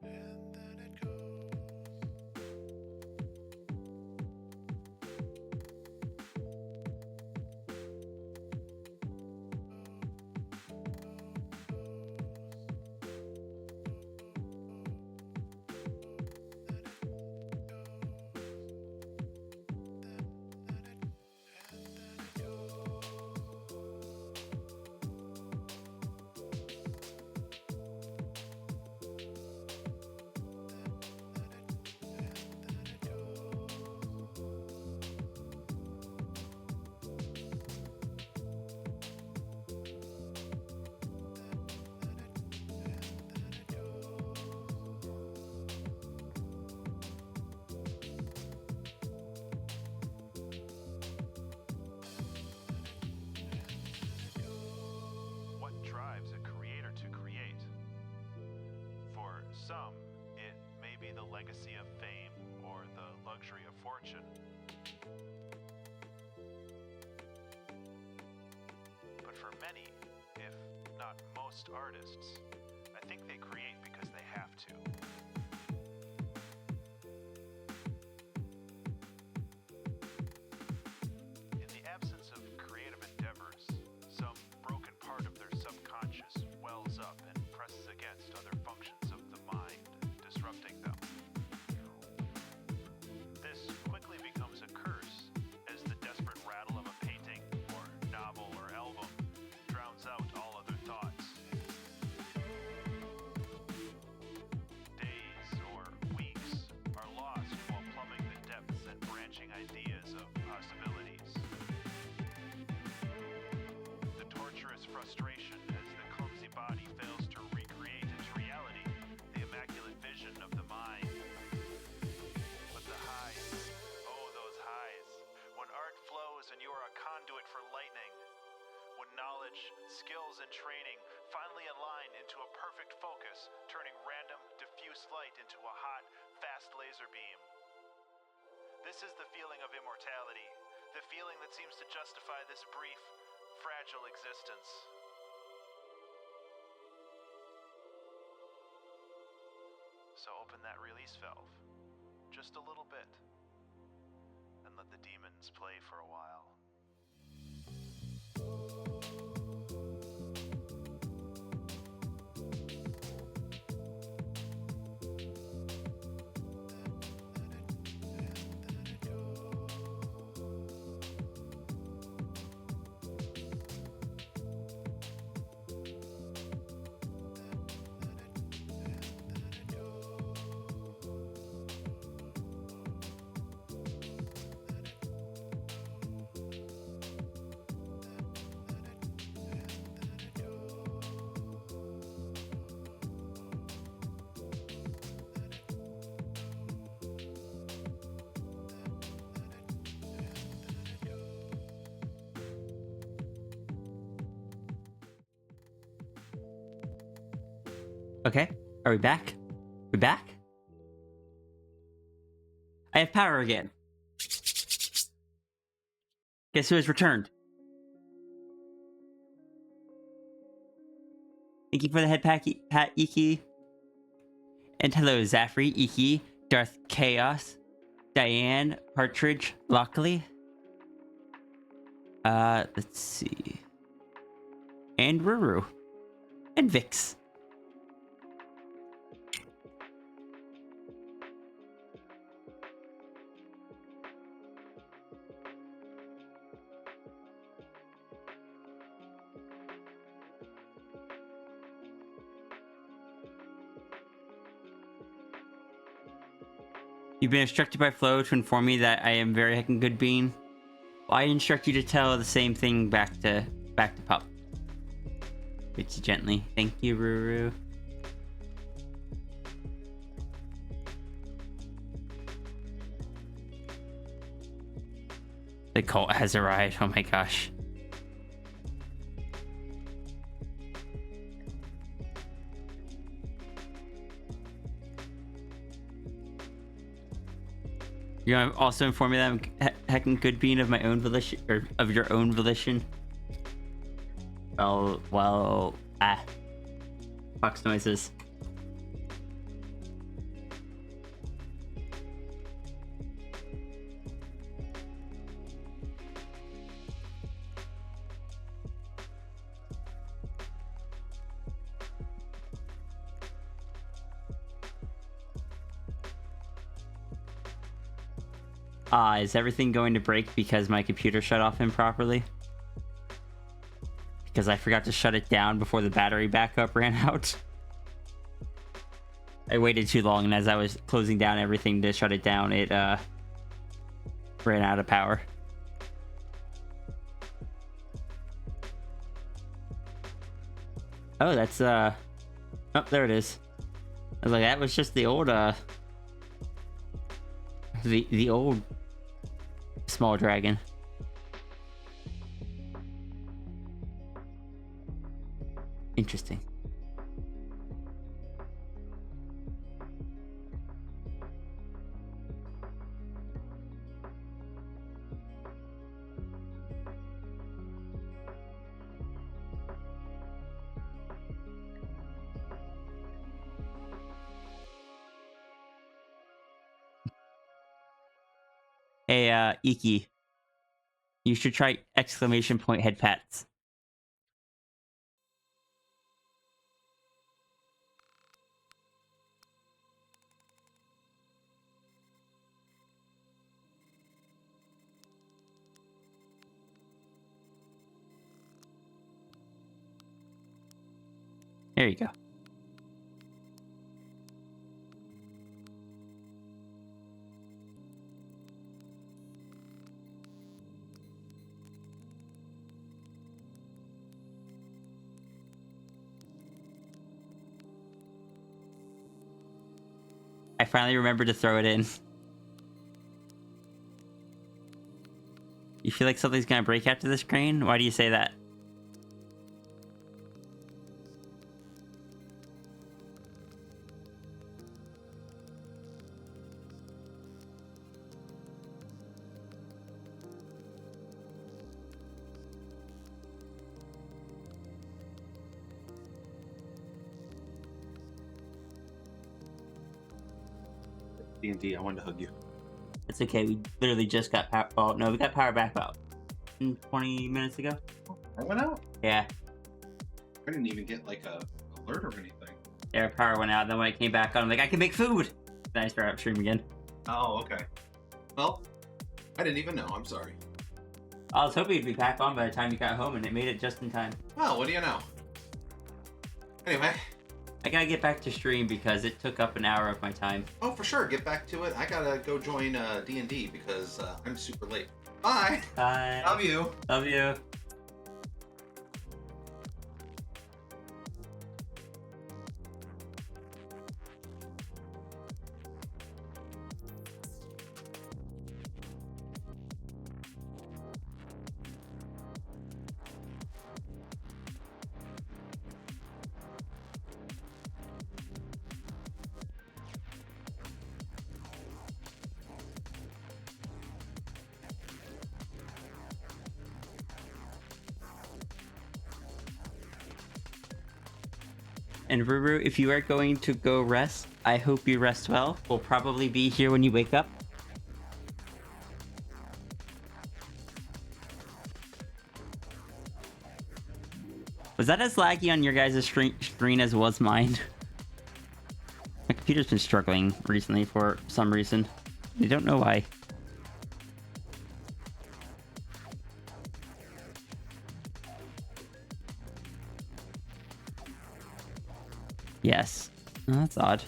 And then it goes. What drives a creator to create? For some, it may be the legacy of fame or the luxury of fortune. But for many, if not most artists, I think they create because they have to. In the absence of creative endeavors, some broken part of their subconscious wells up and presses against other functions of the mind, disrupting them. This quickly becomes a curse as the desperate rattle of a painting or novel or album drowns out all other thoughts. Days or weeks are lost while plumbing the depths and branching ideas of possibilities. The torturous frustration as the clumsy body fails to recreate into reality the immaculate vision of the mind. But the highs, oh those highs, when art flows and you are a conduit for lightning, when knowledge, skills, and training finally align into a perfect focus, turning random, diffuse light into a hot, fast laser beam. This is the feeling of immortality, the feeling that seems to justify this brief, fragile existence. So open that release valve, just a little bit, and let the demons play for a while. Okay, are we back? We back? I have power again. Guess who has returned? Thank you for the head pat, Iki. And hello, Zafri, Iki, Darth Chaos, Diane, Partridge, Lockley. Let's see. And Ruru. And Vix. You've been instructed by Flo to inform me that I am very heckin' good bean. Well, I instruct you to tell the same thing back to Pup. Pretty gently. Thank you, Ruru. The cult has arrived. Oh my gosh. You're gonna also inform me that I'm heckin' good being of my own volition, or of your own volition. Well, fox noises. Is everything going to break because my computer shut off improperly? Because I forgot to shut it down before the battery backup ran out. I waited too long, and as I was closing down everything to shut it down, it ran out of power. Oh, that's oh, there it is. I was like, that was just the old the old small dragon. Interesting. Hey, Iki, you should try exclamation point head pats. There you go. I finally remembered to throw it in. You feel like something's gonna break after this crane? Why do you say that? D&D, I wanted to hug you. It's okay, we literally just got power. Oh, no, we got power back about 20 minutes ago. I went out? Yeah. I didn't even get like a alert or anything. Yeah, power went out. Then when I came back on, I'm like, I can make food! Then I started upstream again. Oh, okay. Well, I didn't even know. I'm sorry. I was hoping you'd be back on by the time you got home, and it made it just in time. Well, what do you know? Anyway. I gotta get back to stream because it took up an hour of my time. Oh, for sure. Get back to it. I gotta go join D&D because I'm super late. Bye. Bye. Love you. Love you. And Ruru, if you are going to go rest, I hope you rest well. We'll probably be here when you wake up. Was that as laggy on your guys' screen as was mine? My computer's been struggling recently for some reason. I don't know why. Yes. Oh, that's odd.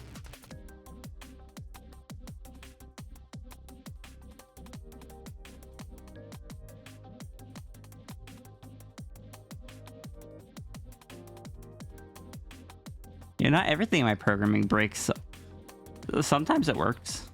Yeah, not everything in my programming breaks. Sometimes it works.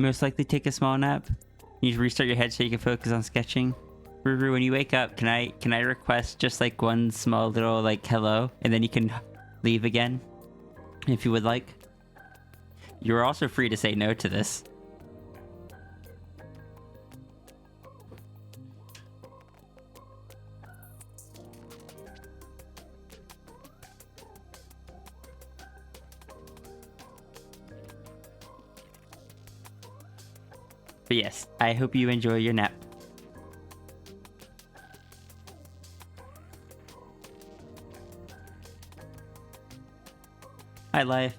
Most likely take a small nap. You need to restart your head so you can focus on sketching. Ruru, when you wake up, can I request just like one small little like hello, and then you can leave again, if you would like. You're also free to say no to this. But yes, I hope you enjoy your nap. Hi, life.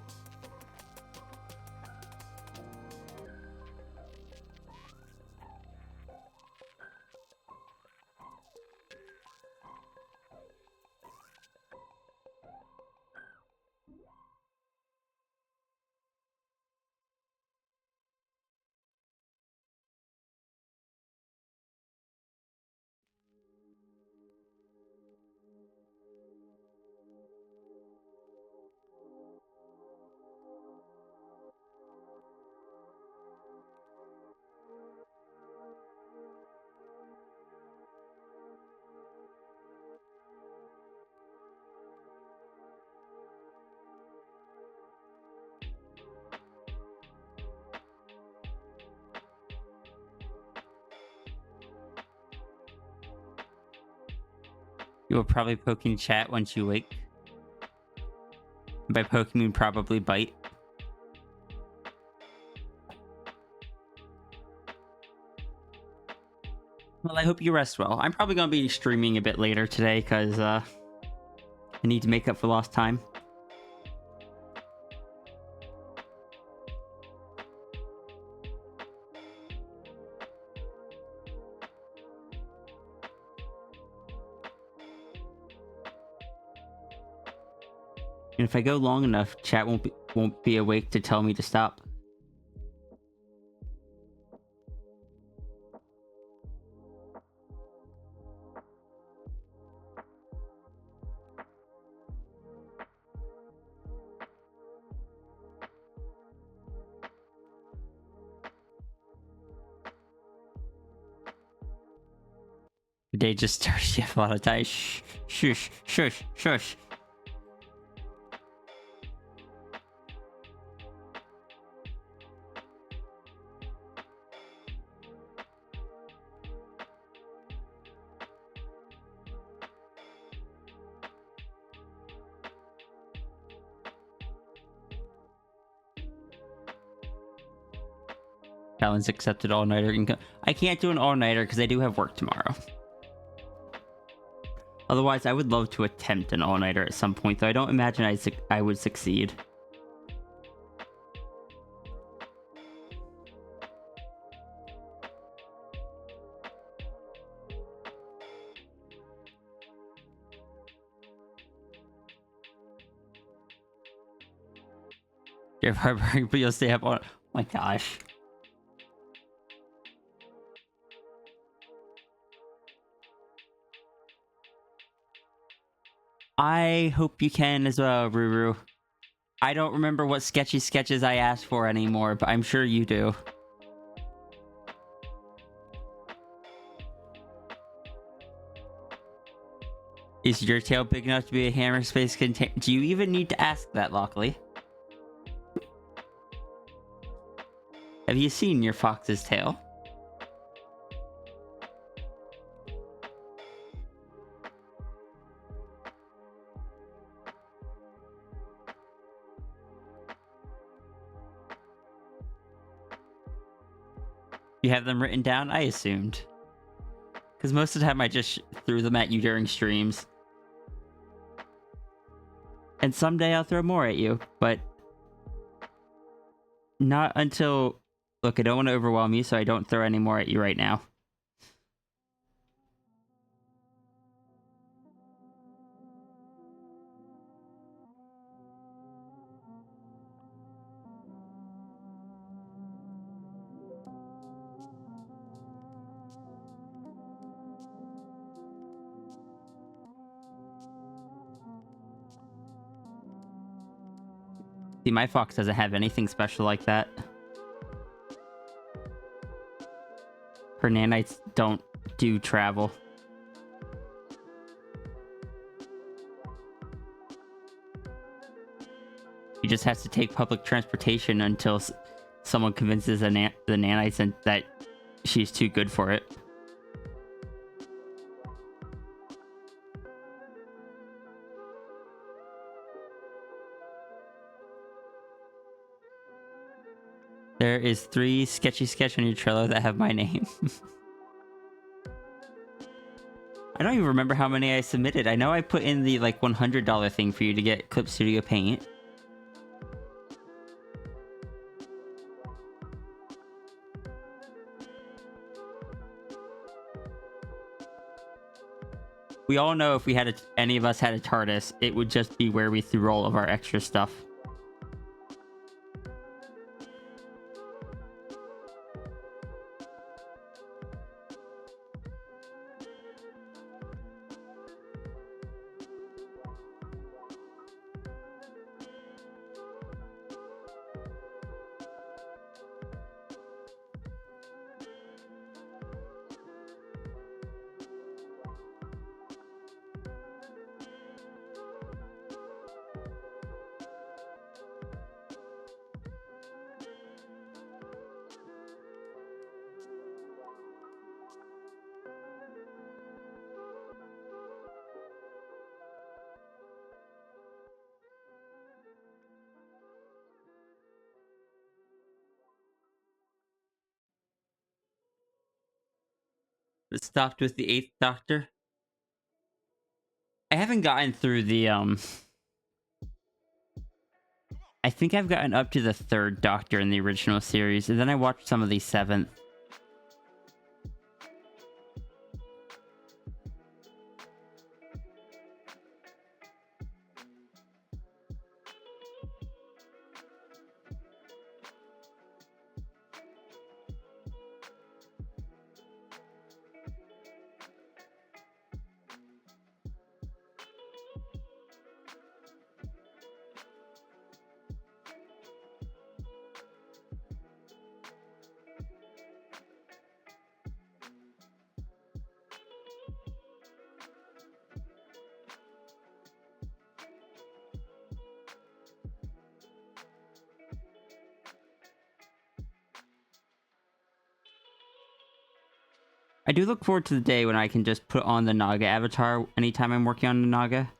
You will probably poking chat once you wake. By poking, you mean probably bite. Well, I hope you rest well. I'm probably going to be streaming a bit later today because I need to make up for lost time. And if I go long enough, chat won't be awake to tell me to stop. The day just started. You have a lot of time. Shh, shush, shush, shush. Challenge accepted all-nighter. I can't do an all-nighter because I do have work tomorrow. Otherwise, I would love to attempt an all-nighter at some point, though I don't imagine I would succeed. You're heartbreaking, but you'll stay up on. Oh my gosh. I hope you can as well, Ruru. I don't remember what sketchy sketches I asked for anymore, but I'm sure you do. Is your tail big enough to be a hammer space container? Do you even need to ask that, Lockley? Have you seen your fox's tail? You have them written down? I assumed. Because most of the time I just threw them at you during streams. And someday I'll throw more at you, but not until... Look, I don't want to overwhelm you, so I don't throw any more at you right now. See, my fox doesn't have anything special like that. Her nanites don't do travel. He just has to take public transportation until someone convinces the nanites and that she's too good for it. There is 3 sketchy sketch on your Trello that have my name. I don't even remember how many I submitted. I know I put in the like $100 thing for you to get Clip Studio Paint. We all know if we had any of us had a TARDIS, it would just be where we threw all of our extra stuff. It stopped with the 8th Doctor. I haven't gotten through the I think I've gotten up to the 3rd Doctor in the original series, and then I watched some of the 7th. I do look forward to the day when I can just put on the Naga avatar anytime I'm working on the Naga.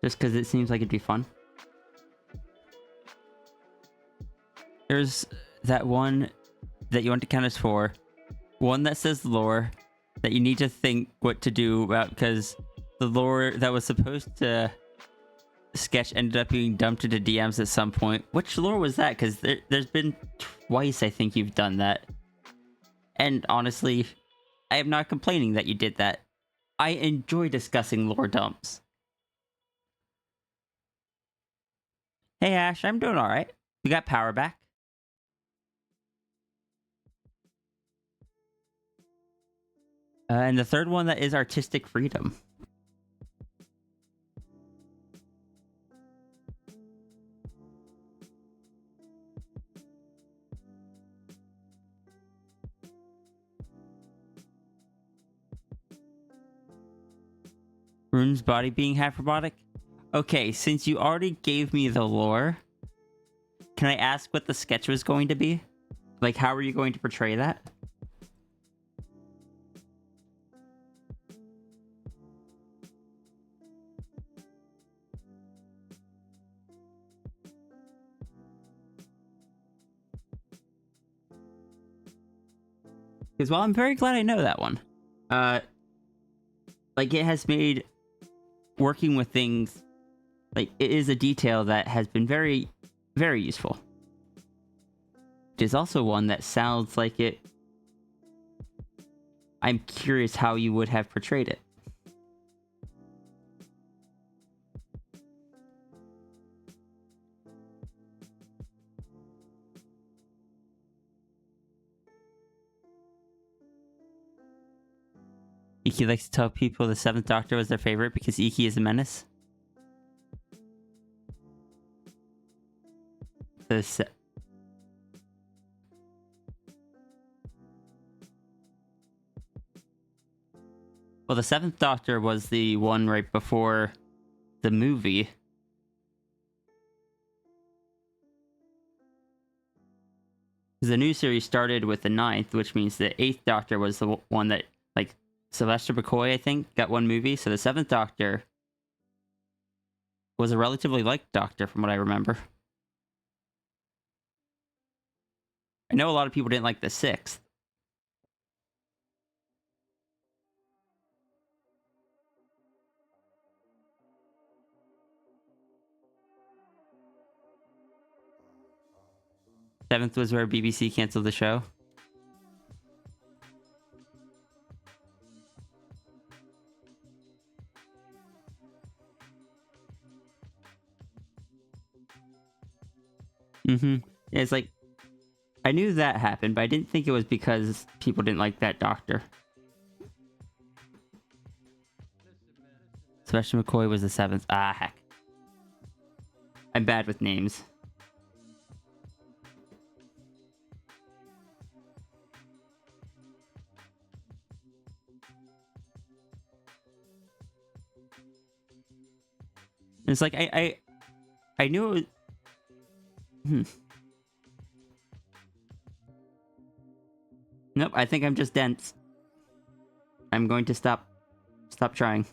Just because it seems like it'd be fun. There's that one that you want to count as 4. One that says lore that you need to think what to do about because the lore that was supposed to sketch ended up being dumped into DMs at some point. Which lore was that? Because there's been twice I think you've done that. And honestly, I am not complaining that you did that. I enjoy discussing lore dumps. Hey Ash, I'm doing alright. We got power back. And the 3rd one that is artistic freedom. Rune's body being half robotic? Okay, since you already gave me the lore, can I ask what the sketch was going to be? Like, how are you going to portray that? Because, well, I'm very glad I know that one. Like, it has made working with things, like, it is a detail that has been very, very useful. It is also one that sounds like it... I'm curious how you would have portrayed it. Iki likes to tell people the 7th Doctor was their favorite because Iki is a menace. Well, the Seventh Doctor was the one right before the movie. The new series started with the ninth, which means the Eighth Doctor was the one that, like, Sylvester McCoy, I think, got one movie. So the Seventh Doctor was a relatively liked Doctor, from what I remember. I know a lot of people didn't like the Sixth. Seventh was where BBC canceled the show. Mm-hmm. Yeah, it's like, I knew that happened, but I didn't think it was because people didn't like that Doctor. Sylvester McCoy was the seventh. Ah, heck. I'm bad with names. It's like, I knew it was... Nope, I think I'm just dense. I'm going to stop trying.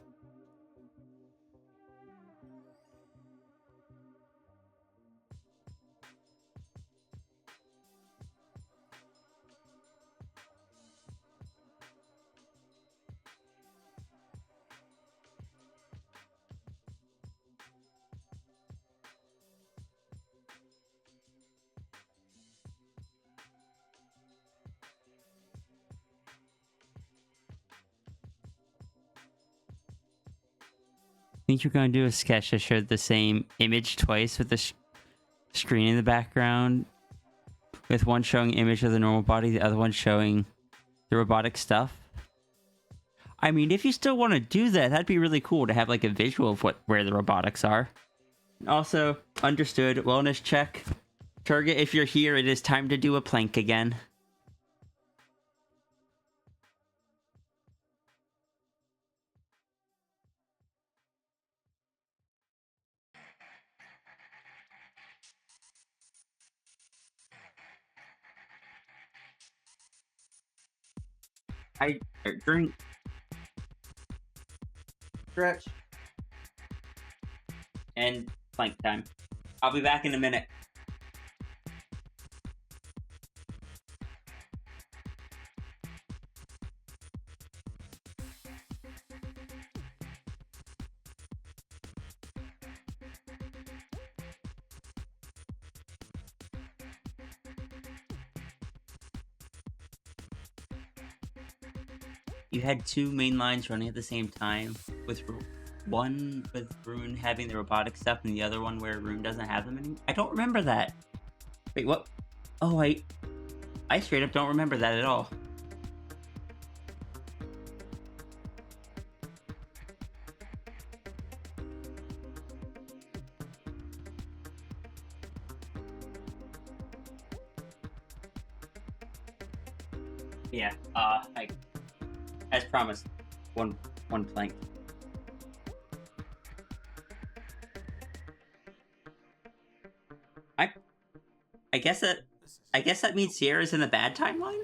I think you're going to do a sketch that showed the same image twice with the screen in the background, with one showing image of the normal body, the other one showing the robotic stuff. I mean, if you still want to do that, that'd be really cool to have like a visual of where the robotics are. Also, understood, wellness check. Turget, if you're here, it is time to do a plank again. During stretch and plank time. I'll be back in a minute. You had two main lines running at the same time, with one with Rune having the robotic stuff and the other one where Rune doesn't have them anymore. I don't remember that. Wait, what? Oh, I straight up don't remember that at all. Yeah, as promised, one plank. I guess that means Sierra's in the bad timeline?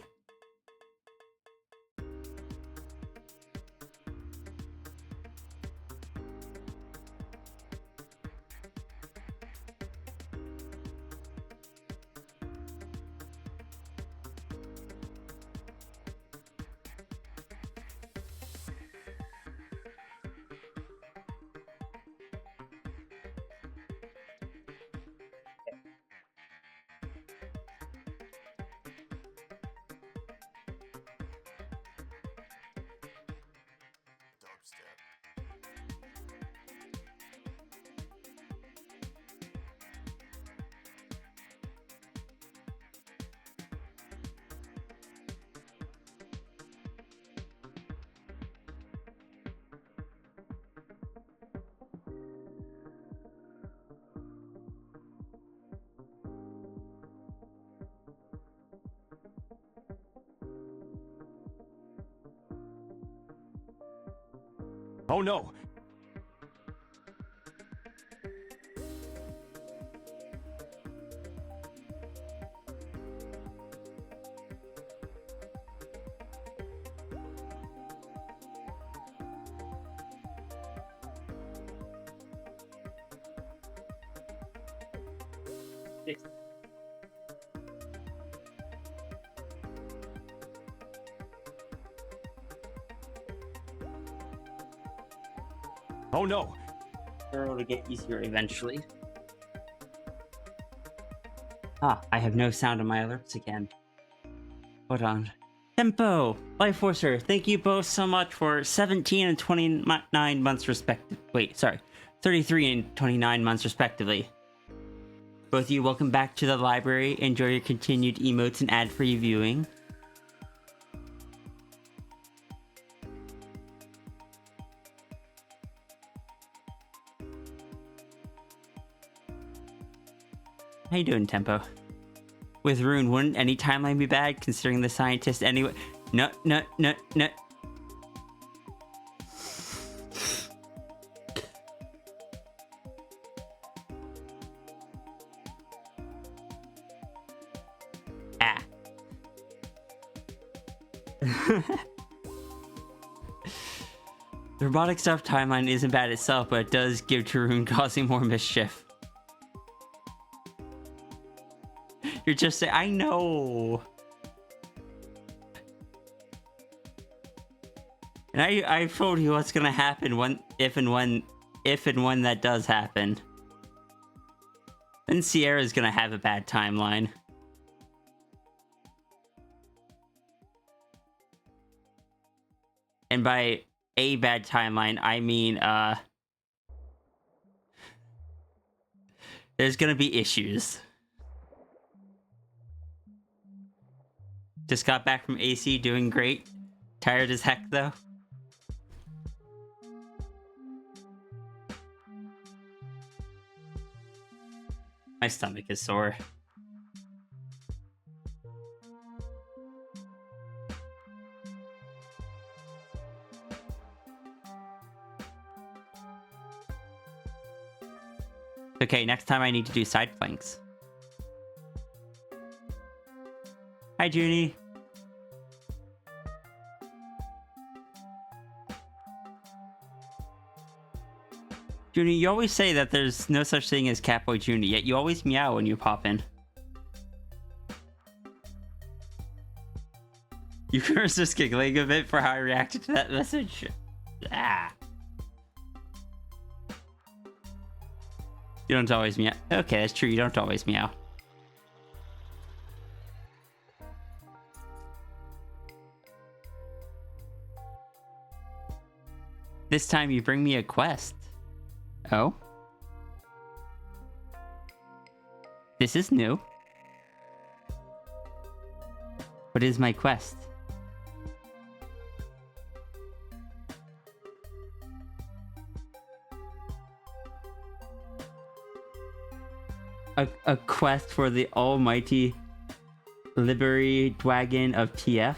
Oh no! Oh no! It'll get easier eventually. Ah, I have no sound on my alerts again. Hold on. Tempo! Life Forcer, thank you both so much for 17 and 29 months respectively. Wait, sorry. 33 and 29 months respectively. Both of you, welcome back to the library. Enjoy your continued emotes and ad-free viewing. How you doing, Tempo? With Rune, wouldn't any timeline be bad, considering the scientist anyway? No. Ah. The robotic stuff timeline isn't bad itself, but it does give to Rune causing more mischief. You're just saying, I know. And I told you what's gonna happen if and when that does happen. Then Sierra's gonna have a bad timeline. And by a bad timeline, I mean, there's gonna be issues. Just got back from AC, doing great. Tired as heck, though. My stomach is sore. Okay, next time I need to do side planks. Hi, Junie. Junie, you always say that there's no such thing as Catboy Junie, yet you always meow when you pop in. You were just giggling a bit for how I reacted to that message. Ah. You don't always meow. Okay, that's true. You don't always meow. This time you bring me a quest. Oh? This is new. What is my quest? A quest for the almighty Liberty Dwagon of TF?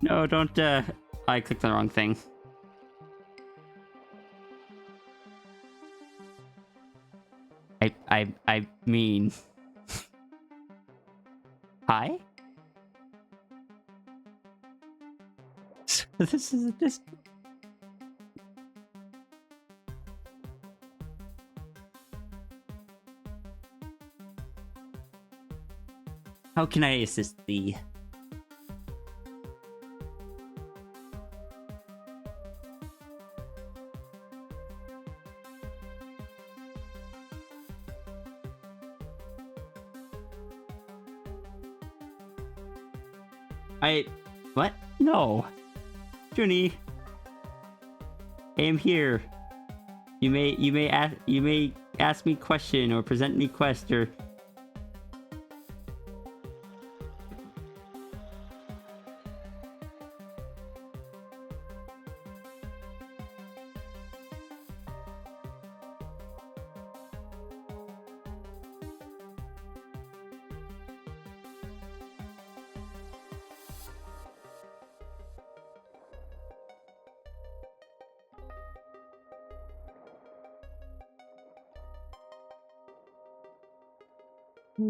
No, don't, I clicked the wrong thing. I mean... Hi? So this is a disc... How can I assist thee? What? No. Junie. I am here. You may ask me question or present me quest or...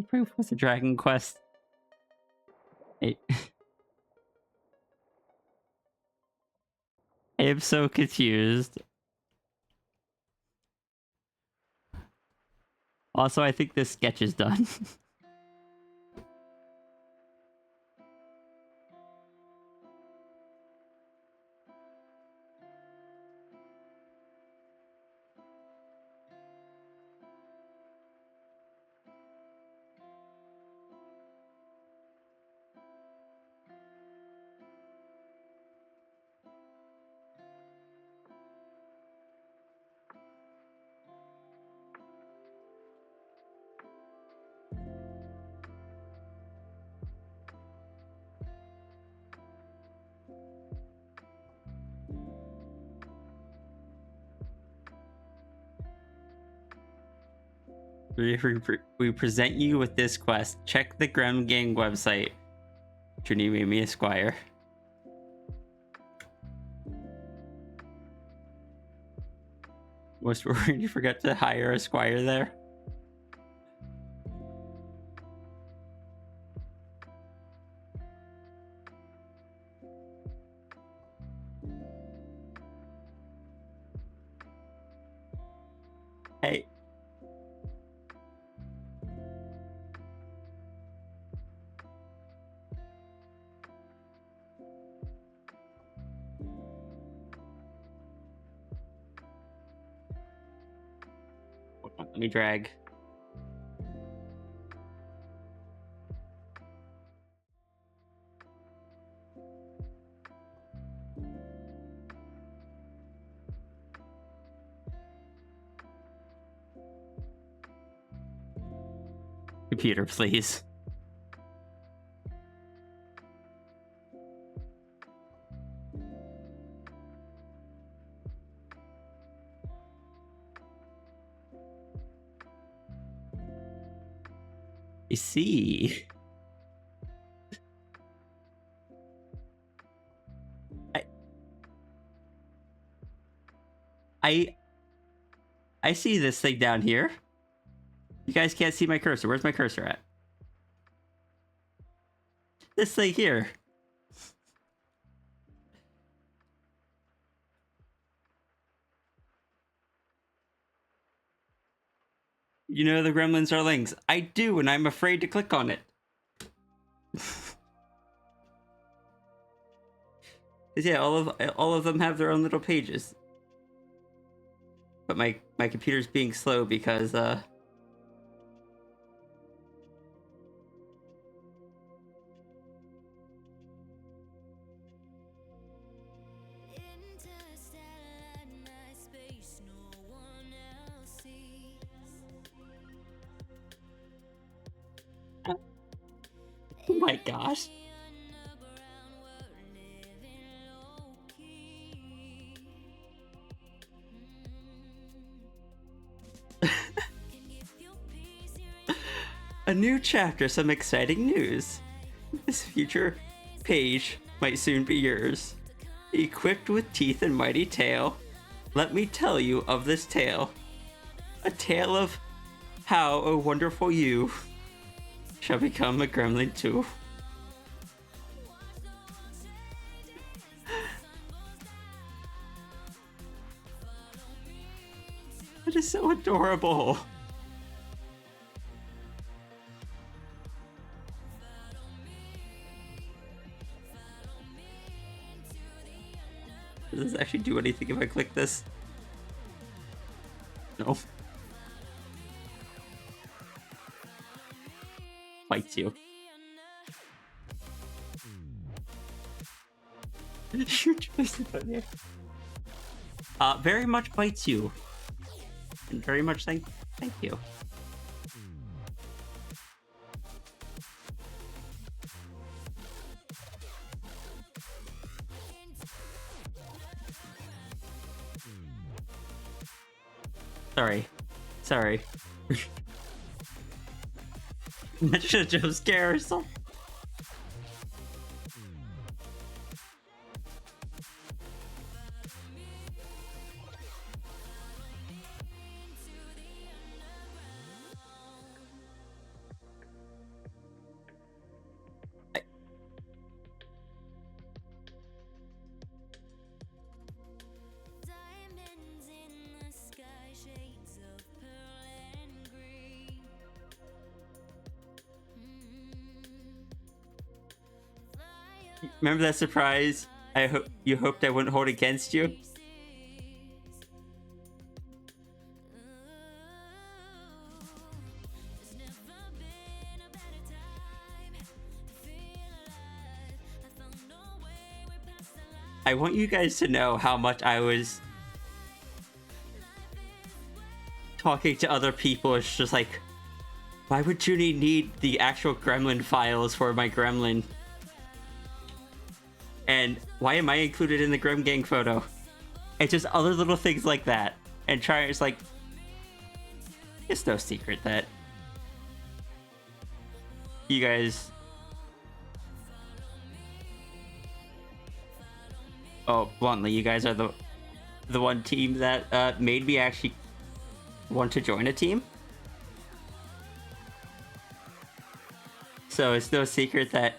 Proof was a Dragon Quest. I am so confused. Also, I think this sketch is done. We present you with this quest. Check the Grem Gang website. Trini made me a squire. Most worried you forgot to hire a squire there. Hey. Let me drag. Computer, please. I see. I see this thing down here. You guys can't see my cursor. Where's my cursor at? This thing here. You know the gremlins are links. I do, and I'm afraid to click on it. 'Cause yeah, all of them have their own little pages. But my computer's being slow because oh my gosh. A new chapter, some exciting news. This future page might soon be yours. Equipped with teeth and mighty tail, let me tell you of this tale. A tale of how a wonderful you shall become a gremlin too. That is so adorable. Does this actually do anything if I click this? No. Bites you. Your choice is on here. Very much bites you. And very much thank you. Sorry. That should jump scare or something. Remember that surprise? You hoped I wouldn't hold against you? I want you guys to know how much I was talking to other people. It's just like, why would Junie need the actual gremlin files for my gremlin? And why am I included in the Grem Gang photo? It's just other little things like that. And it's like, it's no secret that you guys... Oh, bluntly, you guys are the one team that made me actually want to join a team. So it's no secret that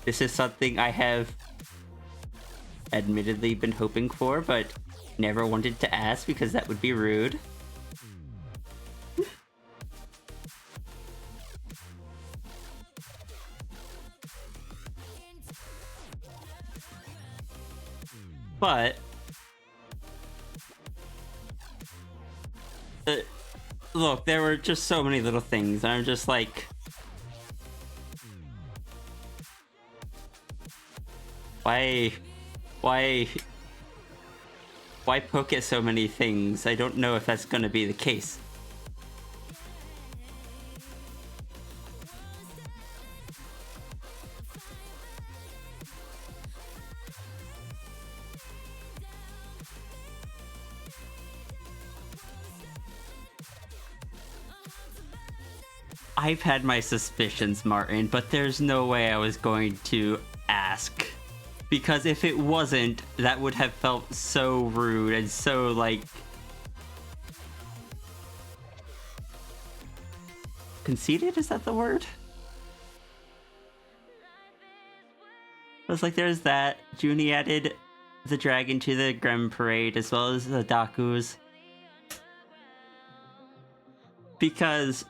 this is something I have admittedly been hoping for, but never wanted to ask because that would be rude. But look, there were just so many little things, and I'm just like, why poke at so many things? I don't know if that's gonna be the case. I've had my suspicions, Martin, but there's no way I was going to ask. Because if it wasn't, that would have felt so rude and so, like... conceited? Is that the word? It was like, there's that. Junie added the dragon to the Grem Parade, as well as the Dakus. Because...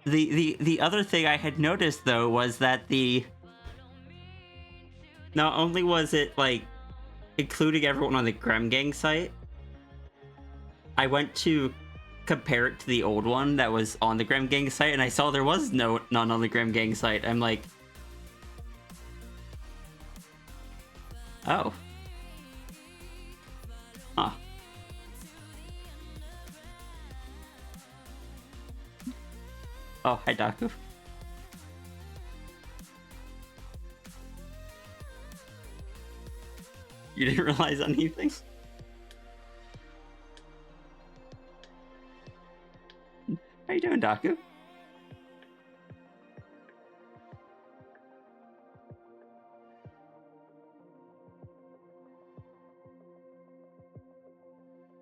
The other thing I had noticed, though, was that not only was it, like, including everyone on the Grem Gang site, I went to compare it to the old one that was on the Grem Gang site, and I saw there was none on the Grem Gang site. I'm like... oh. Huh. Oh, hi, Daku. You didn't realize anything? How you doing, Daku?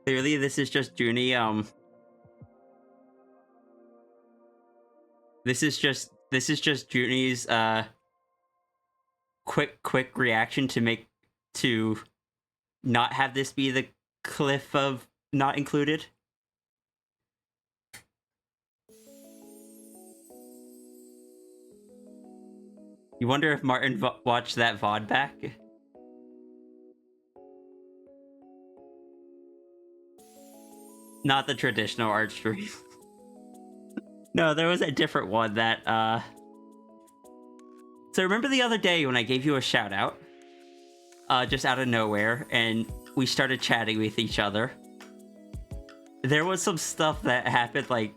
Clearly, this is just Junie, This is just Junie's quick reaction to not have this be the cliff of not included. You wonder if Martin watched that VOD back? Not the traditional art stream. No, there was a different one that, So remember the other day when I gave you a shout out? Just out of nowhere, and we started chatting with each other. There was some stuff that happened, like,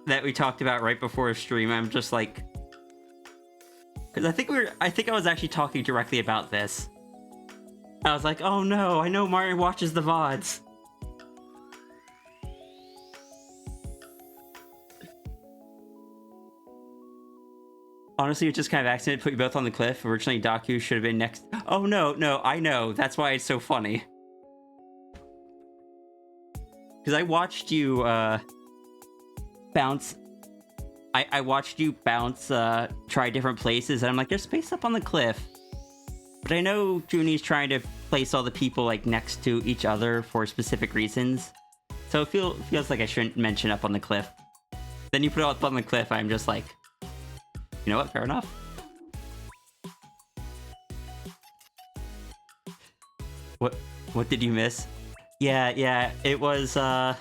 that we talked about right before a stream. I'm just like... because I think I was actually talking directly about this. I was like, oh no, I know Martin watches the VODs. Honestly, it just kind of accident put you both on the cliff. Originally, Daku should have been next. Oh no, I know. That's why it's so funny. Because I watched you bounce. I watched you bounce, try different places, and I'm like, there's space up on the cliff. But I know Junie's trying to place all the people like next to each other for specific reasons. So it feels like I shouldn't mention up on the cliff. Then you put it up on the cliff, I'm just like, You know what? Fair enough. What did you miss? Yeah, it was, I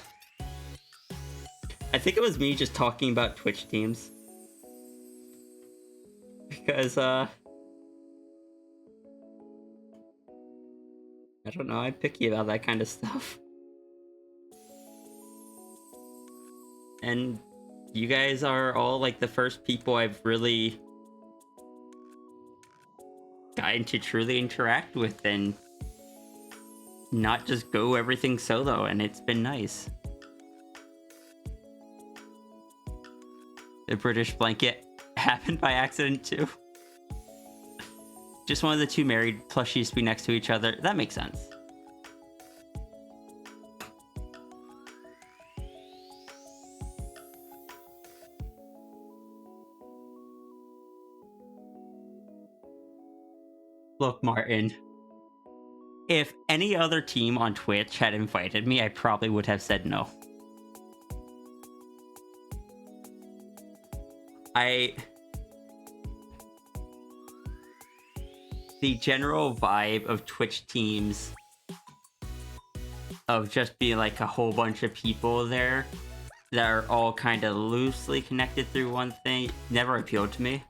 think it was me just talking about Twitch teams. Because, I don't know, I'm picky about that kind of stuff. And you guys are all, like, the first people I've really gotten to truly interact with and not just go everything solo, and it's been nice. The British blanket happened by accident, too. Just one of the two married plushies to be next to each other. That makes sense. Look, Martin. If any other team on Twitch had invited me, I probably would have said no. The general vibe of Twitch teams of just being like a whole bunch of people there that are all kind of loosely connected through one thing never appealed to me.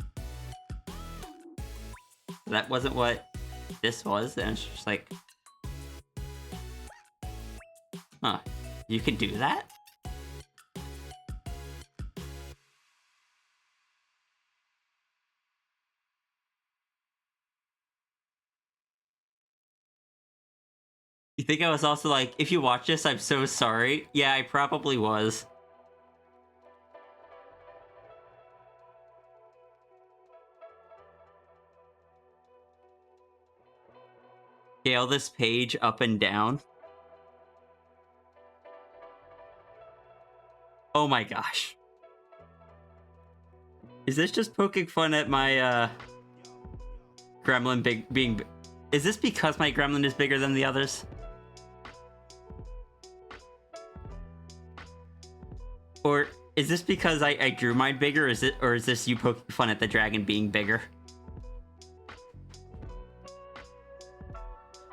That wasn't what this was, and it's just like, huh, you can do that? You think I was also like, if you watch this, I'm so sorry? Yeah, I probably was. Scale this page up and down. Oh my gosh. Is this just poking fun at my, gremlin being... Is this because my gremlin is bigger than the others? Or is this because I drew mine bigger, or is this you poking fun at the dragon being bigger?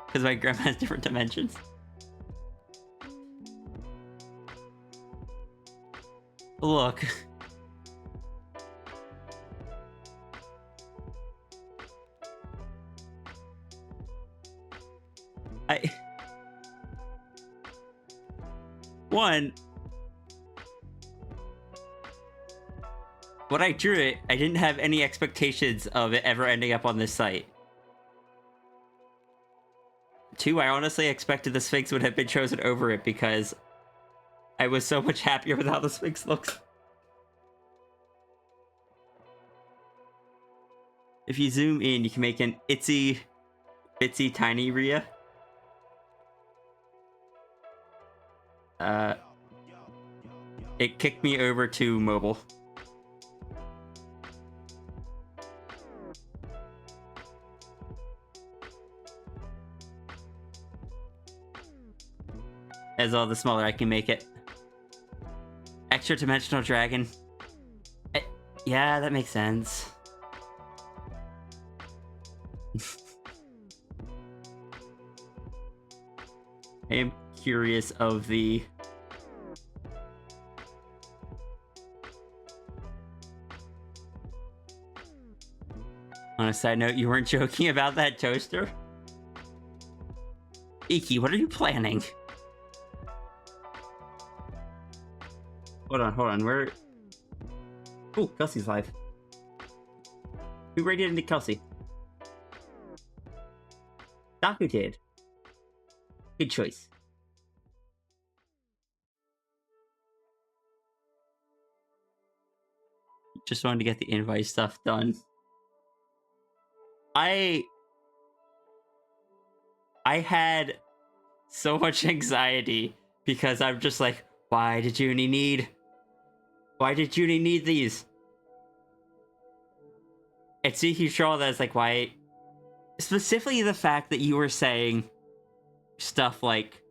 Because my gremlin has different dimensions. Look. When I drew it, I didn't have any expectations of it ever ending up on this site. 2, I honestly expected the Sphinx would have been chosen over it because I was so much happier with how the Sphinx looks. If you zoom in, you can make an itsy bitsy tiny Rhea. It kicked me over to mobile. As all the smaller I can make it. Extra dimensional dragon. Yeah, that makes sense. I am curious of the... On a side note, you weren't joking about that toaster? Iki, what are you planning? Hold on, where... Ooh, Kelsey's live. Who raided into Kelsey? Daku did. Good choice. Just wanted to get the invite stuff done. I had so much anxiety because I'm just like, why did Junie need these? And see, you saw that, it's like, why? Specifically the fact that you were saying stuff like,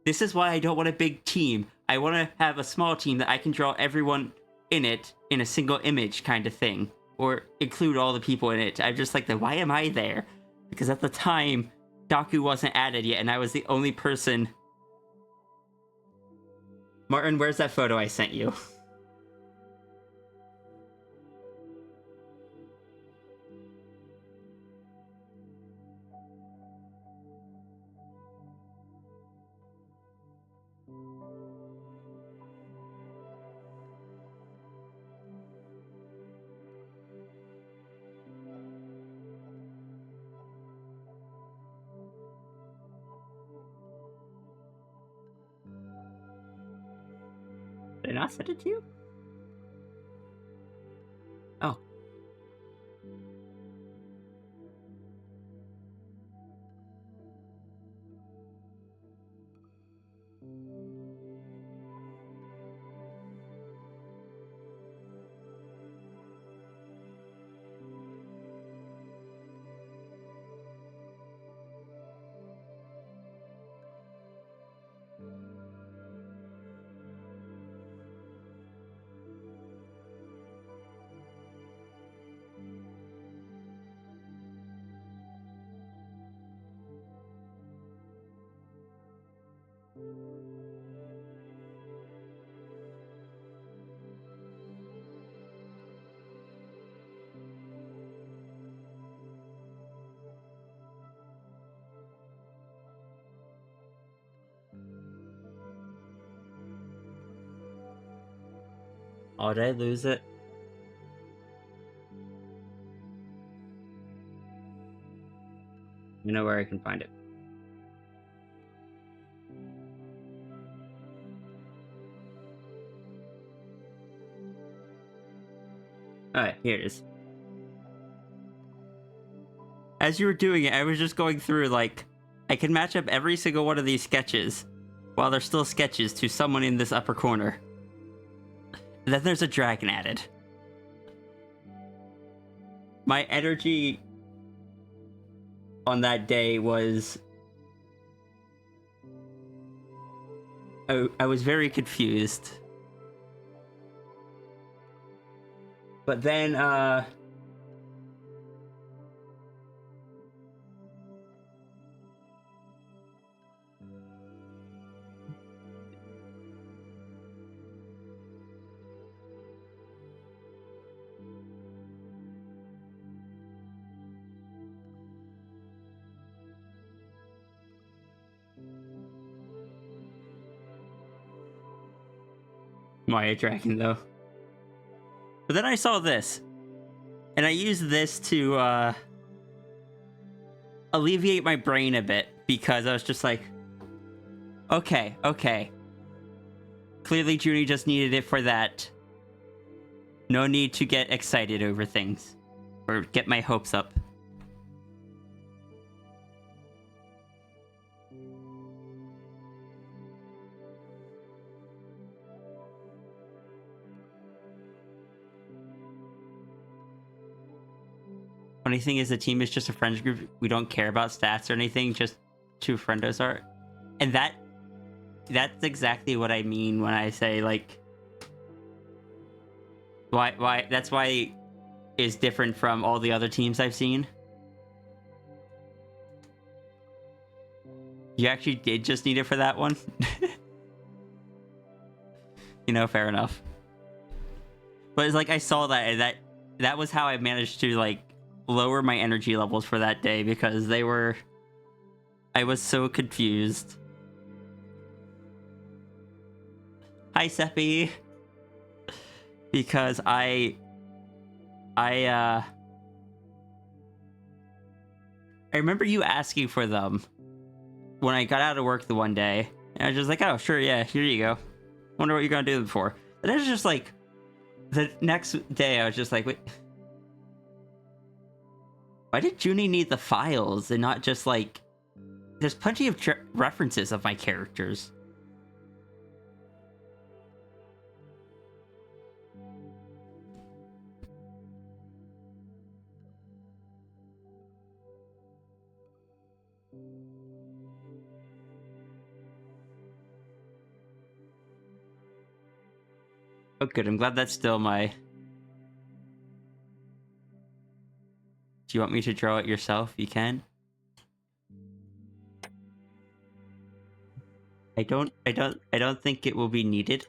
this is why I don't want a big team. I want to have a small team that I can draw everyone in it in a single image kind of thing. or include all the people in it. I'm just like, why am I there? Because at the time, Daku wasn't added yet, and I was the only person. Martin, where's that photo I sent you? Did I not send it to you? Oh. Oh, did I lose it? You know where I can find it. Alright, here it is. As you were doing it, I was just going through, like, I can match up every single one of these sketches while they're still sketches to someone in this upper corner. And then there's a dragon added. My energy on that day was... I was very confused. But then, Maya Dragon, though. But then I saw this. And I used this to, alleviate my brain a bit. Because I was just like... Okay. Clearly Junie just needed it for that. No need to get excited over things. Or get my hopes up. Funny thing is, the team is just a friends group. We don't care about stats or anything, just two friendos are. And that's exactly what I mean when I say, like, why that's why it's different from all the other teams I've seen. You actually did just need it for that one? You know, fair enough. But it's like I saw that, and that was how I managed to, like, lower my energy levels for that day, because I was so confused. Hi, Seppi. Because I remember you asking for them when I got out of work the one day, and I was just like, oh, sure, yeah, here you go. Wonder what you're gonna do them for. And it was just like, the next day I was just like, wait, why did Junie need the files and not just, like... There's plenty of references of my characters. Oh, good. I'm glad that's still my... Do you want me to draw it yourself? You can. I don't think it will be needed.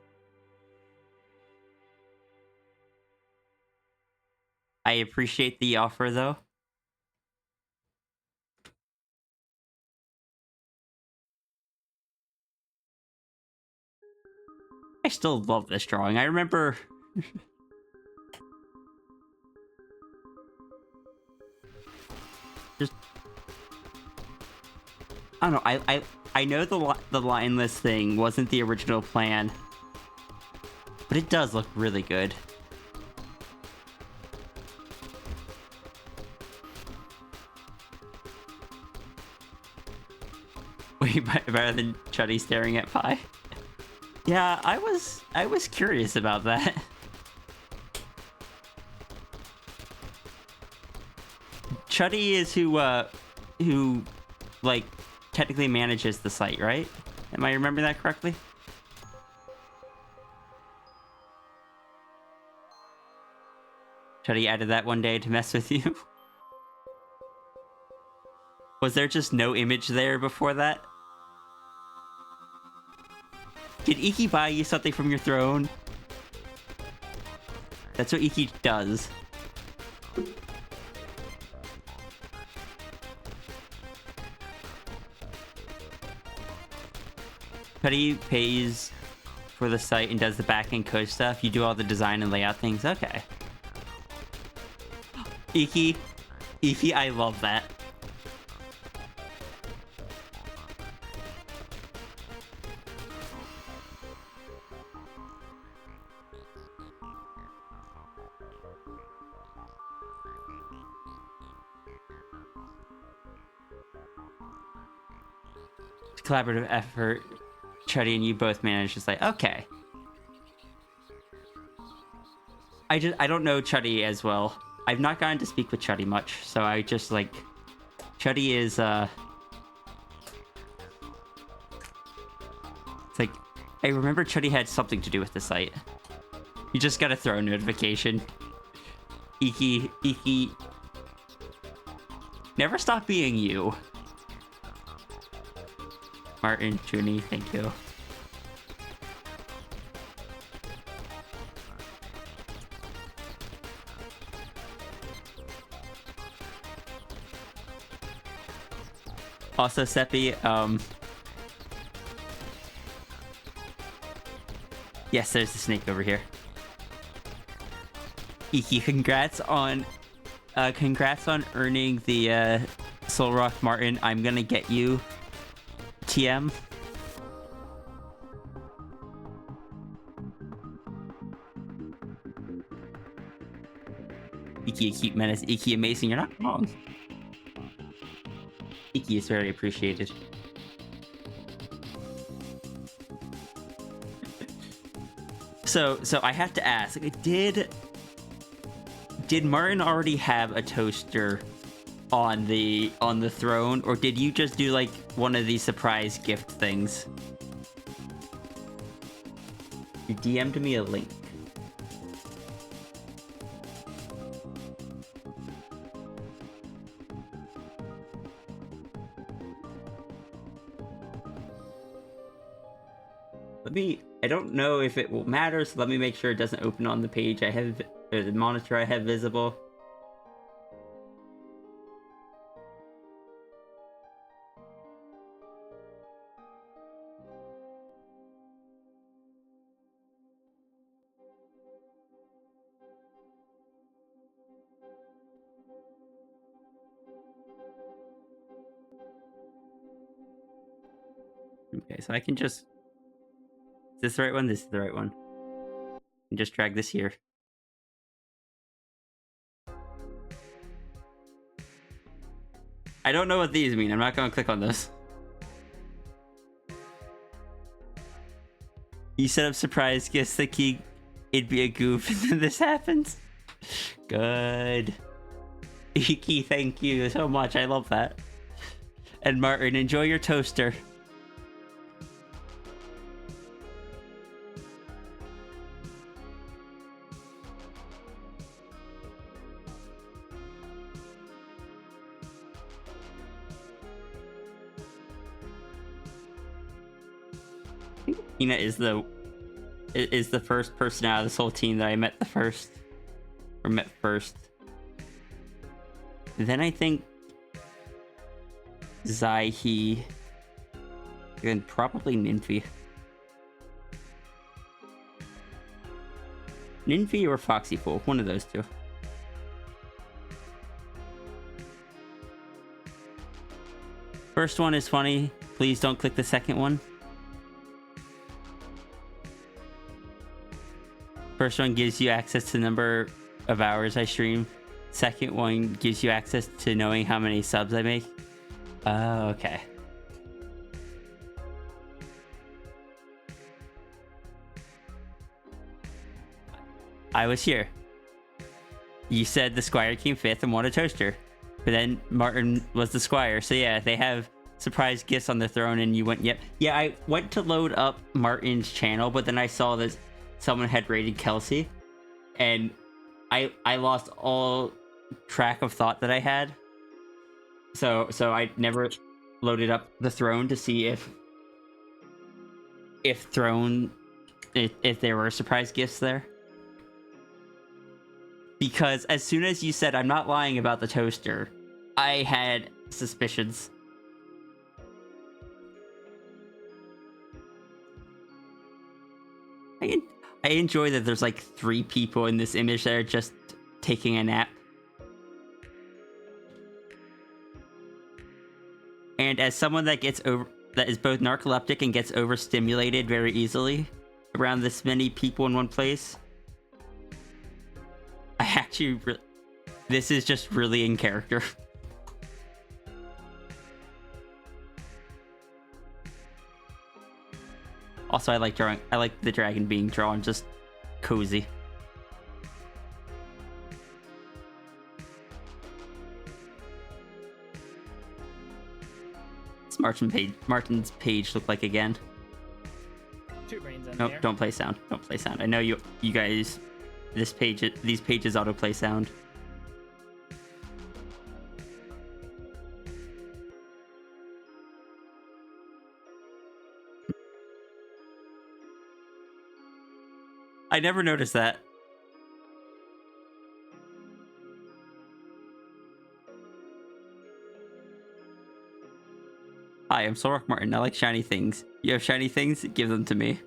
I appreciate the offer though. I still love this drawing. I remember just I don't know. I know the lineless thing wasn't the original plan, but it does look really good. Way better than Chuddy staring at pie. Yeah, I was curious about that. Chuddy is who like technically manages the site, right? Am I remembering that correctly? Chuddy added that one day to mess with you. Was there just no image there before that? Did Iki buy you something from your throne? That's what Iki does. Chuddy pays for the site and does the back-end code stuff. You do all the design and layout things. Okay. Iki, I love that. Collaborative effort. Chuddy and you both managed. Just like, okay. I don't know Chuddy as well. I've not gotten to speak with Chuddy much, so I just like Chuddy is it's like I remember Chuddy had something to do with the site. You just gotta throw a notification. Iki never stop being you. Martin, Junie, thank you. Also, Seppi, yes, there's the snake over here. Iki, congrats on earning the Soul Rock Martin. I'm gonna get you TM. Iki, a cute menace. Iki, amazing. You're not wrong. Iki is very appreciated. So I have to ask, did Martin already have a toaster on the throne, or did you just do like one of these surprise gift things? You DM'd me a link. I don't know if it will matter, so let me make sure it doesn't open on the page I have, or the monitor I have visible. Okay, so I can just... Is this the right one? This is the right one. And just drag this here. I don't know what these mean. I'm not going to click on those. You set up surprise gifts thinking it'd be a goof and then this happens. Good. Iki, thank you so much. I love that. And Martin, enjoy your toaster. Ina is the first person out of this whole team that I met first. Then I think Zaihi, and probably Ninfi. Ninfi or Foxy Fool, one of those two. First one is funny. Please don't click the second one. First one gives you access to the number of hours I stream. Second one gives you access to knowing how many subs I make. Oh, okay. I was here. You said the Squire came 5th and won a toaster. But then Martin was the Squire. So yeah, they have surprise gifts on the throne and you went, yep. Yeah, I went to load up Martin's channel, but then I saw that someone had raided Kelsey. And I lost all track of thought that I had. So I never loaded up the throne to see if there were surprise gifts there. Because as soon as you said, I'm not lying about the toaster, I had suspicions. I enjoy that there's like 3 people in this image that are just taking a nap. And as someone that is both narcoleptic and gets overstimulated very easily around this many people in one place, I actually this is just really in character. Also, I like the dragon being drawn just cozy. What's Martin's page look like again? 2 brains in Nope, there. don't play sound. Don't play sound. I know you guys. These pages autoplay sound. I never noticed that. Hi, I'm Solrock Martin. I like shiny things. You have shiny things? Give them to me.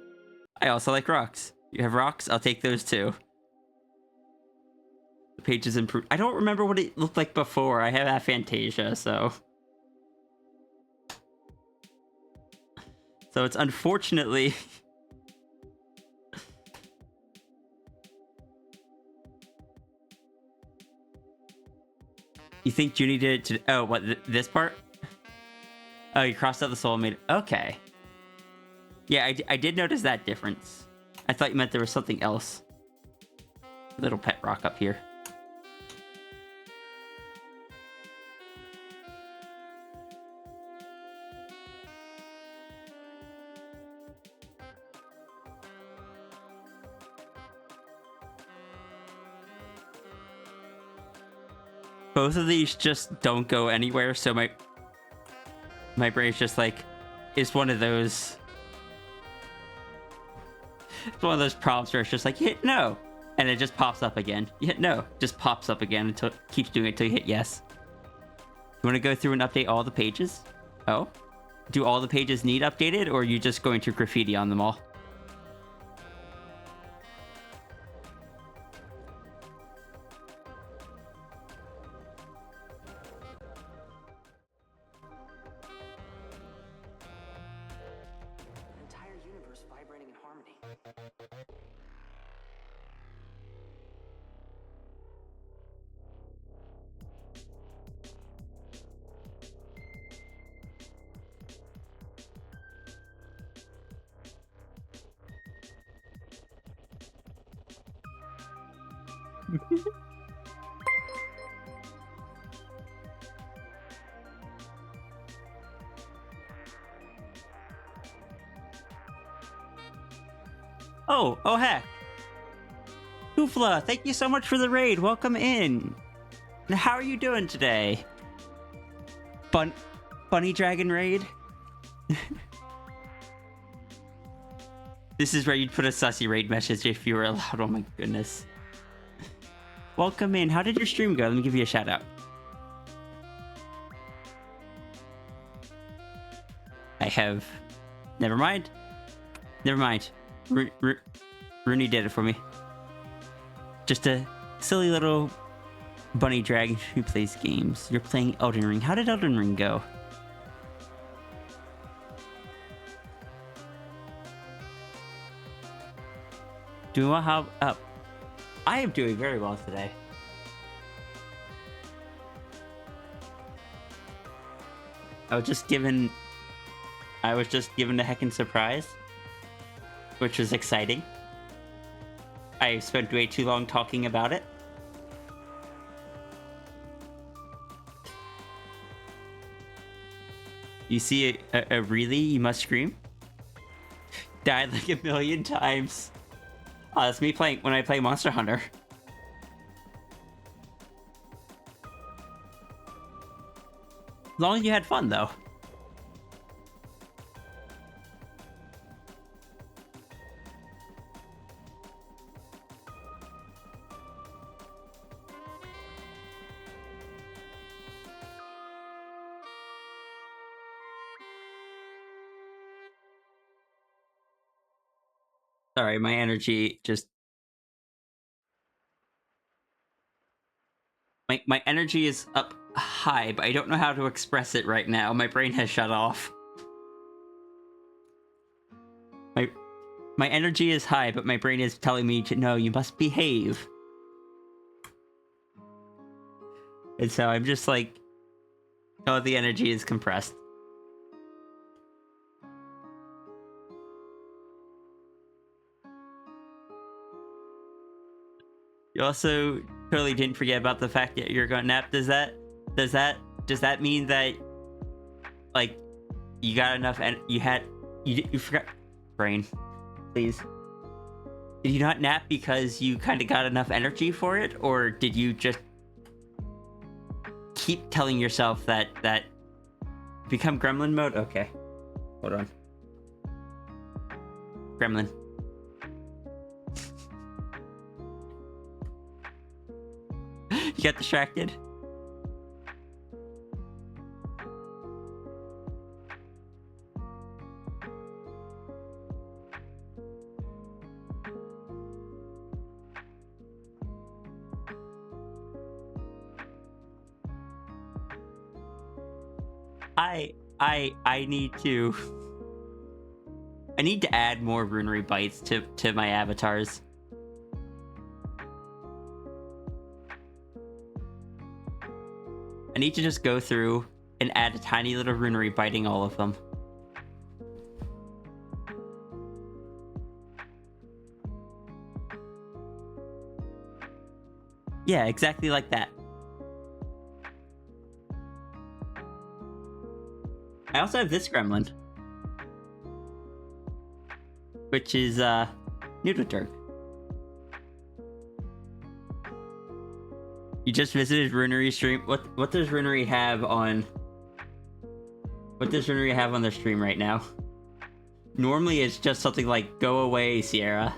I also like rocks. You have rocks? I'll take those too. The page is improved. I don't remember what it looked like before. I have aphantasia, so... So it's unfortunately... You think Junie did it to... Oh, what, this part? Oh, you crossed out the soul and made it... Okay. Yeah, I did notice that difference. I thought you meant there was something else. Little pet rock up here. Both of these just don't go anywhere, so my brain's just like, it's one of those... It's one of those problems where it's just like, you hit no, and it just pops up again. You hit no, just pops up again until keeps doing it until you hit yes. You want to go through and update all the pages? Oh? Do all the pages need updated, or are you just going to graffiti on them all? Entire universe vibrating in harmony. Oh heck. Hoofla, thank you so much for the raid. Welcome in. Now, how are you doing today? Bunny Dragon raid? This is where you'd put a sussy raid message if you were allowed. Oh my goodness. Welcome in. How did your stream go? Let me give you a shout out. I have... Never mind. Never mind. Rooney did it for me. Just a silly little bunny dragon who plays games. You're playing Elden Ring. How did Elden Ring go? Doing well? How up? I am doing very well today. I was just given a heckin' surprise, which was exciting. I spent way too long talking about it. You see a really, you must scream. Died like a million times. Oh, that's me playing when I play Monster Hunter. As long as you had fun, though. Sorry, my energy just... My energy is up high, but I don't know how to express it right now. My brain has shut off. My energy is high, but my brain is telling me to, no, you must behave. And so I'm just like, oh, the energy is compressed. You also totally didn't forget about the fact that you're going to nap. Does that mean that, like, you got enough and you forgot? Brain, please. Did you not nap because you kind of got enough energy for it, or did you just keep telling yourself that become gremlin mode? Okay, hold on. Gremlin. You got distracted? I need to add more runery bites to my avatars. I need to just go through and add a tiny little runery biting all of them. Yeah, exactly like that. I also have this gremlin, which is Noodleturg. You just visited Runery stream. What does Runery have on? What does Runery have on their stream right now? Normally it's just something like "Go away, Sierra."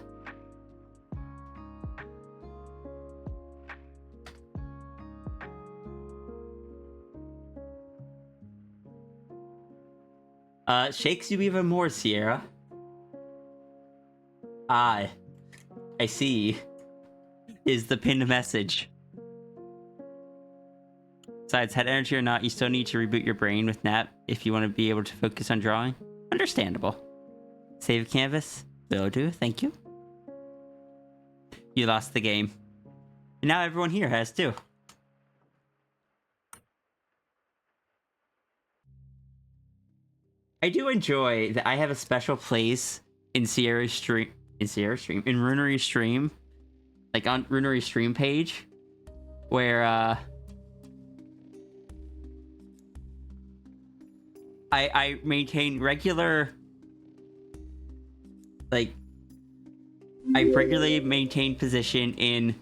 Shakes you even more, Sierra. I see. Is the pinned message. Besides, had energy or not, you still need to reboot your brain with nap if you want to be able to focus on drawing. Understandable. Save canvas. Will do, thank you. You lost the game. And now everyone here has too. I do enjoy that I have a special place in Runery stream, like on Runery stream page, where I maintain regular, like, I regularly maintain position in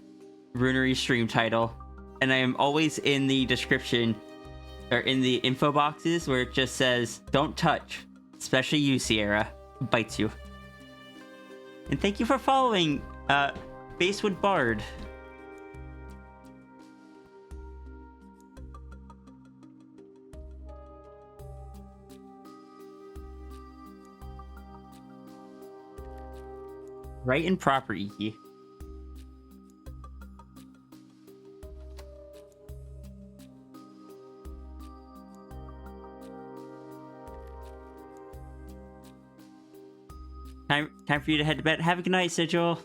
Runery stream title, and I am always in the description or in the info boxes where it just says, "Don't touch," especially you, Sierra, bites you. And thank you for following, Basewood Bard. Right and proper, Iki. Time for you to head to bed. Have a good night, Sigil.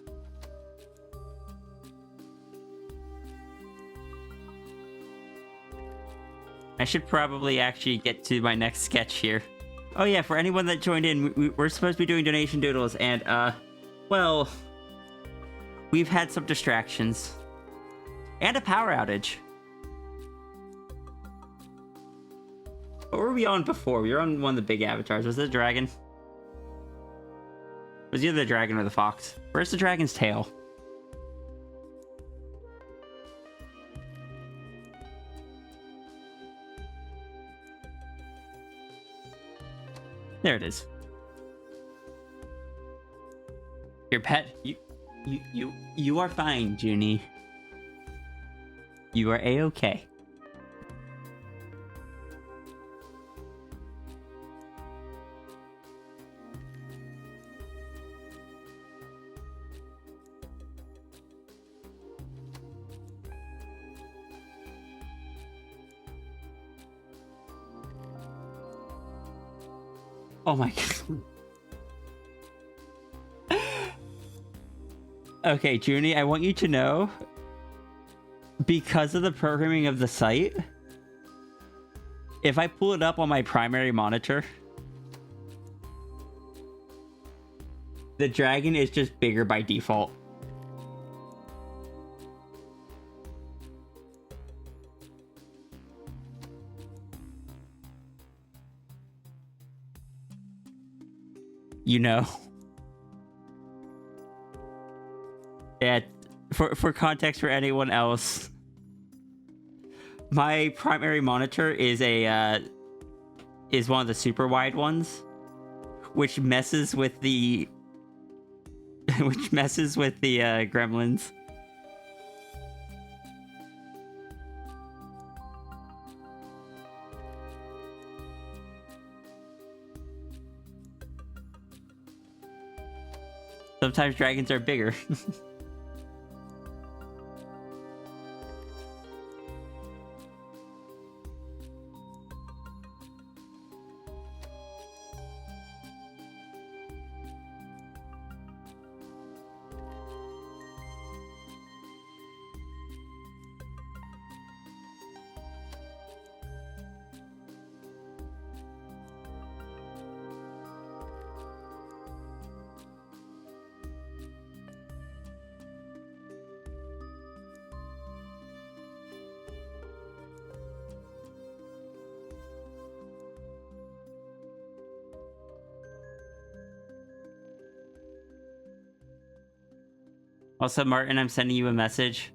I should probably actually get to my next sketch here. Oh yeah, for anyone that joined in, we're supposed to be doing donation doodles, and well, we've had some distractions and a power outage. What were we on before? We were on one of the big avatars. Was it the dragon? It was either the dragon or the fox. Where's the dragon's tail? There it is. Your pet, you are fine, Junie. You are a-okay. Oh my god. Okay, Junie, I want you to know, because of the programming of the site, if I pull it up on my primary monitor, the dragon is just bigger by default. You know. Yeah, for context for anyone else, my primary monitor is is one of the super wide ones, which messes with the gremlins. Sometimes dragons are bigger. Also, Martin, I'm sending you a message.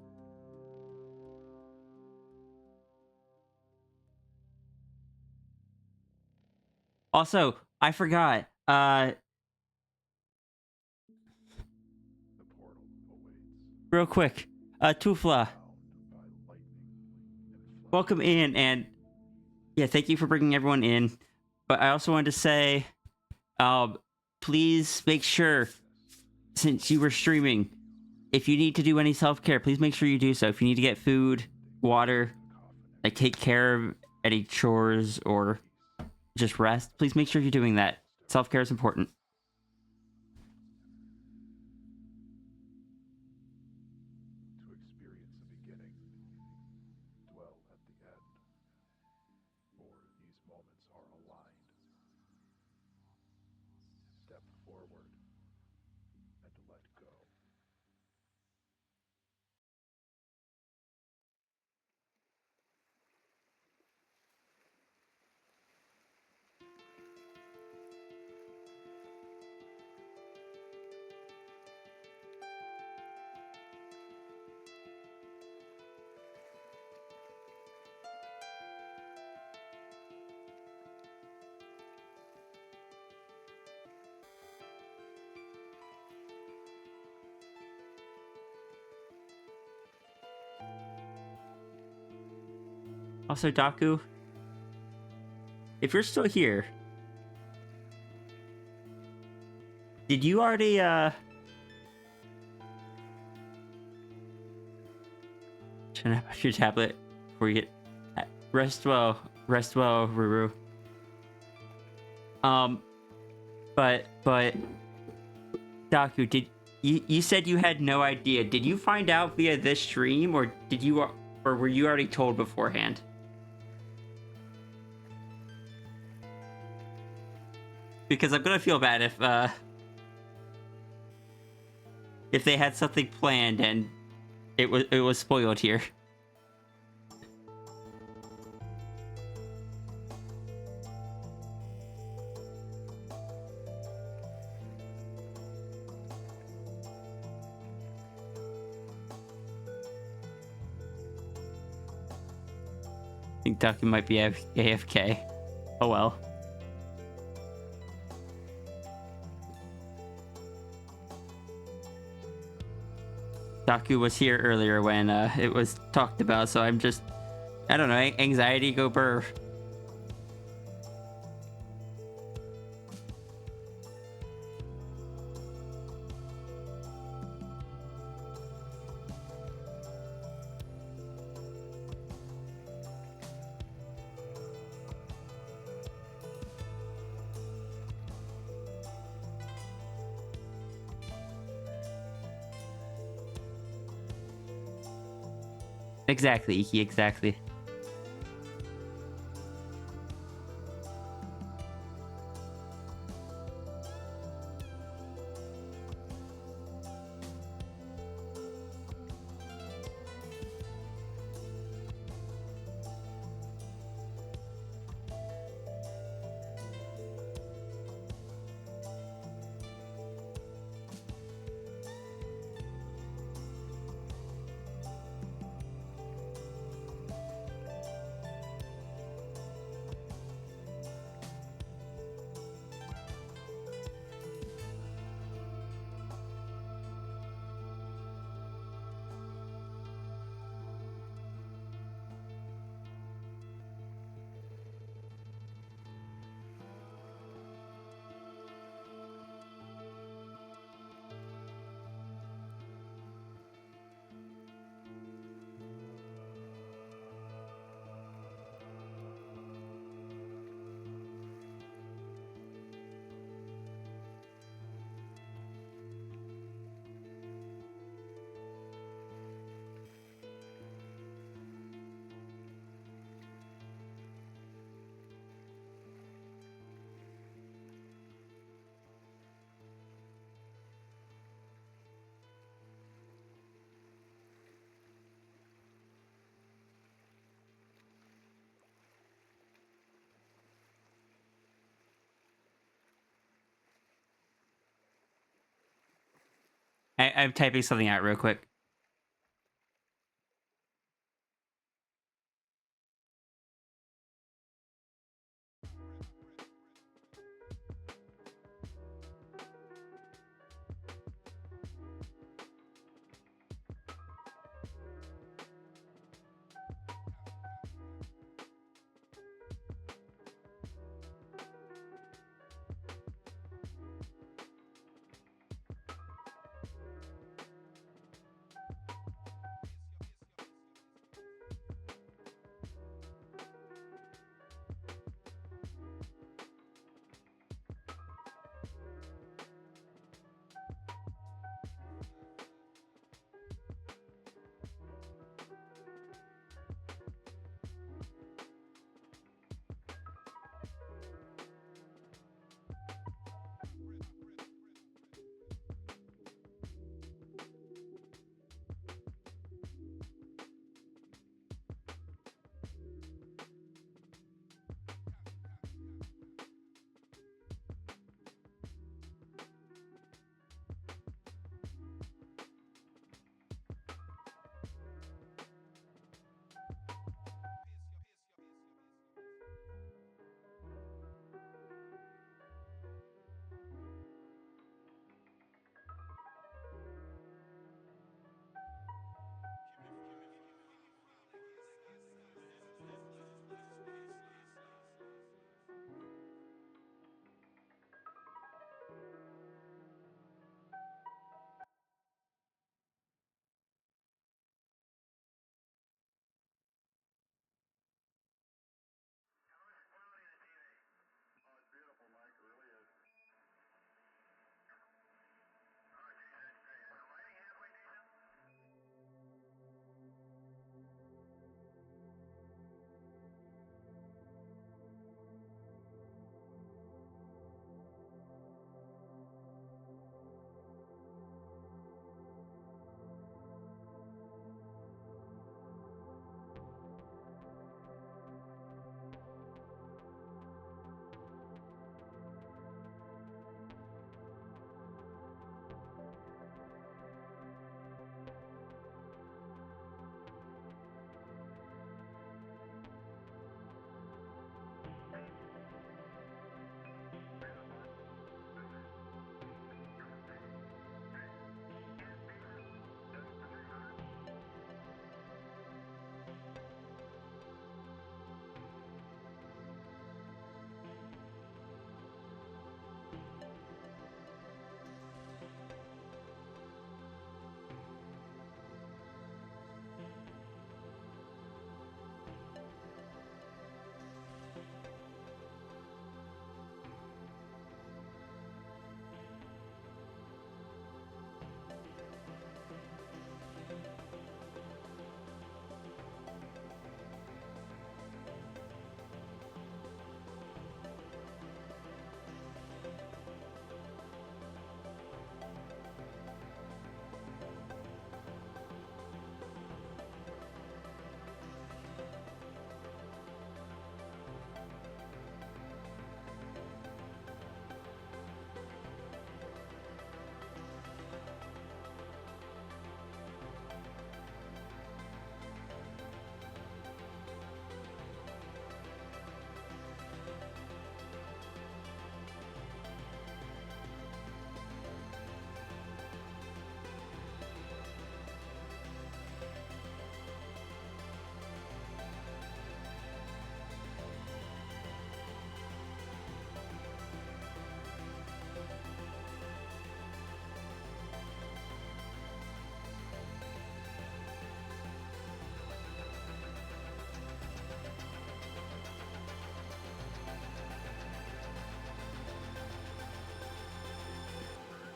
Also, I forgot. Real quick. Tufla, welcome in, and yeah, thank you for bringing everyone in. But I also wanted to say, please make sure, since you were streaming, if you need to do any self-care, please make sure you do so. If you need to get food, water, like take care of any chores or just rest, please make sure you're doing that. Self-care is important. To experience the beginning, dwell at the end, for these moments are aligned. Step forward and let go. Also, Daku, if you're still here, did you already, turn up your tablet before you get... Rest well, Ruru. But, Daku, you said you had no idea. Did you find out via this stream, or were you already told beforehand? Because I'm gonna feel bad if they had something planned and it was spoiled here. I think Ducky might be AFK. Oh well. Daku was here earlier when it was talked about, so I'm just, I don't know, anxiety go burr. Exactly, Iki, exactly. I'm typing something out real quick.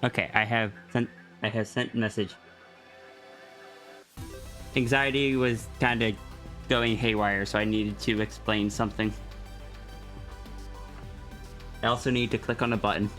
Okay, I have sent message. Anxiety was kind of going haywire, so I needed to explain something. I also need to click on a button.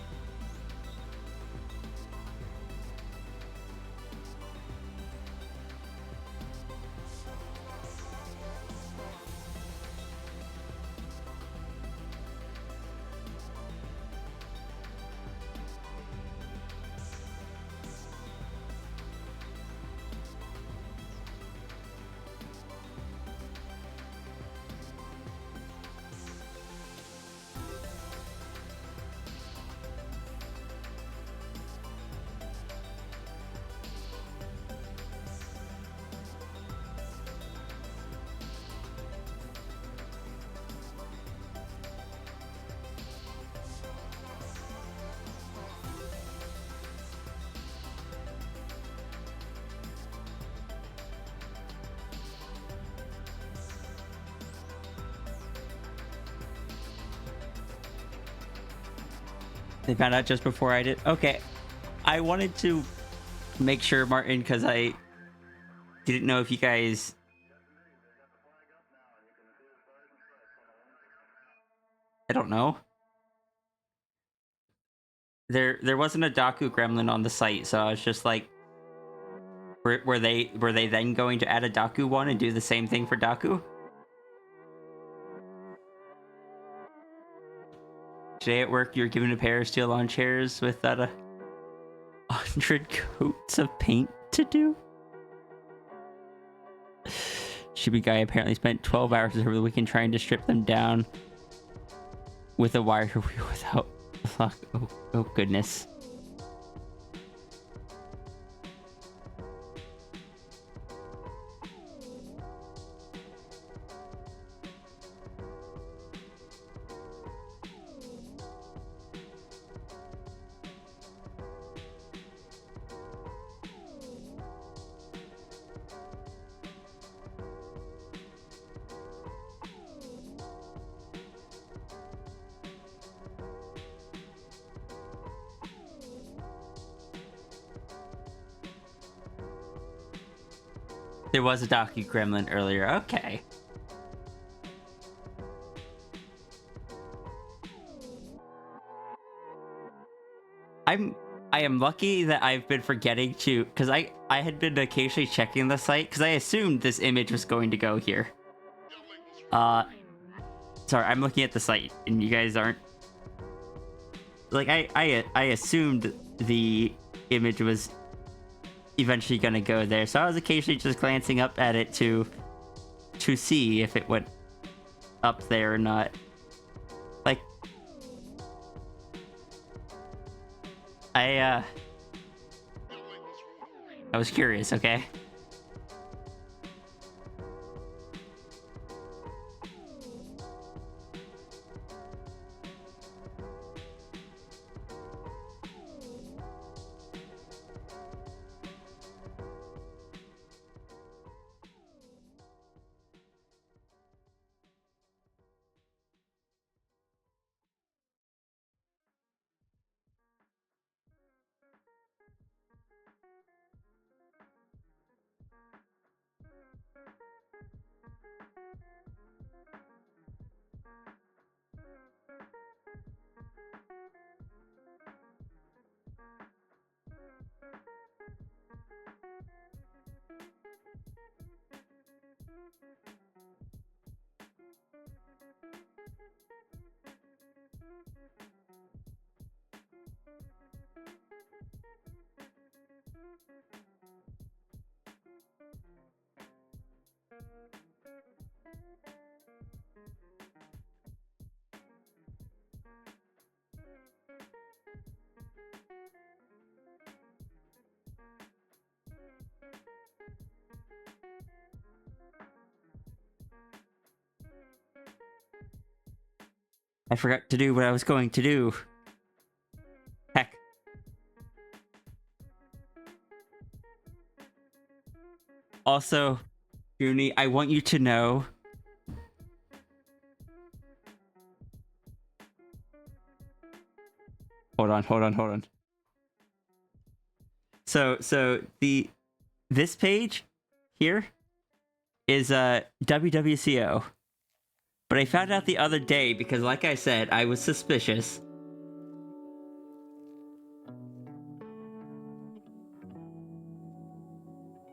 They found out just before I did. Okay, I wanted to make sure, Martin, because I didn't know if you guys. I don't know. There wasn't a Daku gremlin on the site, so I was just like, were they then going to add a Daku one and do the same thing for Daku? Today at work, you were given a pair of steel lawn chairs with that 100 coats of paint to do. Shibi guy apparently spent 12 hours over the weekend trying to strip them down with a wire wheel without luck. Oh goodness. There was a Daku gremlin earlier. Okay. I am lucky that I've been forgetting to, because I had been occasionally checking the site because I assumed this image was going to go here. Sorry, I'm looking at the site and you guys aren't. Like I assumed the image was eventually gonna go there, so I was occasionally just glancing up at it to see if it went up there or not. Like I was curious, okay? I forgot to do what I was going to do. Heck. Also, Junie, I want you to know. Hold on. So this page here is WWCO. But I found out the other day because, like I said, I was suspicious.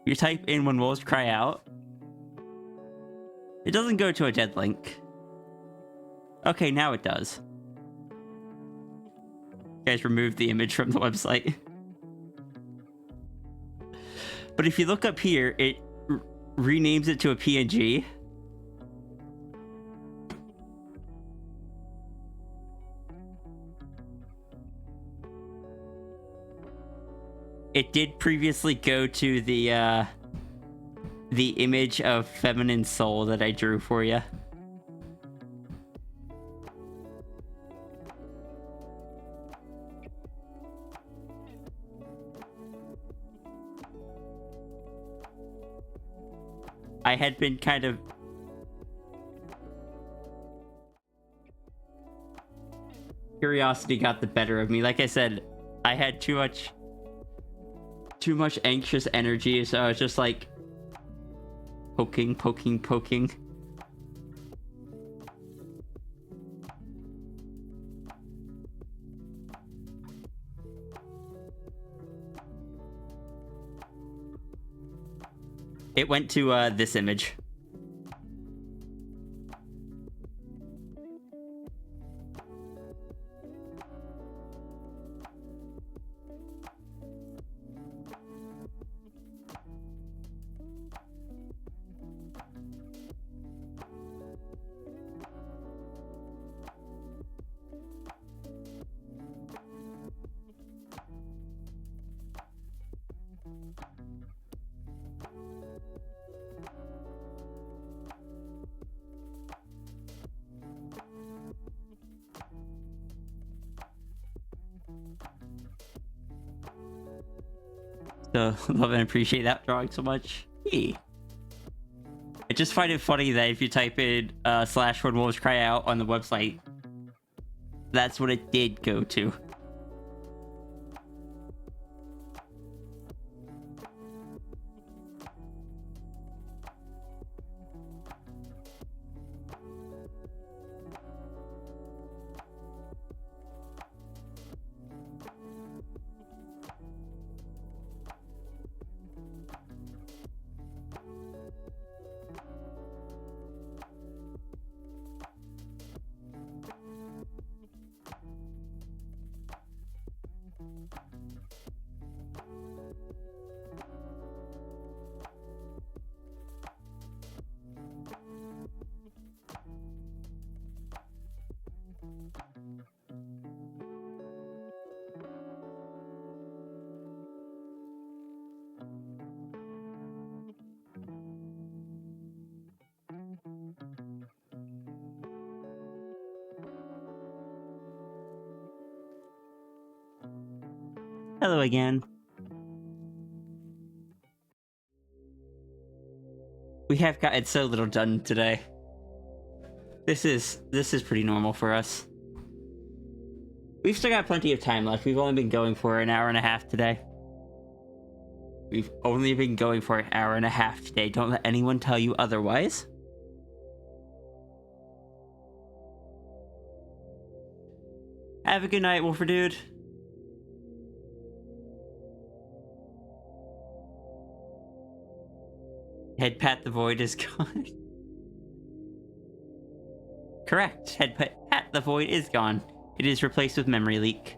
You type in "When Wolves Cry Out." It doesn't go to a dead link. Okay, now it does. You guys removed the image from the website. But if you look up here, it renames it to a PNG. It did previously go to the image of feminine soul that I drew for you. I had been kind of... Curiosity got the better of me. Like I said, I had too much anxious energy, so I was just like poking. It went to this image. So, love and appreciate that drawing so much. Hey. I just find it funny that if you type in / "When Wolves Cry Out" on the website, that's what it did go to. Hello again. We have gotten so little done today. This is pretty normal for us. We've still got plenty of time left. We've only been going for an hour and a half today. We've only been going for an hour and a half today. Don't let anyone tell you otherwise. Have a good night, Wolfer Dude. Head Pat the Void is gone. Correct. Head Pat the Void is gone. It is replaced with Memory Leak.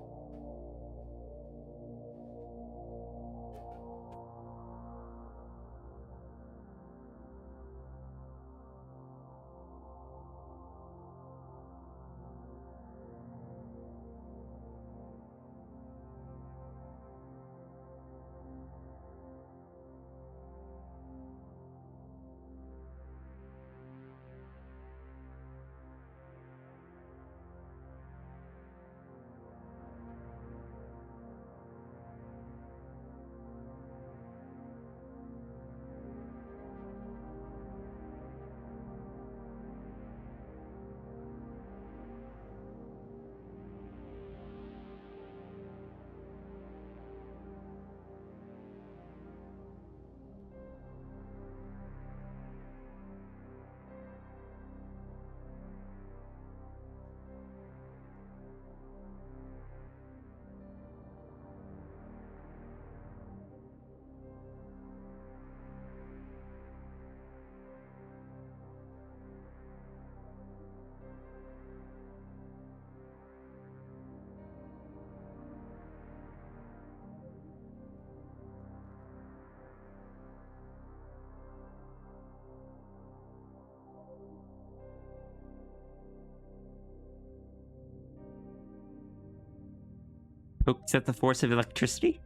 Pokes at the force of electricity?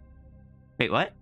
Wait, what?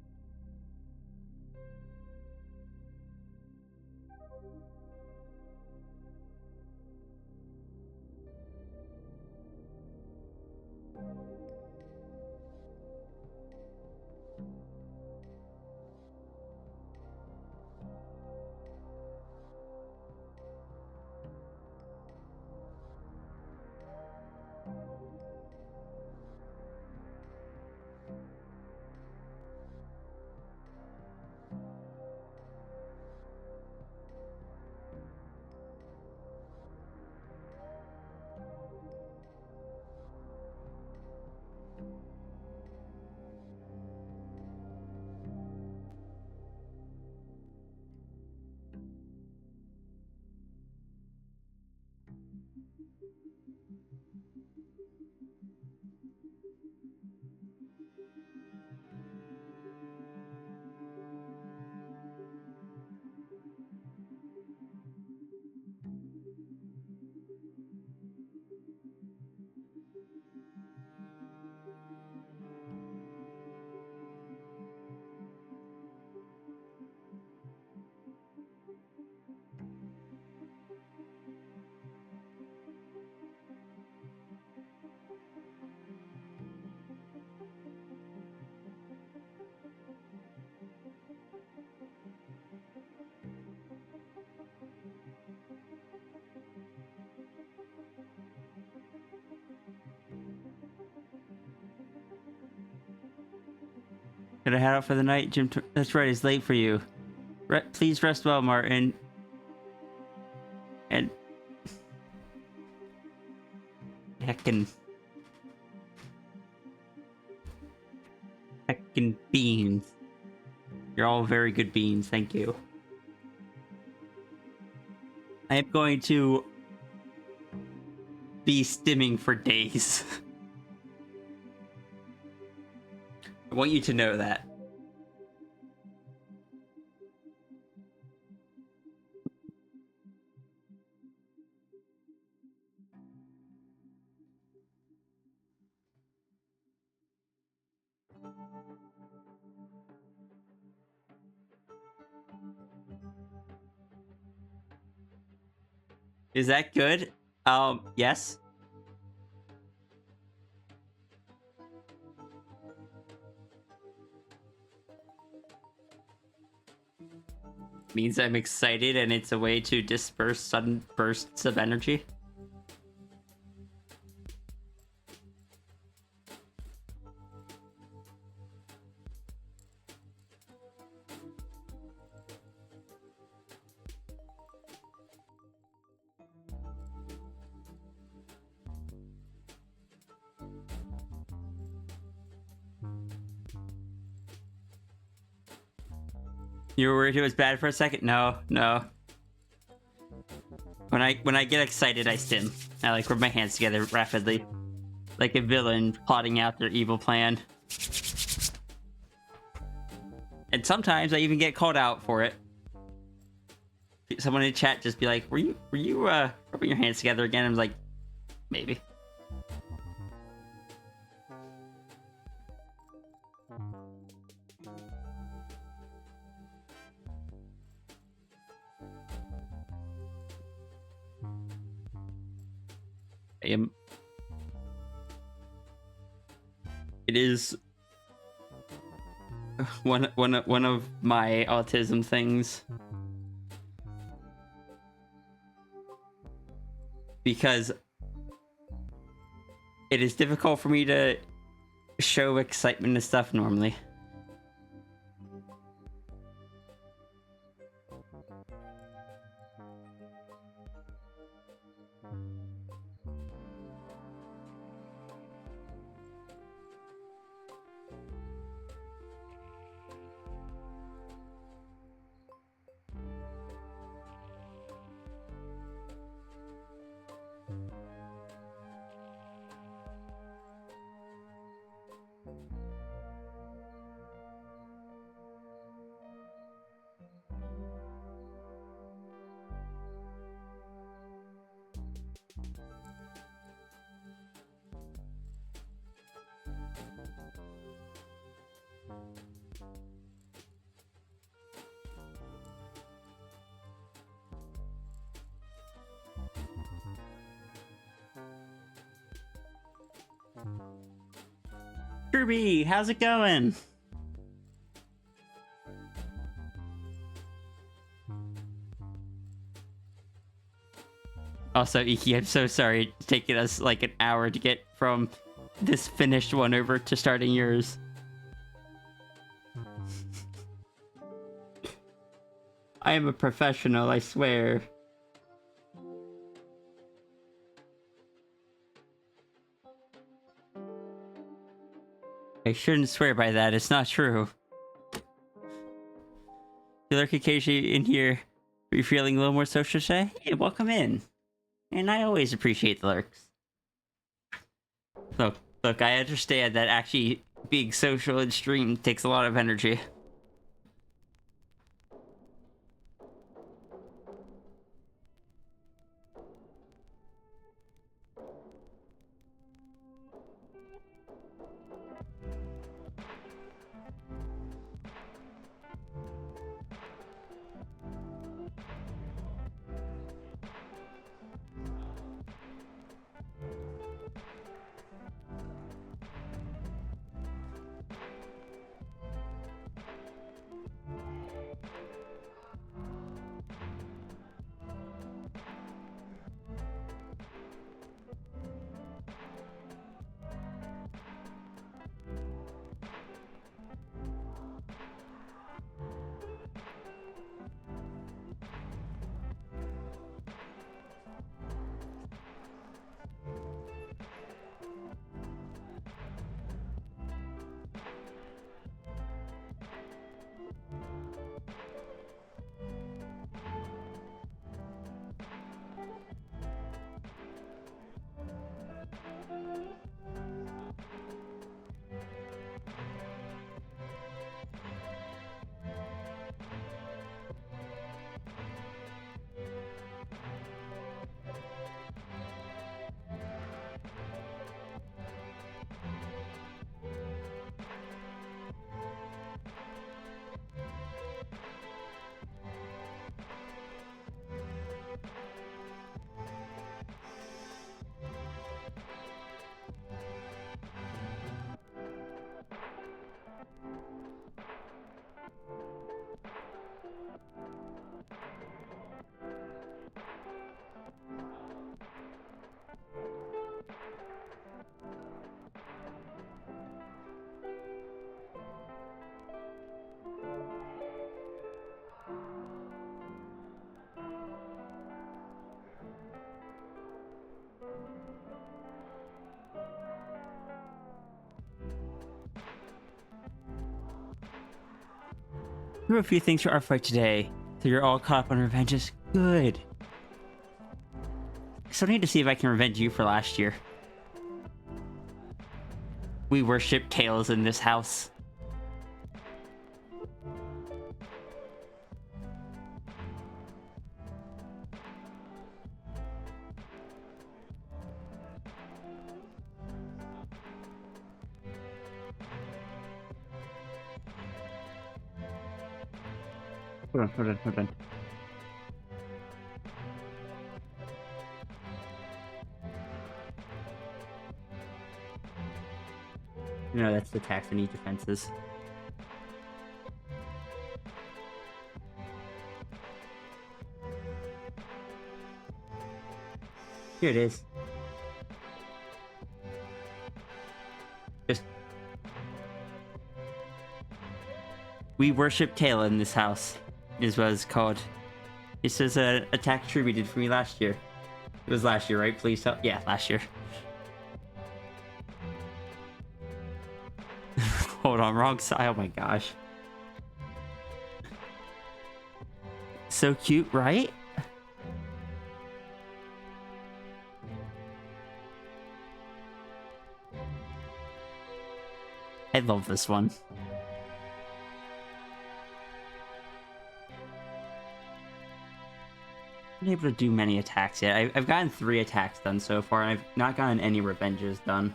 Gonna head out for the night, Jim? That's right, it's late for you. Please rest well, Martin. And heckin' beans. You're all very good beans, thank you. I am going to be stimming for days. I want you to know that. Is that good? Yes. Means I'm excited and it's a way to disperse sudden bursts of energy. You were worried it was bad for a second? No. When I get excited, I stim. I like rub my hands together rapidly, like a villain plotting out their evil plan. And sometimes I even get called out for it. Someone in chat just be like, "Were you rubbing your hands together again?" I'm like, maybe. It is one of my autism things, because it is difficult for me to show excitement and stuff normally. Kirby, how's it going? Also, Iki, I'm so sorry it's taken us like an hour to get from this finished one over to starting yours. I am a professional, I swear. I shouldn't swear by that, it's not true. You lurk occasionally in here. Are you feeling a little more social today? Hey, welcome in. And I always appreciate the lurks. Look, I understand that actually being social and stream takes a lot of energy. There were a few things for our fight today, so you're all caught up on revenges. Good. I still need to see if I can revenge you for last year. We worship Tails in this house. Hold on. No, that's the tax. I need defenses. Here it is. Just... We worship Tail in this house, is what it's called. This is a attack attributed for me last year. It was last year, right? Please tell. Yeah, last year. Hold on, wrong side. Oh my gosh. So cute, right? I love this one. I've been able to do many attacks yet. I've gotten 3 attacks done so far, and I've not gotten any revenges done.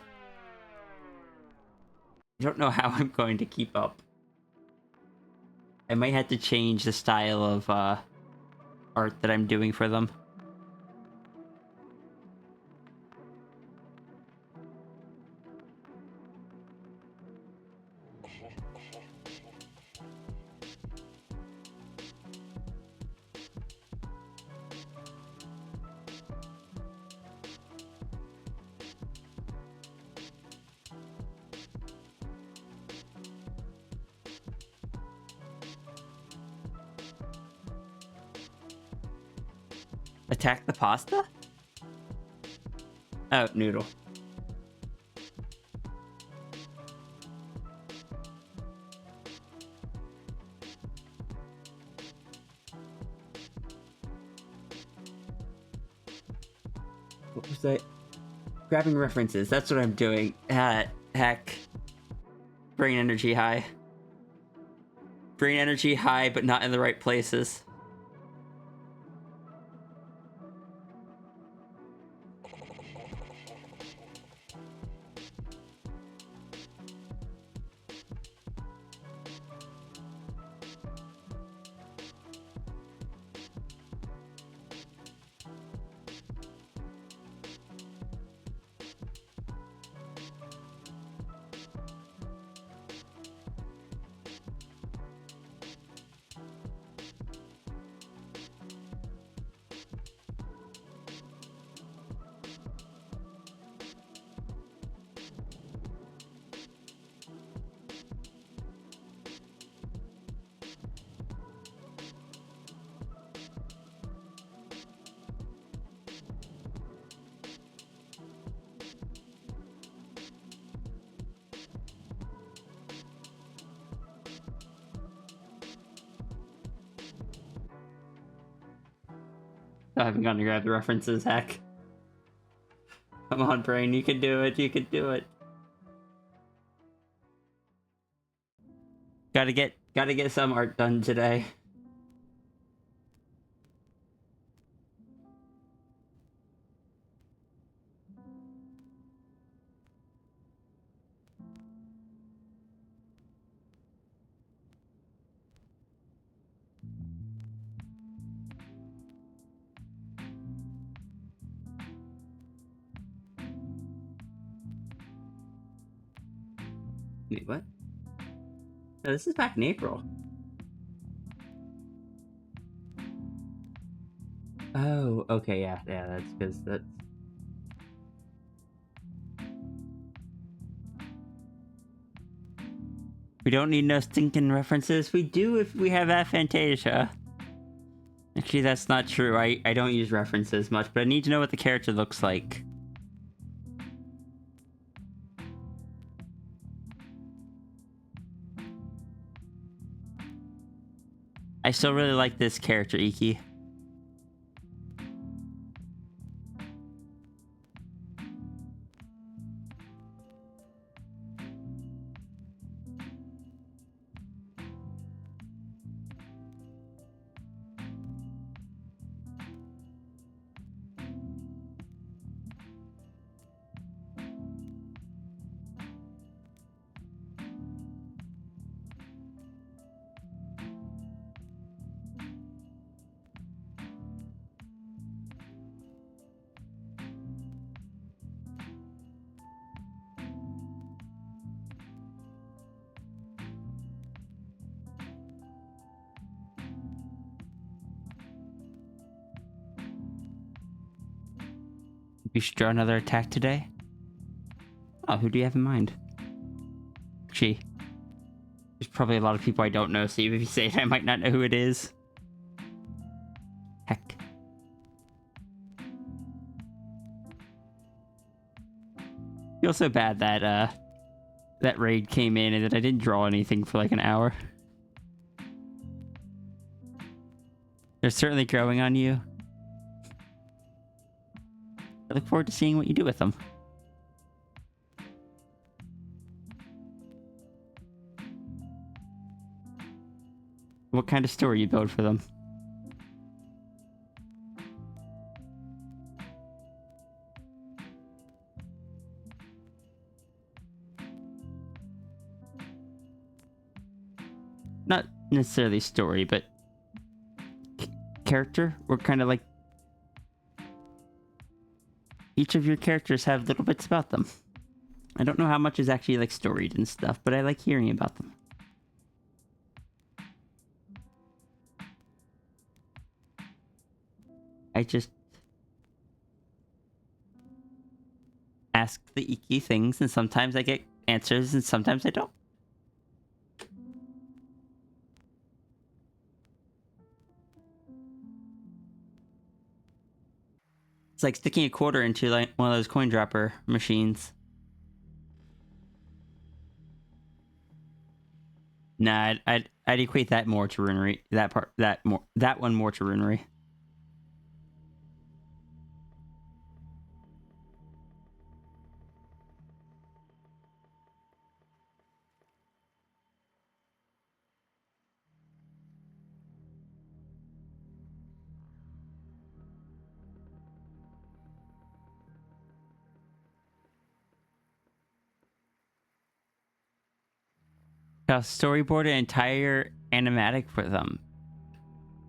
I don't know how I'm going to keep up. I might have to change the style of art that I'm doing for them. Attack the pasta? Oh, noodle. What was that? Grabbing references. That's what I'm doing. Heck. Brain energy high. Brain energy high, but not in the right places. I haven't gone to grab the references, heck. Come on, brain, you can do it, you can do it. Gotta get some art done today. Wait, what? No, this is back in April. Oh, okay, yeah, that's because that's... We don't need no stinking references. We do if we have Aphantasia. Actually, that's not true. I don't use references much, but I need to know what the character looks like. I still really like this character, Iki. You should draw another attack today? Oh, who do you have in mind? Gee. There's probably a lot of people I don't know, so even if you say it, I might not know who it is. Heck. Feel so bad that, that raid came in and that I didn't draw anything for like an hour. They're certainly growing on you. I look forward to seeing what you do with them. What kind of story you build for them? Not necessarily story, but character. We're kind of like... Each of your characters have little bits about them. I don't know how much is actually like storied and stuff, but I like hearing about them. I just ask the icky things, and sometimes I get answers, and sometimes I don't. It's like sticking a quarter into like one of those coin dropper machines. Nah, I'd equate that more to runery. That one more to runery. I'll storyboard an entire animatic for them.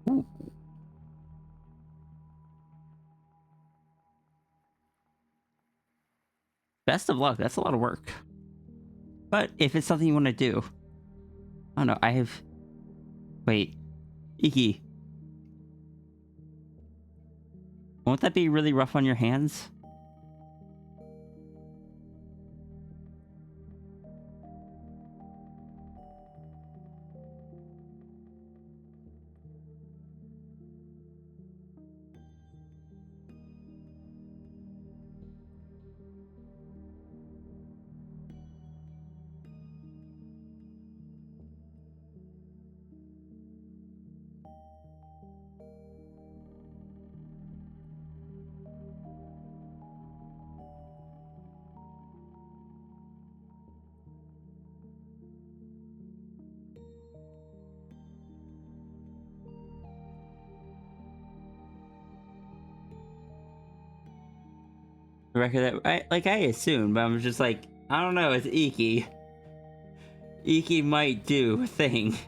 Ooh. Best of luck. That's a lot of work. But if it's something you want to do, I don't know. I have. Wait, Iki. Won't that be really rough on your hands? The record that I assumed, but I'm just like, I don't know. It's Iki. Iki might do a thing.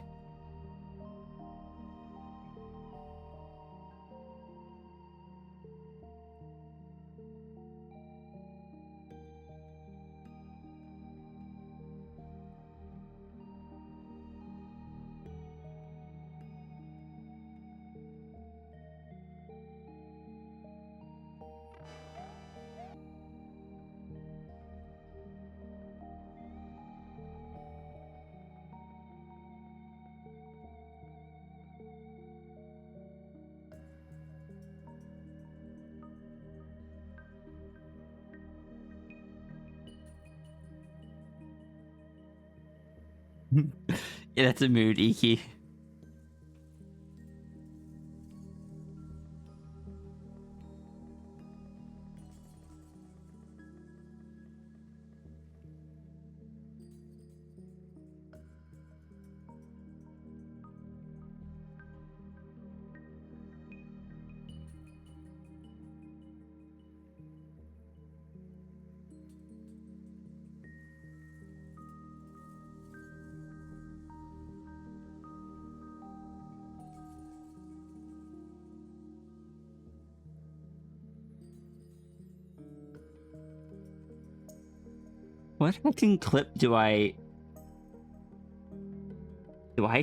Yeah, that's a mood, Iki. What fucking clip do I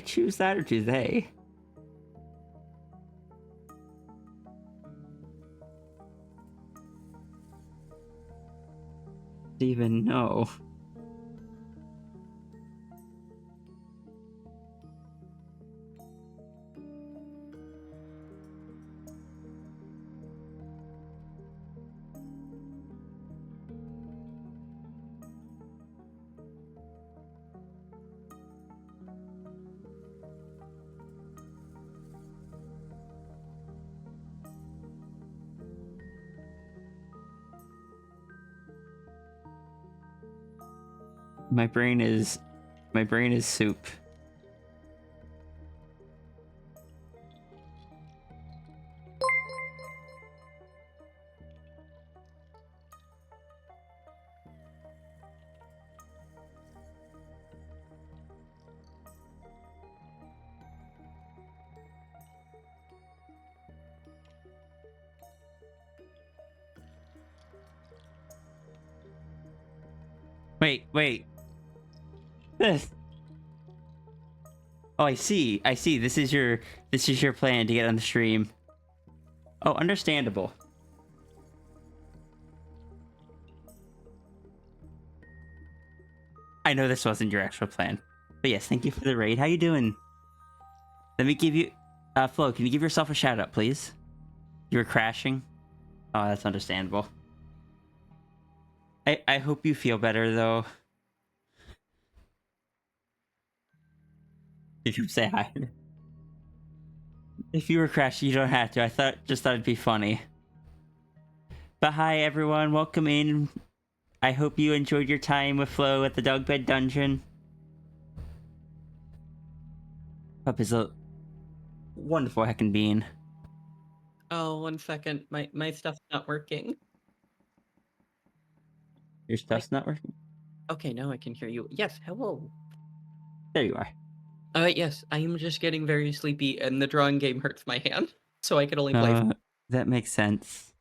choose that, or do they? Even know. My brain is soup. Wait. This. Oh, I see. This is your plan to get on the stream. Oh, understandable. I know this wasn't your actual plan. But yes, thank you for the raid. How you doing? Let me give you... Flo, can you give yourself a shout out, please? You were crashing? Oh, that's understandable. I hope you feel better, though. Did you say hi? If you were crashing, you don't have to. Just thought it'd be funny. But hi, everyone. Welcome in. I hope you enjoyed your time with Flo at the Dog Bed Dungeon. Pup is a wonderful heckin' bean. Oh, 1 second. My stuff's not working. Your stuff's not working? Okay, now I can hear you. Yes, hello. There you are. Yes, I am just getting very sleepy, and the drawing game hurts my hand, so I can only play. That makes sense.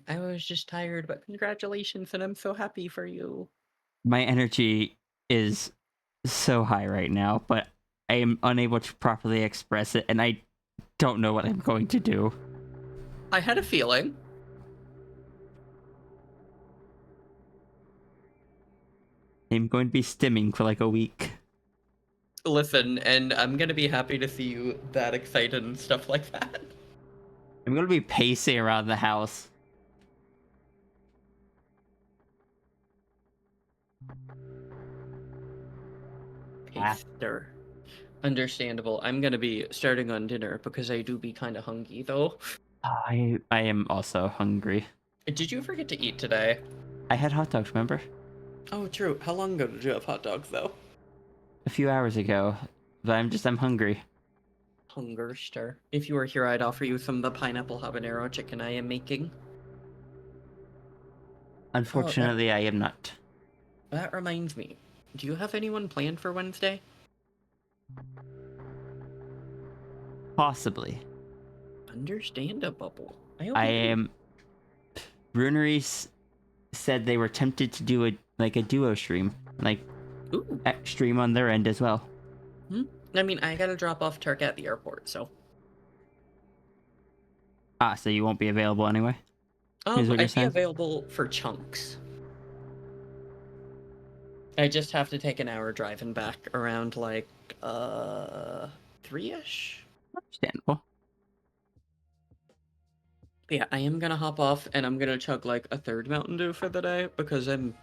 I was just tired, but congratulations, and I'm so happy for you. My energy is so high right now, but I am unable to properly express it, and I don't know what I'm going to do. I had a feeling. I'm going to be stimming for like a week. Listen, and I'm gonna be happy to see you that excited and stuff like that. I'm going to be pacing around the house. Paster. Understandable. I'm gonna be starting on dinner because I do be kind of hungry, though. I am also hungry. Did you forget to eat today? I had hot dogs, remember? Oh, true. How long ago did you have hot dogs, though? A few hours ago. But I'm hungry. Hungerster. If you were here, I'd offer you some of the pineapple habanero chicken I am making. Unfortunately, I am not. That reminds me. Do you have anyone planned for Wednesday? Possibly. Understandable. I am... Brunery said they were tempted to do a duo stream. Like, Ooh. stream on their end as well. I mean, I gotta drop off Turk at the airport, so... So you won't be available anyway? Is what you're I'd be saying? available for chunks. I just have to take an hour driving back around, like, 3-ish? Understandable. But yeah, I am gonna hop off, and I'm gonna chug, like, a third Mountain Dew for the day, because I'm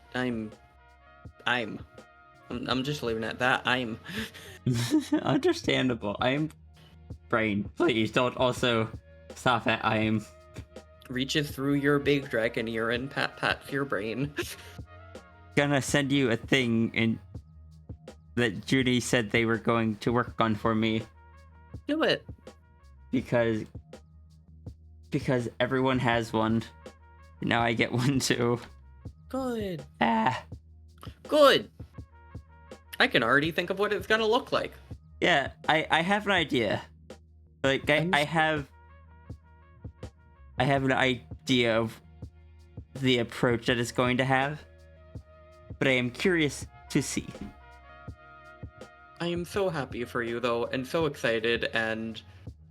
just leaving it at that. Understandable. I'm... Brain, please don't also stop at I'm... Reaches through your big dragon ear and pats your brain. Gonna send you a thing that Judy said they were going to work on for me. Do it. Because everyone has one. Now I get one too. Good. Good. I can already think of what it's gonna look like. Yeah, I have an idea. Like I have an idea of the approach that it's going to have, but I am curious to see. I am so happy for you, though, and so excited, and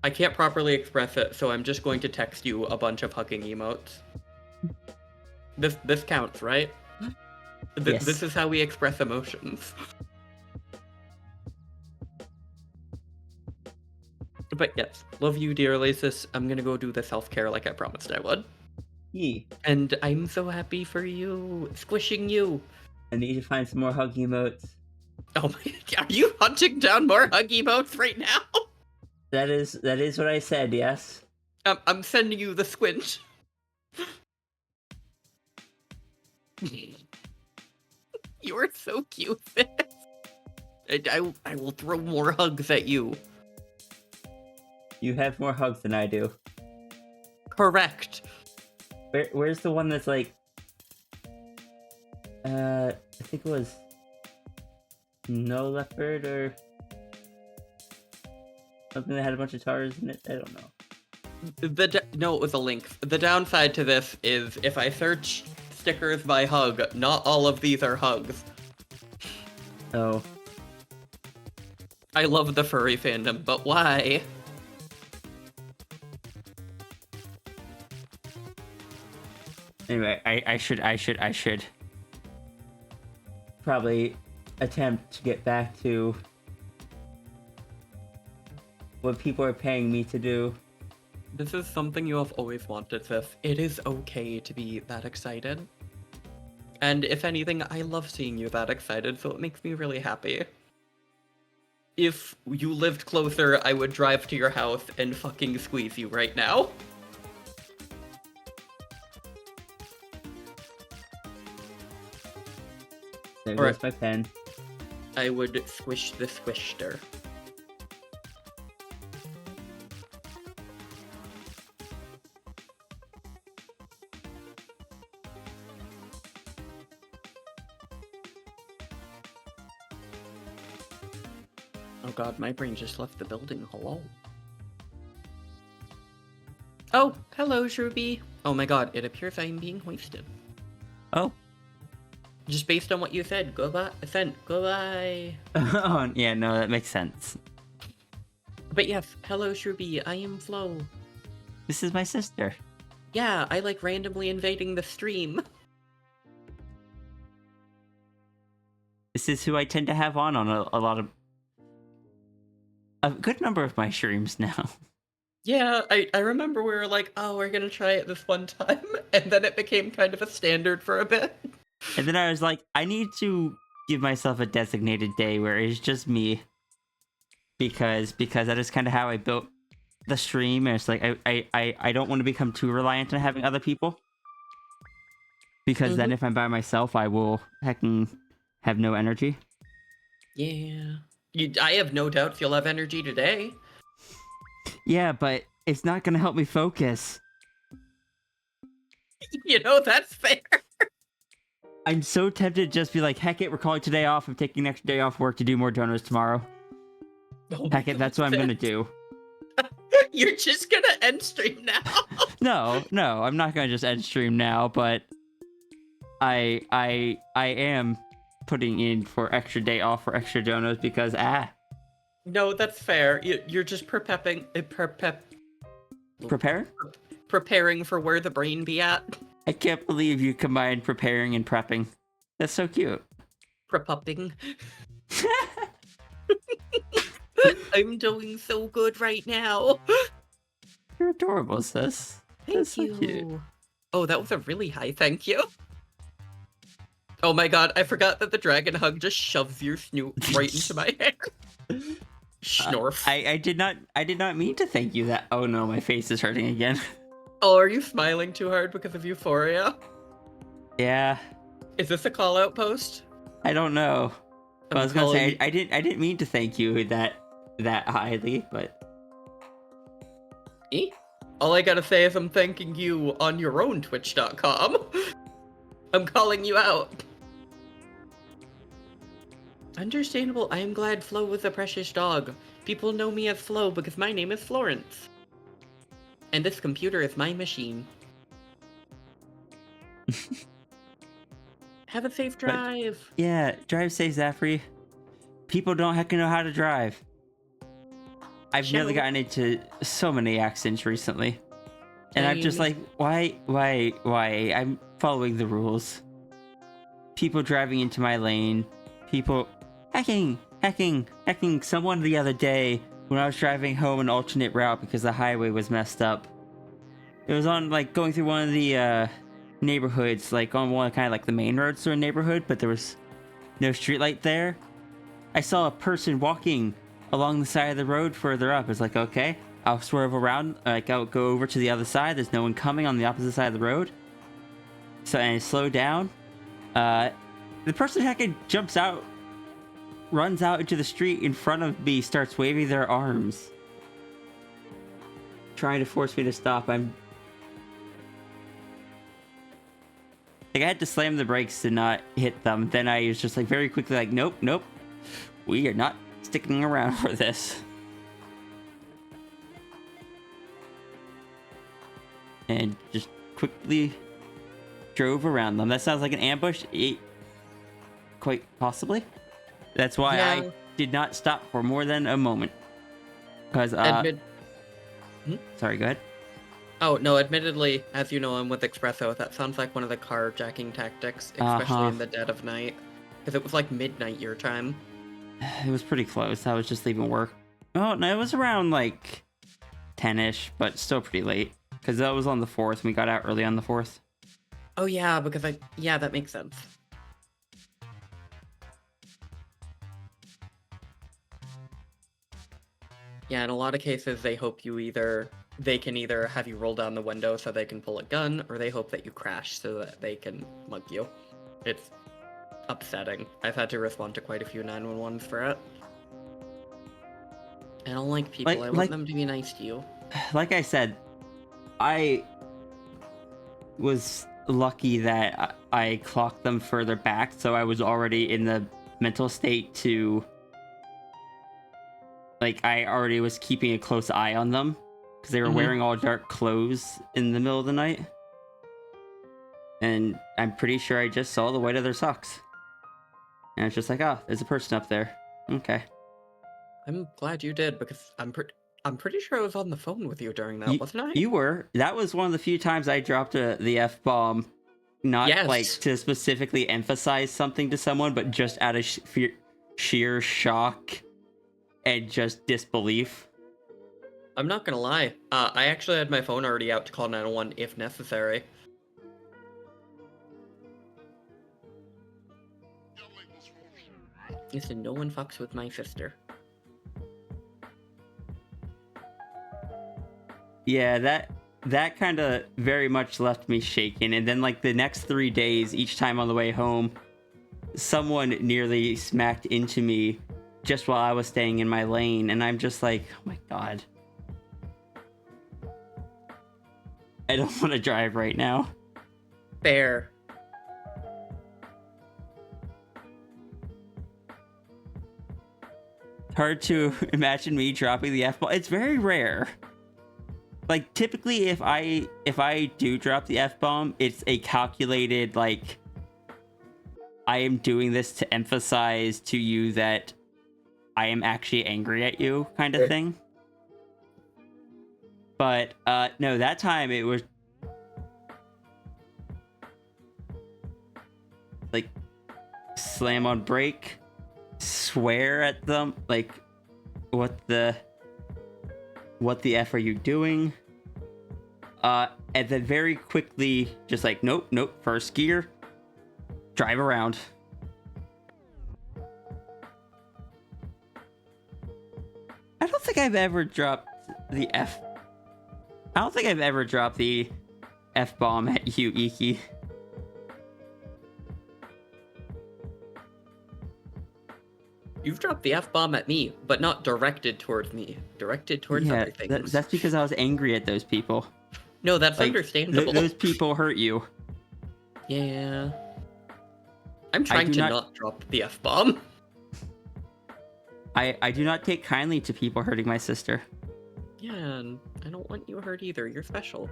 I can't properly express it, so I'm just going to text you a bunch of hugging emotes. This counts, right? Yes. This is how we express emotions. But yes, love you dearly, sis. I'm gonna go do the self-care like I promised I would. Yeah. And I'm so happy for you. Squishing you. I need to find some more hug emotes. Oh my, are you hunting down more hug emotes right now? That is what I said, yes. I'm sending you the squint. You're so cute, sis. I will throw more hugs at you. You have more hugs than I do. Correct. Where's the one that's like... I think it was... No Leopard or... something that had a bunch of stars in it? I don't know. No, it was a link. The downside to this is if I search stickers by hug, not all of these are hugs. Oh. I love the furry fandom, but why? Anyway, I should probably attempt to get back to what people are paying me to do. This is something you have always wanted, Sif. It is okay to be that excited. And if anything, I love seeing you that excited, so it makes me really happy. If you lived closer, I would drive to your house and fucking squeeze you right now. There Alright. goes my pen. I would squish the squishter. Oh god, my brain just left the building. Hello. Oh, hello, Shruby. Oh my god, it appears I'm being hoisted. Oh. Just based on what you said, goodbye. Goodbye. Oh, yeah, no, that makes sense. But yes, hello, Shruby. I am Flo. This is my sister. Yeah, I like randomly invading the stream. This is who I tend to have on a lot of... a good number of my streams now. Yeah, I remember we were like, oh, we're gonna try it this one time, and then it became kind of a standard for a bit. And then I was like, I need to give myself a designated day where it's just me. Because that is kind of how I built the stream, and it's like I don't want to become too reliant on having other people. Because then if I'm by myself, I will heckin' have no energy. Yeah. I have no doubts you'll have energy today. Yeah, but it's not gonna help me focus. You know, that's fair. I'm so tempted to just be like, heck it, we're calling today off. I'm taking an extra day off work to do more donuts tomorrow. Oh Heck it, that's what I'm gonna do. You're just gonna end stream now. No, I'm not gonna just end stream now, but I am putting in for extra day off for extra donuts because No, that's fair. You're just prepping, prepare? preparing for where the brain be at. I can't believe you combined preparing and prepping. That's so cute. Prepupping. I'm doing so good right now. You're adorable, sis. Thank That's so you. cute. Oh, that was a really high thank you. Oh my god, I forgot that the dragon hug just shoves your snoot right into my hair. Schnorf. I did not mean to thank you that. Oh no, my face is hurting again. Oh, are you smiling too hard because of euphoria? Yeah, Is this a call out post? I don't know. I'm I was gonna say calling- I didn't mean to thank you that highly, but Eh? All I gotta say is I'm thanking you on your own Twitch.com. I'm calling you out. Understandable. I am glad Flo was a precious dog. People know me as Flo because my name is Florence. And this computer is my machine. Have a safe drive. yeah, drive safe, Zafri. People don't heckin' know how to drive. I've nearly Chill. gotten into so many accidents recently. And I'm just like, why? I'm following the rules. People driving into my lane. People hacking someone the other day when I was driving home an alternate route because the highway was messed up. It was on, like, going through one of the neighborhoods, like on one kind of like the main roads to a neighborhood, but there was no streetlight there. I saw a person walking along the side of the road further up. It's like, okay, I'll swerve around, like I'll go over to the other side. There's no one coming on the opposite side of the road. So I slow down. The person heckin' jumps out, runs out into the street in front of me, starts waving their arms, trying to force me to stop. I had to slam the brakes to not hit them. Then I was just like very quickly like, nope, we are not sticking around for this. And just quickly drove around them. That sounds like an ambush. Quite possibly. That's why Yeah. I did not stop for more than a moment. Because, Admit. sorry, go ahead. Oh, no, admittedly, as you know, I'm with Espresso. That sounds like one of the carjacking tactics, especially in the dead of night. Because it was like midnight your time. It was pretty close. I was just leaving work. Oh, no, it was around like 10-ish, but still pretty late. Because that was on the 4th, and we got out early on the 4th. Oh, yeah, because yeah, that makes sense. Yeah, in a lot of cases, they hope they can either have you roll down the window so they can pull a gun, or they hope that you crash so that they can mug you. It's upsetting. I've had to respond to quite a few 911s for it. I don't like people. I want them to be nice to you. Like I said, I was lucky that I clocked them further back, so I was already in the mental state to... Like, I already was keeping a close eye on them, because they were wearing all dark clothes in the middle of the night. And I'm pretty sure I just saw the white of their socks. And it's just like, oh, there's a person up there. Okay. I'm glad you did, because I'm pretty sure I was on the phone with you during that, wasn't I? You were. That was one of the few times I dropped the F-bomb. Not like to specifically emphasize something to someone, but just out of sheer shock and just disbelief. I'm not gonna lie. I actually had my phone already out to call 911 if necessary. Listen, no one fucks with my sister. Yeah, that kind of very much left me shaken. And then like the next 3 days, each time on the way home, someone nearly smacked into me just while I was staying in my lane. And I'm just like, oh my God. I don't want to drive right now. Fair. Hard to imagine me dropping the F-bomb. It's very rare. Like, typically, if I do drop the F-bomb, it's a calculated, like, I am doing this to emphasize to you that I am actually angry at you kind of thing. But, no, that time it was... like, slam on brake, swear at them, like, what the F are you doing? And then very quickly, just like, nope, first gear, drive around. I don't think I've ever dropped the F-bomb at you, Iki. You've dropped the F-bomb at me, but not directed towards me. Directed towards other things. That's because I was angry at those people. No, that's like, understandable. Those people hurt you. Yeah. I'm trying to not drop the F-bomb. I do not take kindly to people hurting my sister. Yeah, and I don't want you hurt either. You're special.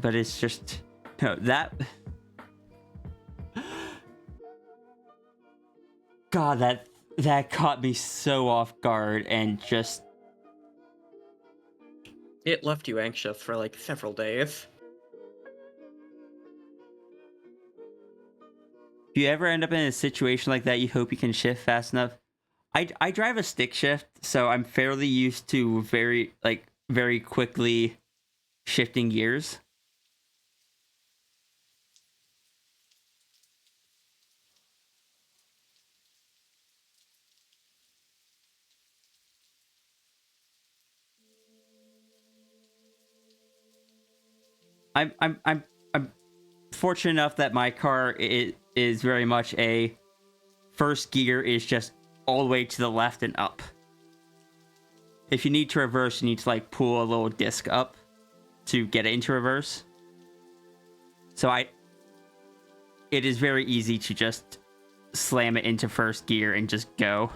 But it's just... No, that... God, that caught me so off guard and just... It left you anxious for like several days. If you ever end up in a situation like that, you hope you can shift fast enough. I drive a stick shift, so I'm fairly used to very quickly shifting gears. I'm fortunate enough that my car is very much a first gear is just all the way to the left and up. If you need to reverse, you need to like pull a little disc up to get it into reverse. So it is very easy to just slam it into first gear and just go.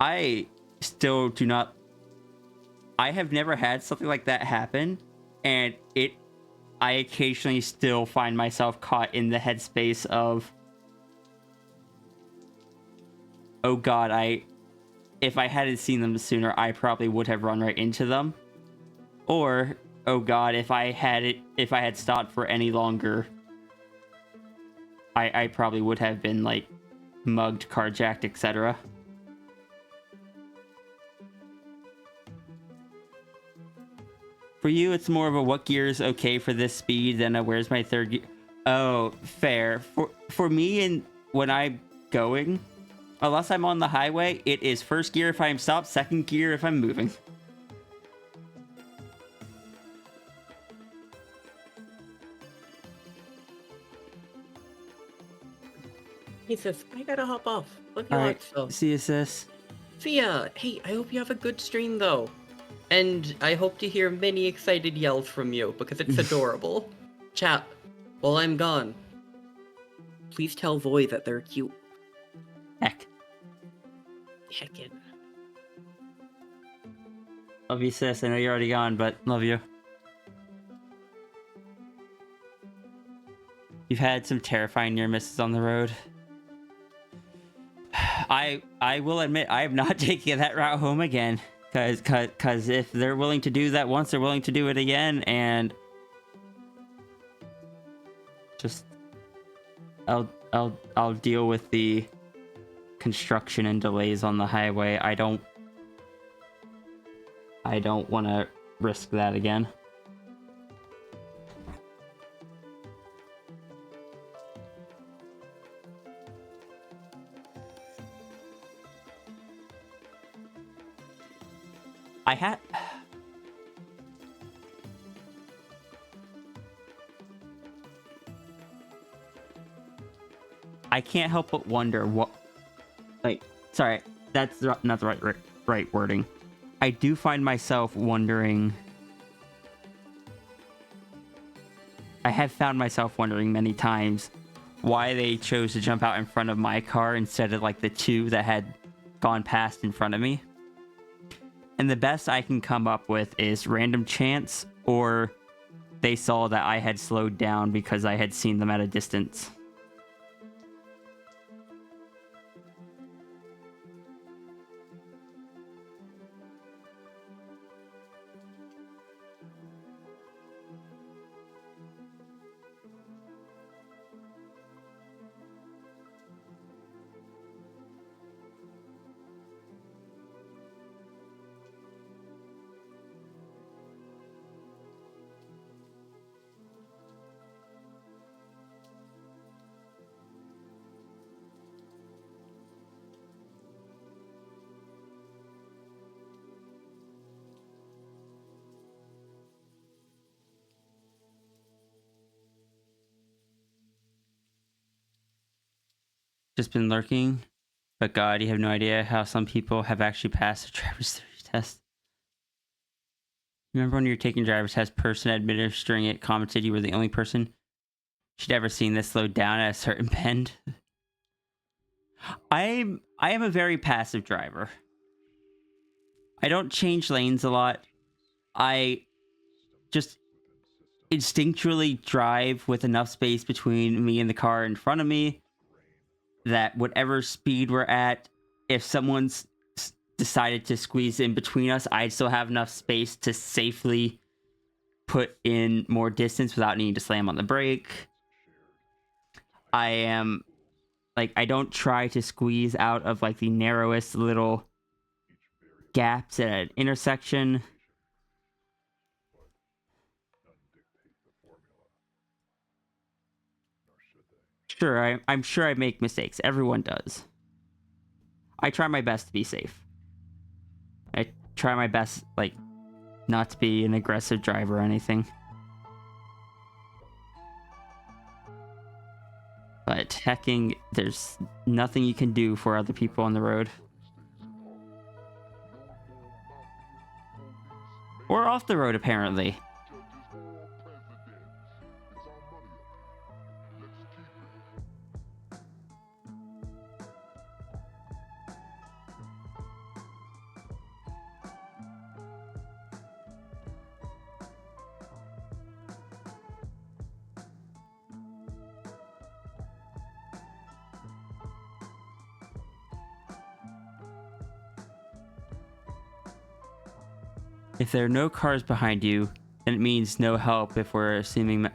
I still do not... I have never had something like that happen, and I occasionally still find myself caught in the headspace of, oh god, if I hadn't seen them sooner, I probably would have run right into them. Or, oh god, if I had stopped for any longer, I probably would have been, like, mugged, carjacked, etc. For you, it's more of a what gear is okay for this speed than a where's my third gear. Oh, fair. For me, and when I'm going, unless I'm on the highway, it is first gear if I'm stopped, second gear if I'm moving. He says, I gotta hop off. Love you Alright, lots, though. see you, sis. See ya. Hey, I hope you have a good stream, though. And I hope to hear many excited yells from you, because it's adorable. Chat, while I'm gone, please tell Voy that they're cute. Heck. Heckin'. Love you, sis. I know you're already gone, but love you. You've had some terrifying near misses on the road. I will admit I am not taking that route home again, cause if they're willing to do that once, they're willing to do it again, and just I'll deal with the construction and delays on the highway. I don't want to risk that again. I can't help but wonder what, like, sorry, that's not the right wording. I do find myself wondering. I have found myself wondering many times why they chose to jump out in front of my car instead of like the two that had gone past in front of me. And the best I can come up with is random chance, or they saw that I had slowed down because I had seen them at a distance. Just been lurking, but God, you have no idea how some people have actually passed a driver's theory test. Remember when you were taking driver's test, person administering it commented you were the only person she'd ever seen this slowed down at a certain bend? I am a very passive driver. I don't change lanes a lot. I just instinctually drive with enough space between me and the car in front of me that whatever speed we're at, if someone's decided to squeeze in between us, I'd still have enough space to safely put in more distance without needing to slam on the brake. I don't try to squeeze out of like the narrowest little gaps at an intersection. Sure, I'm sure I make mistakes. Everyone does. I try my best to be safe. I try my best, like, not to be an aggressive driver or anything. But hecking, there's nothing you can do for other people on the road. Or off the road, apparently. If there are no cars behind you, then it means no help if we're assuming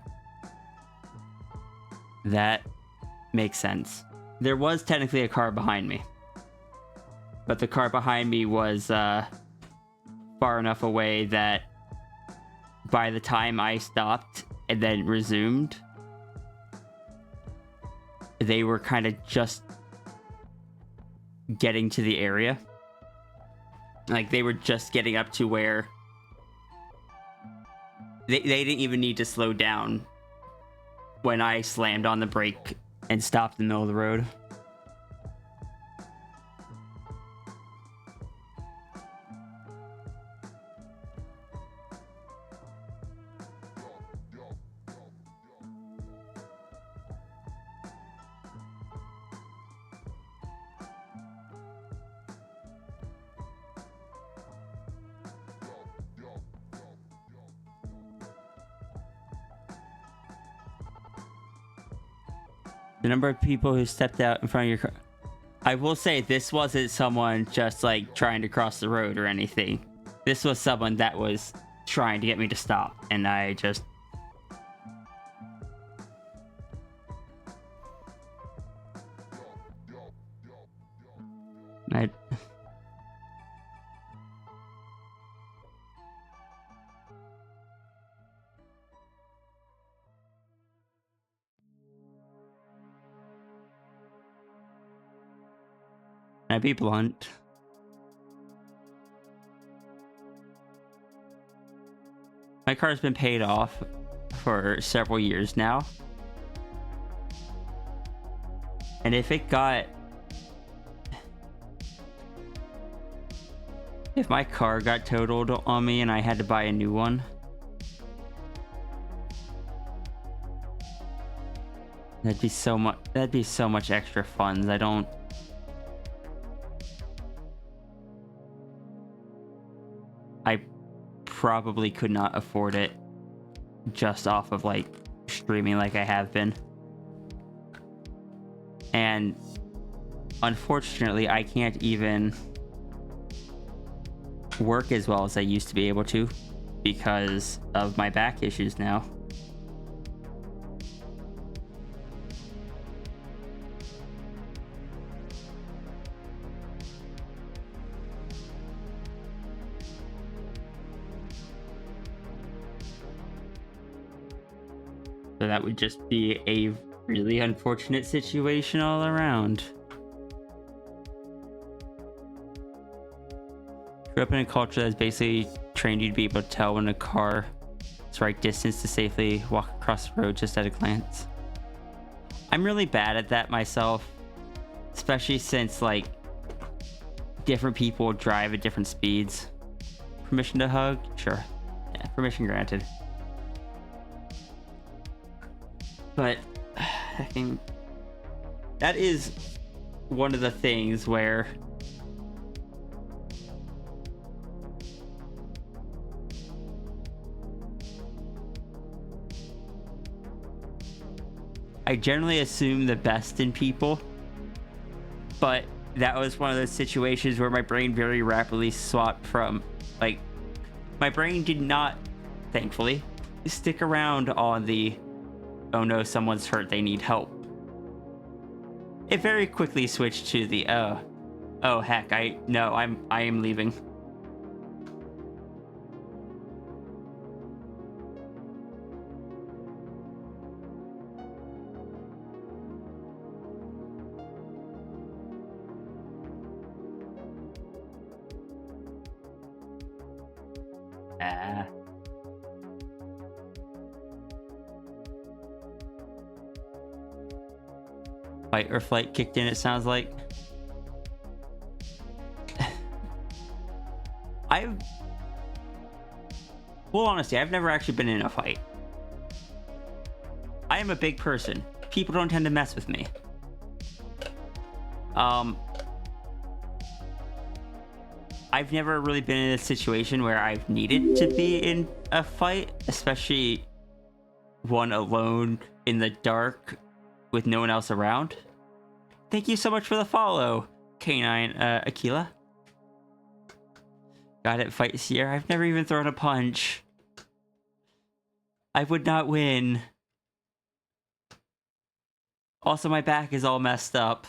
that makes sense. There was technically a car behind me. But the car behind me was far enough away that by the time I stopped and then resumed, they were kind of just getting to the area. Like, they were just getting up to where they didn't even need to slow down when I slammed on the brake and stopped in the middle of the road. The number of people who stepped out in front of your car. I will say, this wasn't someone just like trying to cross the road or anything. This was someone that was trying to get me to stop, and I just... Can I be blunt? My car's been paid off for several years now. And if it got... If my car got totaled on me and I had to buy a new one, that'd be so much extra funds. I probably could not afford it just off of like streaming like I have been. And unfortunately, I can't even work as well as I used to be able to because of my back issues now. So that would just be a really unfortunate situation all around. Grew up in a culture that's basically trained you to be able to tell when a car is right distance to safely walk across the road just at a glance. I'm really bad at that myself, especially since like different people drive at different speeds. Permission to hug? Sure. Yeah, permission granted. But I think that is one of the things where I generally assume the best in people, but that was one of those situations where my brain very rapidly swapped from, like, my brain did not, thankfully, stick around on the, oh no, someone's hurt, they need help. It very quickly switched to the, oh heck, I am leaving. Fight or flight kicked in, it sounds like. Well, honestly, I've never actually been in a fight. I am a big person. People don't tend to mess with me. I've never really been in a situation where I've needed to be in a fight, especially one alone in the dark with no one else around. Thank you so much for the follow, K9 Aquila. Got it, fight Sierra. I've never even thrown a punch. I would not win. Also, my back is all messed up.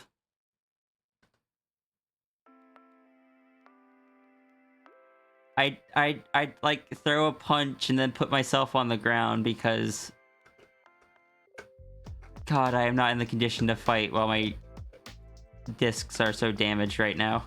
I'd like throw a punch and then put myself on the ground because God, I am not in the condition to fight while my discs are so damaged right now.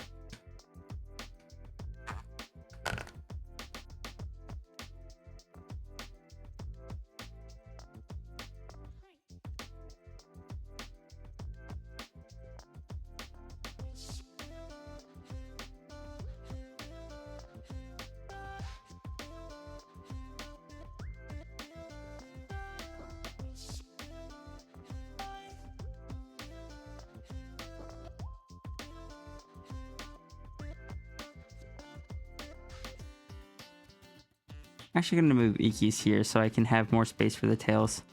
Actually gonna move Iki's here so I can have more space for the tails.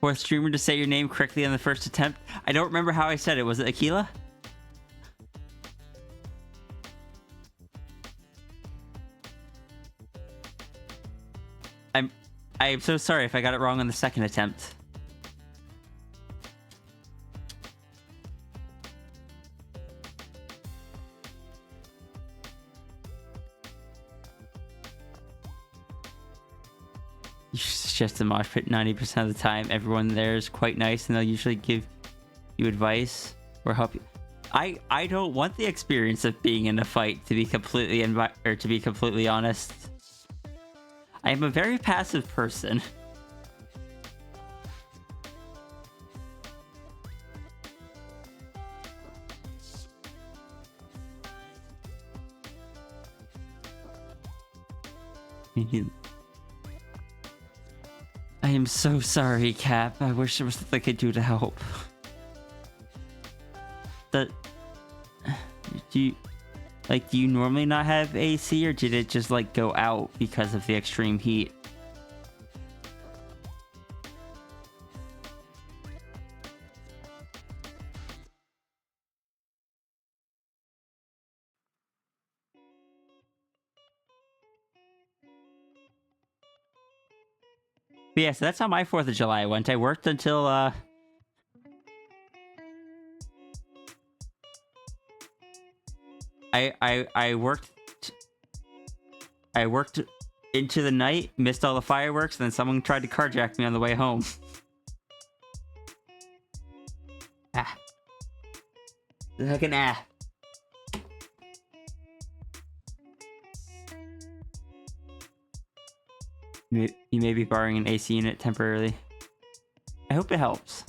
Fourth streamer to say your name correctly on the first attempt. I don't remember how I said it. Was it Aquila? I'm so sorry if I got it wrong on the second attempt. You should suggest a mosh pit 90% of the time. Everyone there is quite nice and they'll usually give you advice or help you. I don't want the experience of being in a fight, to be completely honest. I am a very passive person. I am so sorry, Cap. I wish there was something I could do to help. Do you normally not have AC, or did it just like go out because of the extreme heat? But yeah, so that's how my 4th of July went. I worked until I worked into the night, missed all the fireworks, and then someone tried to carjack me on the way home. Ah. Like an ah. You may be borrowing an AC unit temporarily. I hope it helps.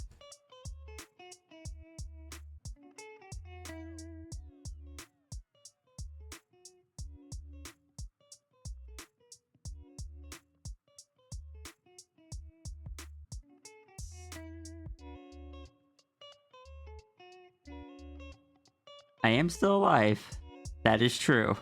I am still alive. That is true.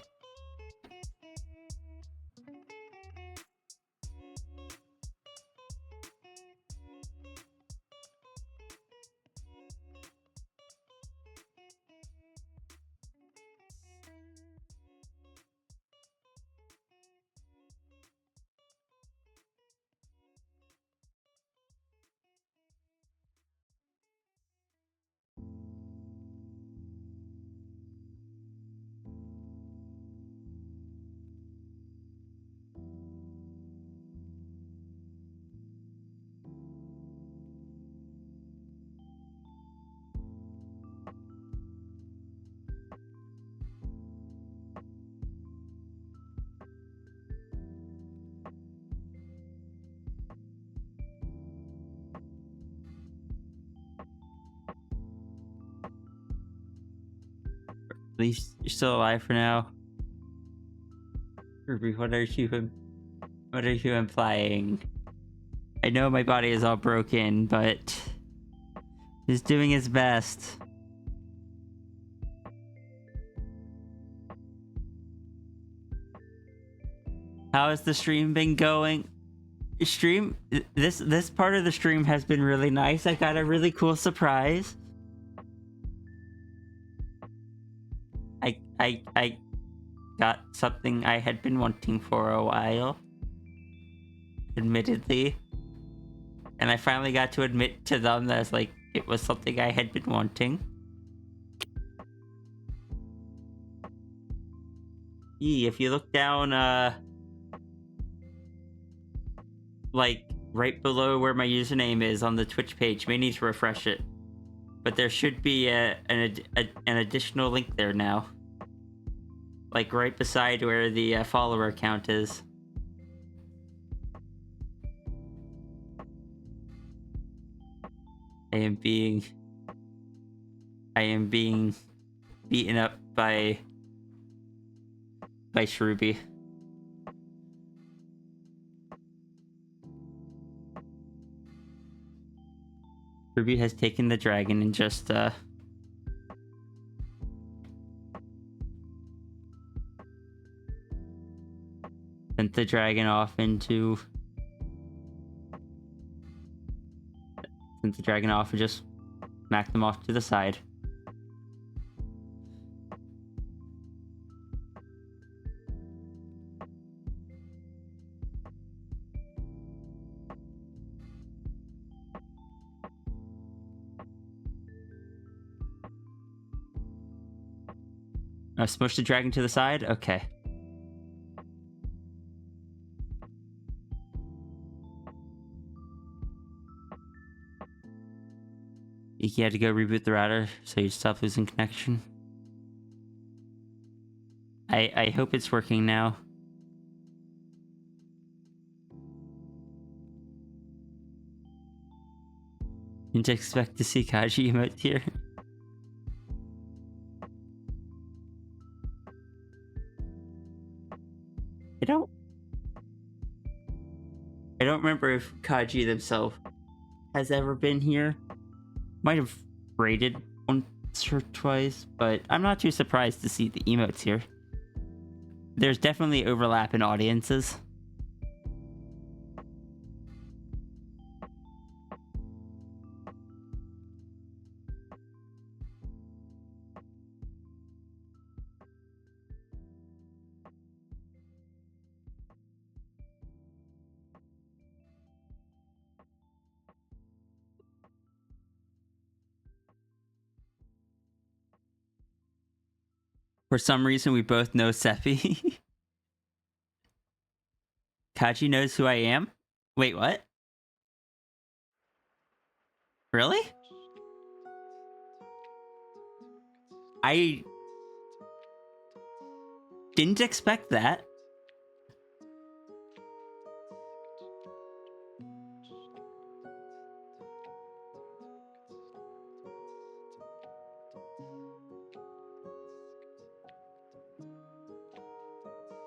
At least you're still alive for now. Ruby, what are you implying? I know my body is all broken, but he's doing his best. How has the stream been going? stream, this part of the stream has been really nice. I got a really cool surprise. I got something I had been wanting for a while, admittedly, and I finally got to admit to them that like it was something I had been wanting. If you look down, like right below where my username is on the Twitch page, you may need to refresh it, but there should be an additional link there now, like right beside where the follower count is. I am being beaten up by Shruby. Shruby has taken the dragon and just sent the dragon off into and just smacked them off to the side. Smush the dragon to the side? Okay. You had to go reboot the router so you stop losing connection. I hope it's working now. Didn't expect to see Kaji emote here. I don't remember if Kaji themselves has ever been here. Might have raided once or twice, but I'm not too surprised to see the emotes here. There's definitely overlap in audiences. For some reason, we both know Seppi. Kaji knows who I am? Wait, what? Really? I didn't expect that.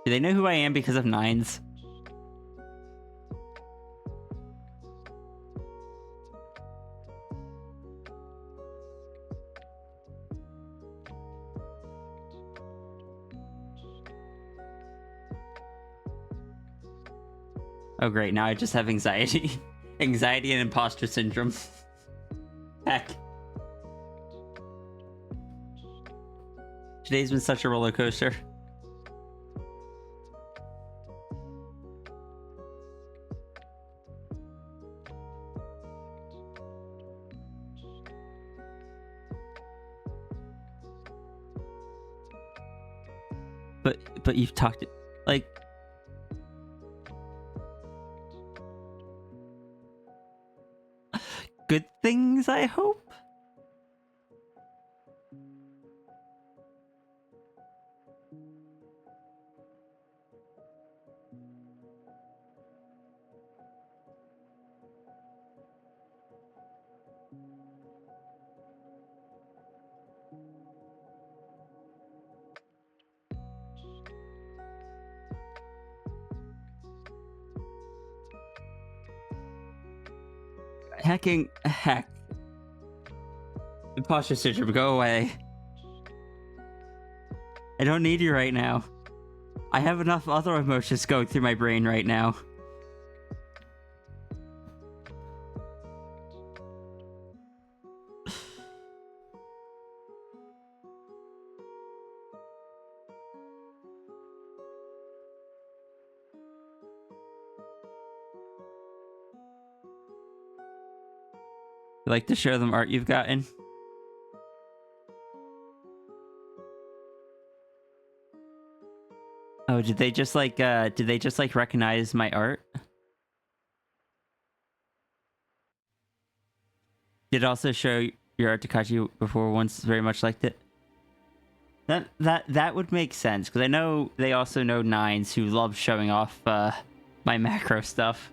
Do they know who I am because of nines? Oh great, now I just have anxiety. Anxiety and imposter syndrome. Heck. Today's been such a roller coaster. But you've talked it like good things, I hope. Heck. Imposter syndrome, go away. I don't need you right now. I have enough other emotions going through my brain right now. You like to show them art you've gotten? Oh, did they just like recognize my art? Did it also show your art to Kachi before once very much liked it? That would make sense, because I know they also know Nines who love showing off my macro stuff.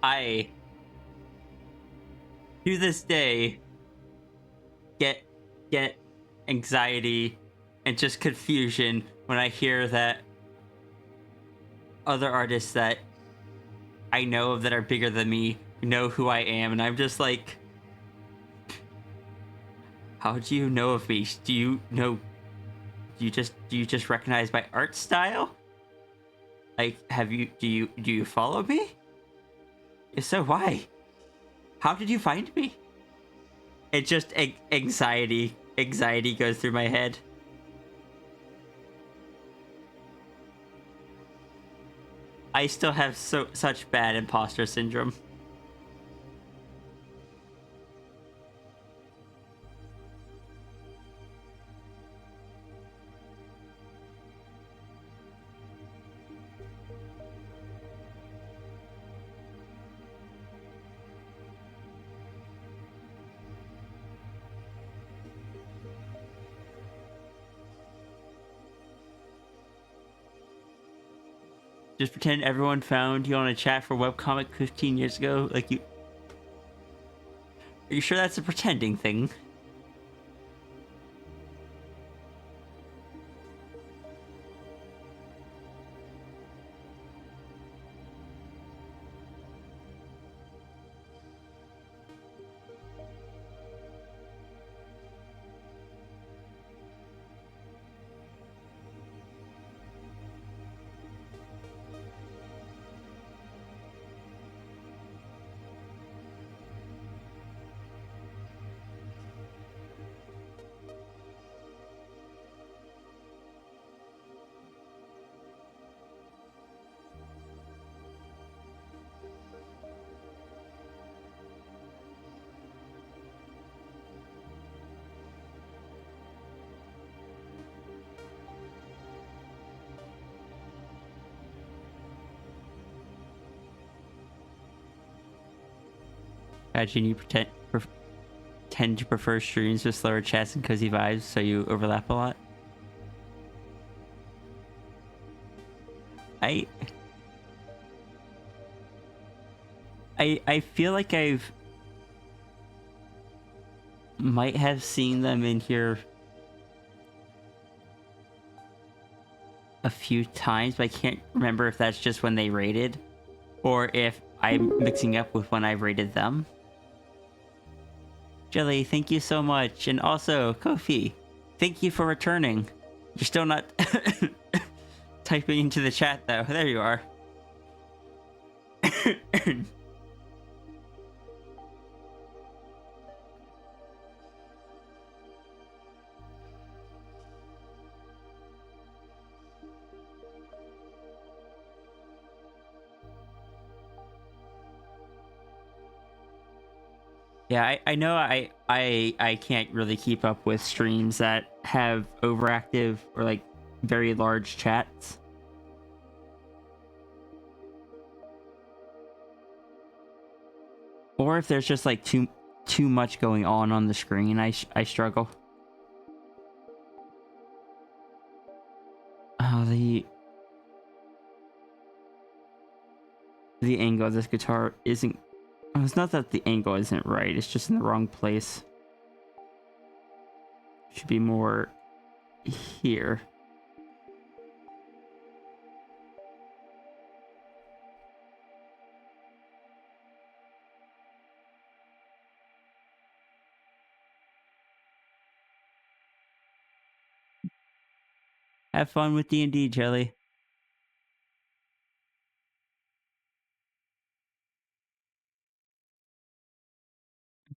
I, to this day, get anxiety and just confusion when I hear that other artists that I know of that are bigger than me know who I am, and I'm just like, how do you know of me? Do you know? Do you just recognize my art style? Like, do you follow me? If so, why? How did you find me? It just anxiety goes through my head. I still have such bad imposter syndrome. Just pretend everyone found you on a chat for webcomic 15 years ago. Like, you... Are you sure that's a pretending thing? Imagine you tend to prefer streams with slower chats and cozy vibes, so you overlap a lot. I feel like might have seen them in here a few times, but I can't remember if that's just when they raided or if I'm mixing up with when I raided them. Jelly, thank you so much. And also, Kofi, thank you for returning. You're still not typing into the chat, though. There you are. Yeah, I know I can't really keep up with streams that have overactive or like very large chats. Or if there's just like too much going on the screen, I struggle. Oh, the the angle of this guitar isn't... Oh, it's not that the angle isn't right, it's just in the wrong place. Should be more here. Have fun with D&D, Jelly.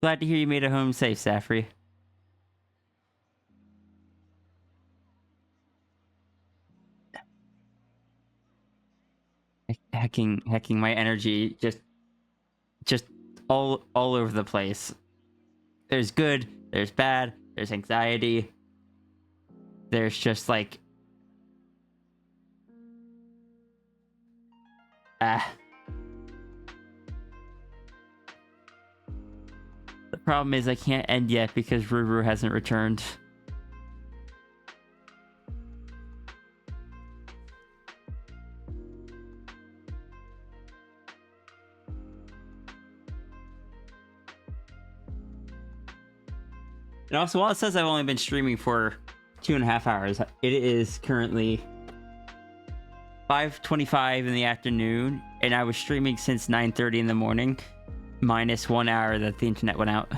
Glad to hear you made it home safe, Safri. Hacking my energy just all over the place. There's good, there's bad, there's anxiety. There's just like The problem is I can't end yet because Ruru hasn't returned. And also, while it says I've only been streaming for 2.5 hours, it is currently 5:25 in the afternoon, and I was streaming since 9:30 in the morning, minus 1 hour that the internet went out.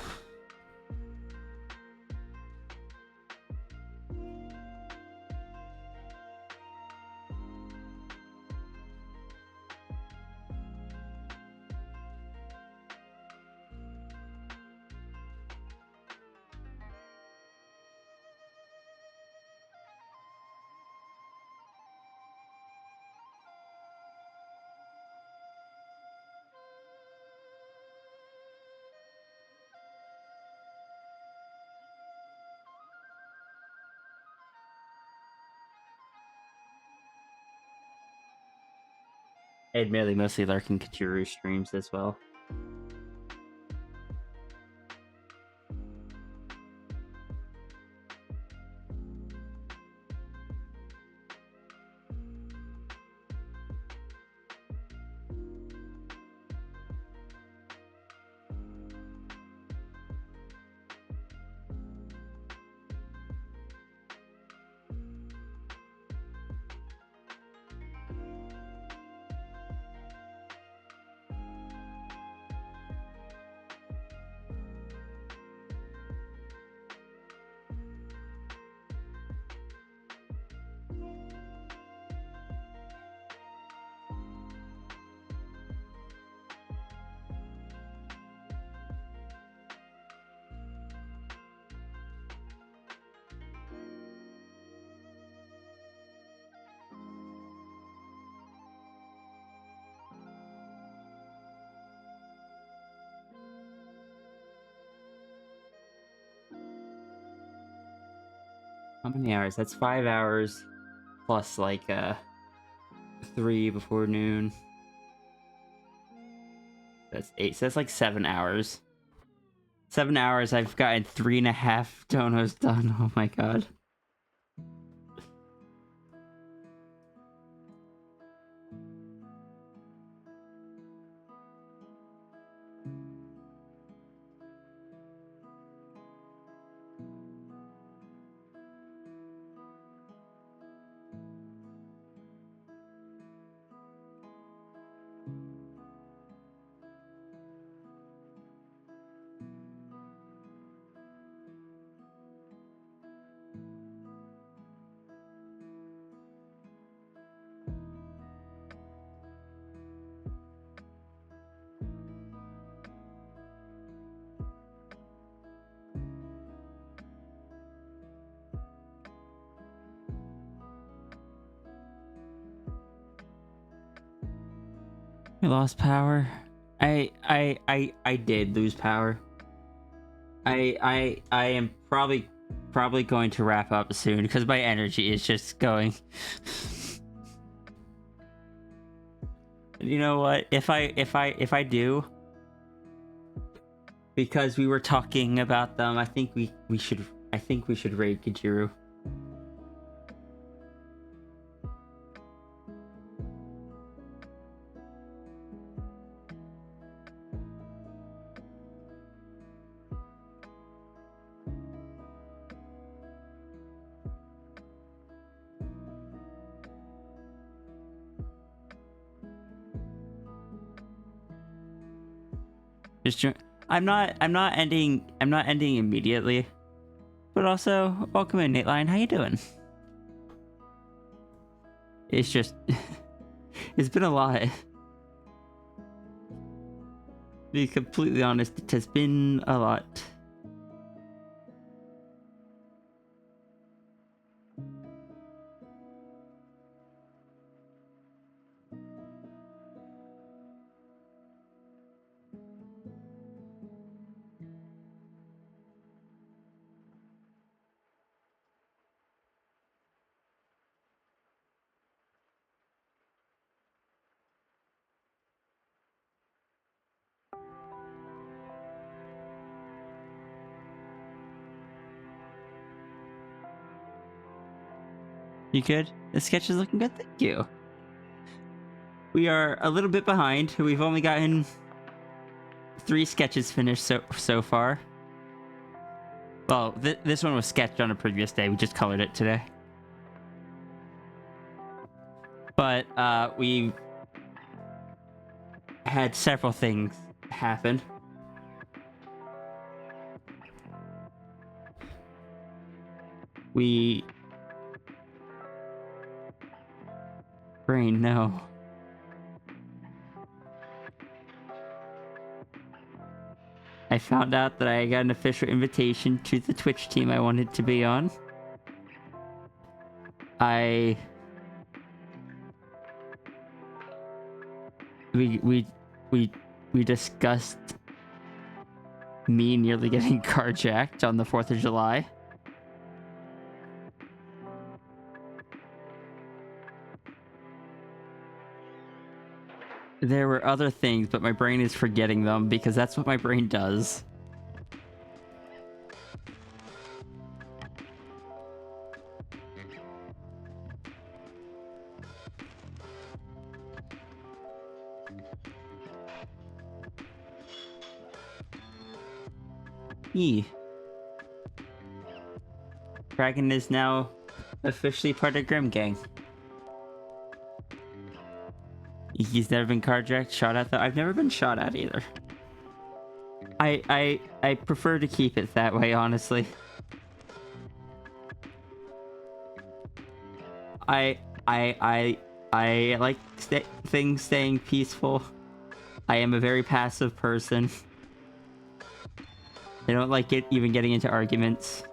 Admittedly, mostly Larkin Kachuru streams as well. How many hours? That's 5 hours plus like 3 before noon. That's 8. So that's like 7 hours. 7 hours. I've gotten 3.5 donos done. Oh my god. We lost power. I did lose power. I am probably going to wrap up soon because my energy is just going. You know what? If I do, because we were talking about them, I think we should raid Kajiru. I'm not ending immediately. But also, welcome in, Nate Line. How you doing? It's just it's been a lot. To be completely honest, it has been a lot. You good? The sketch is looking good, thank you. We are a little bit behind. We've only gotten 3 sketches finished so far. Well, this one was sketched on a previous day. We just colored it today. But we had several things happen. Brain, no. I found out that I got an official invitation to the Twitch team I wanted to be on. We discussed me nearly getting carjacked on the 4th of July. There were other things, but my brain is forgetting them because that's what my brain does. Dragon is now officially part of Grim Gang. He's never been carjacked, shot at though. I've never been shot at either. I prefer to keep it that way, honestly. I like things staying peaceful. I am a very passive person. I don't like even getting into arguments.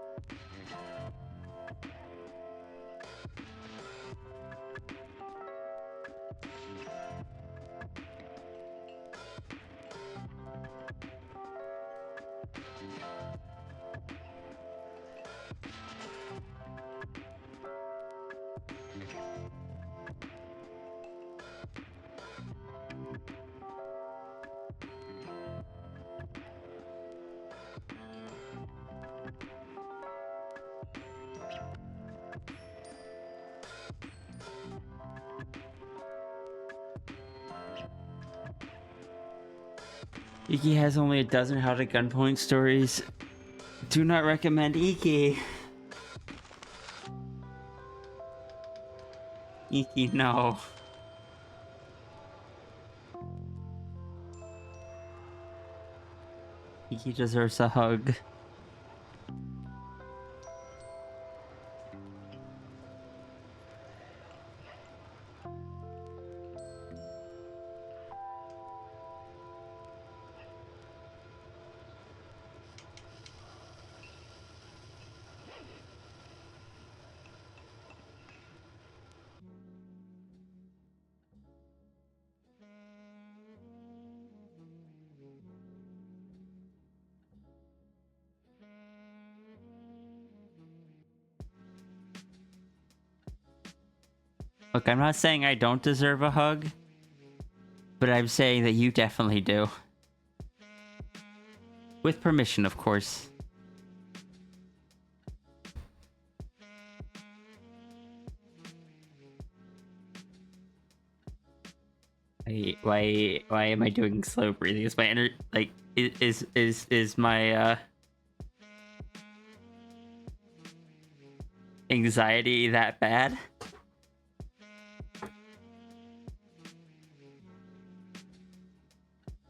Iki has only a dozen how to gunpoint stories. Do not recommend Iki. Iki, no. Iki deserves a hug. Look, I'm not saying I don't deserve a hug, but I'm saying that you definitely do. With permission, of course. Why am I doing slow breathing? Is my is my anxiety that bad?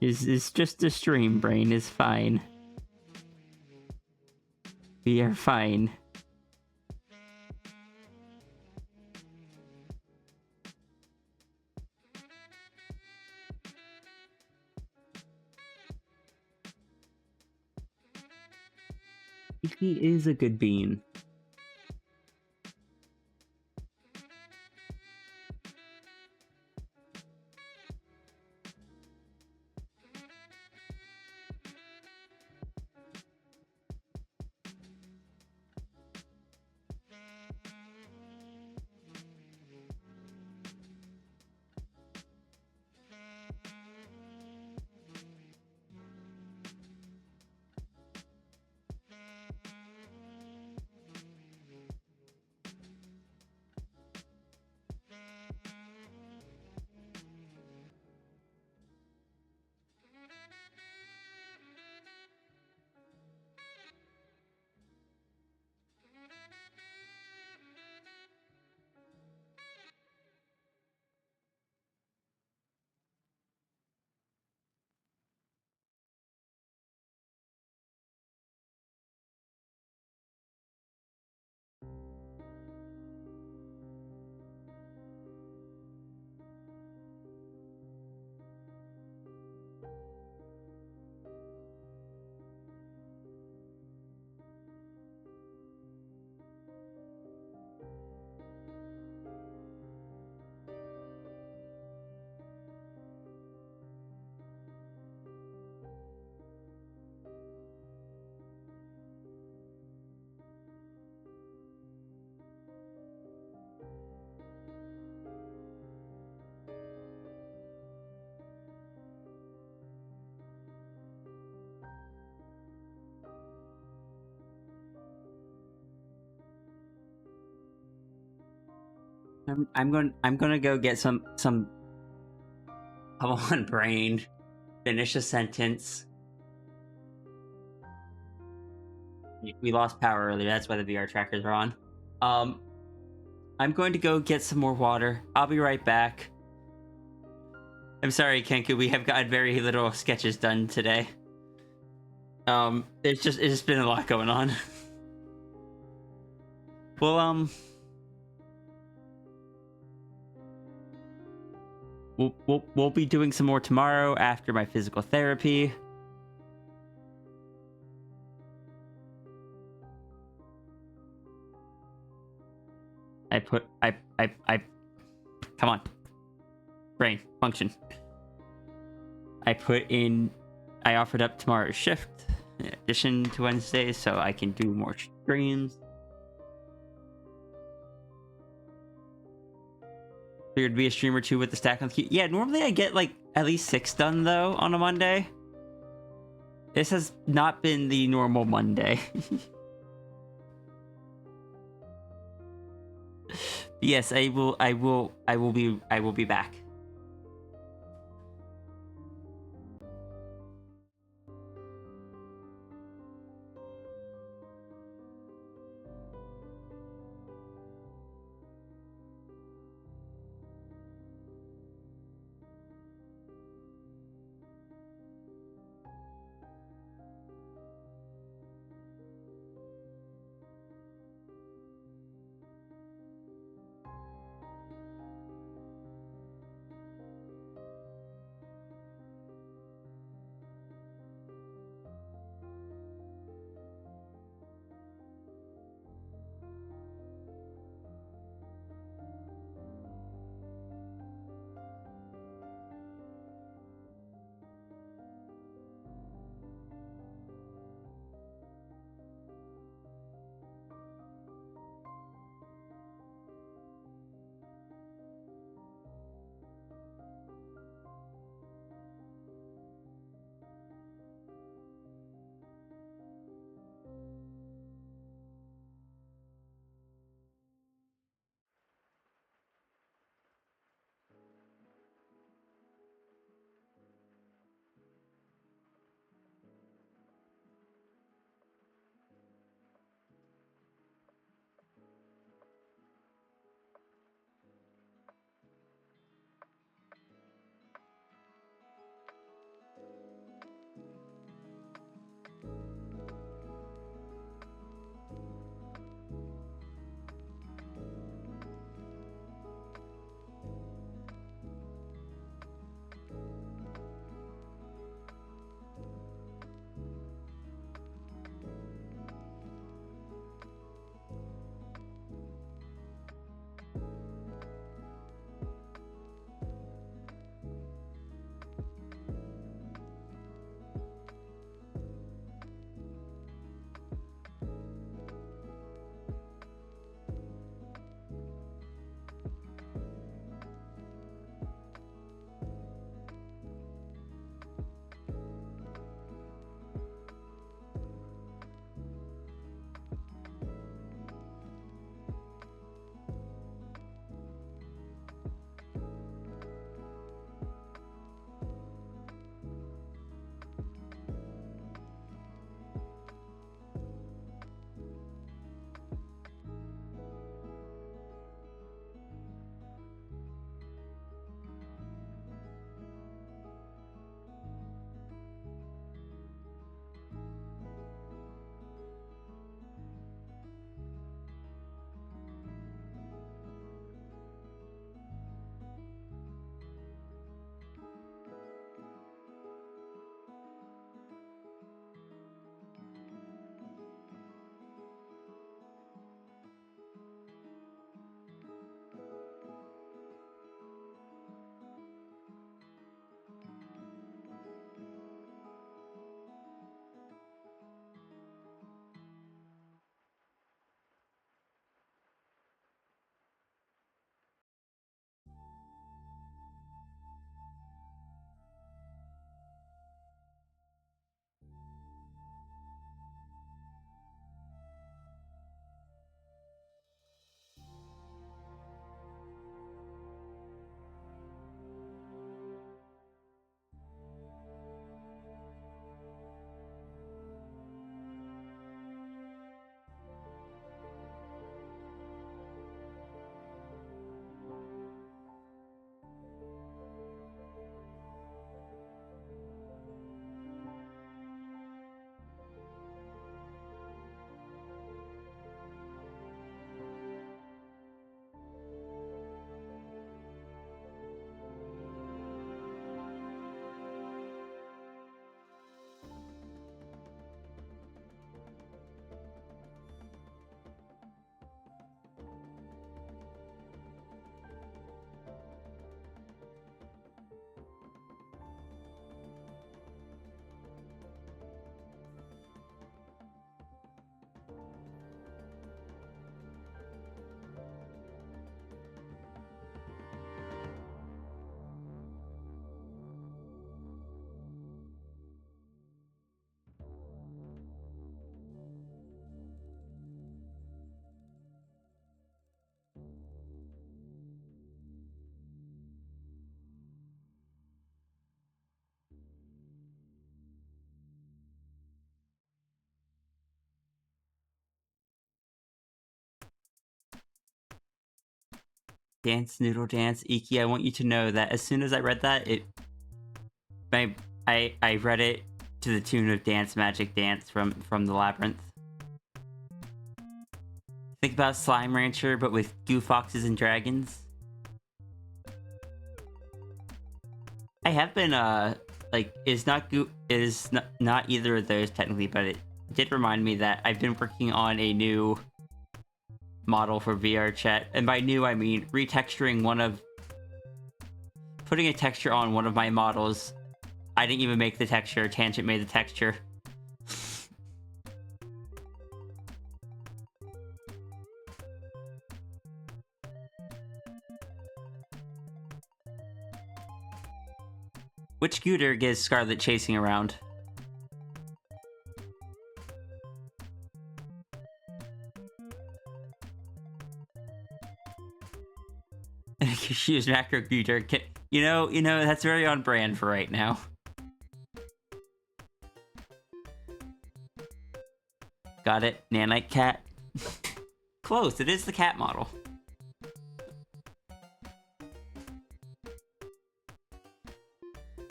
Is just a stream, brain is fine. We are fine. He is a good bean. I'm gonna go get some. Come on, brain. Finish a sentence. We lost power earlier. That's why the VR trackers are on. I'm going to go get some more water. I'll be right back. I'm sorry, Kenku. We have got very little sketches done today. It's just been a lot going on. Well, we'll be doing some more tomorrow after my physical therapy. I come on. Brain, function. I offered up tomorrow's shift in addition to Wednesday so I can do more streams. Figured to be a stream or two with the stack on the queue. Yeah, normally I get like at least 6 done though on a Monday. This has not been the normal Monday. Yes, I will be back. Dance Noodle Dance. Iki, I want you to know that as soon as I read that, I read it to the tune of Dance Magic Dance from the Labyrinth. Think about Slime Rancher, but with goo foxes and dragons. I have been like not either of those technically, but it did remind me that I've been working on a new model for VR chat, and by new I mean retexturing putting a texture on one of my models. I didn't even make the texture, Tangent made the texture. Which scooter is Scarlet chasing around? She was macro scooter. You know, that's very on brand for right now. Got it. Nanite cat. Close. It is the cat model.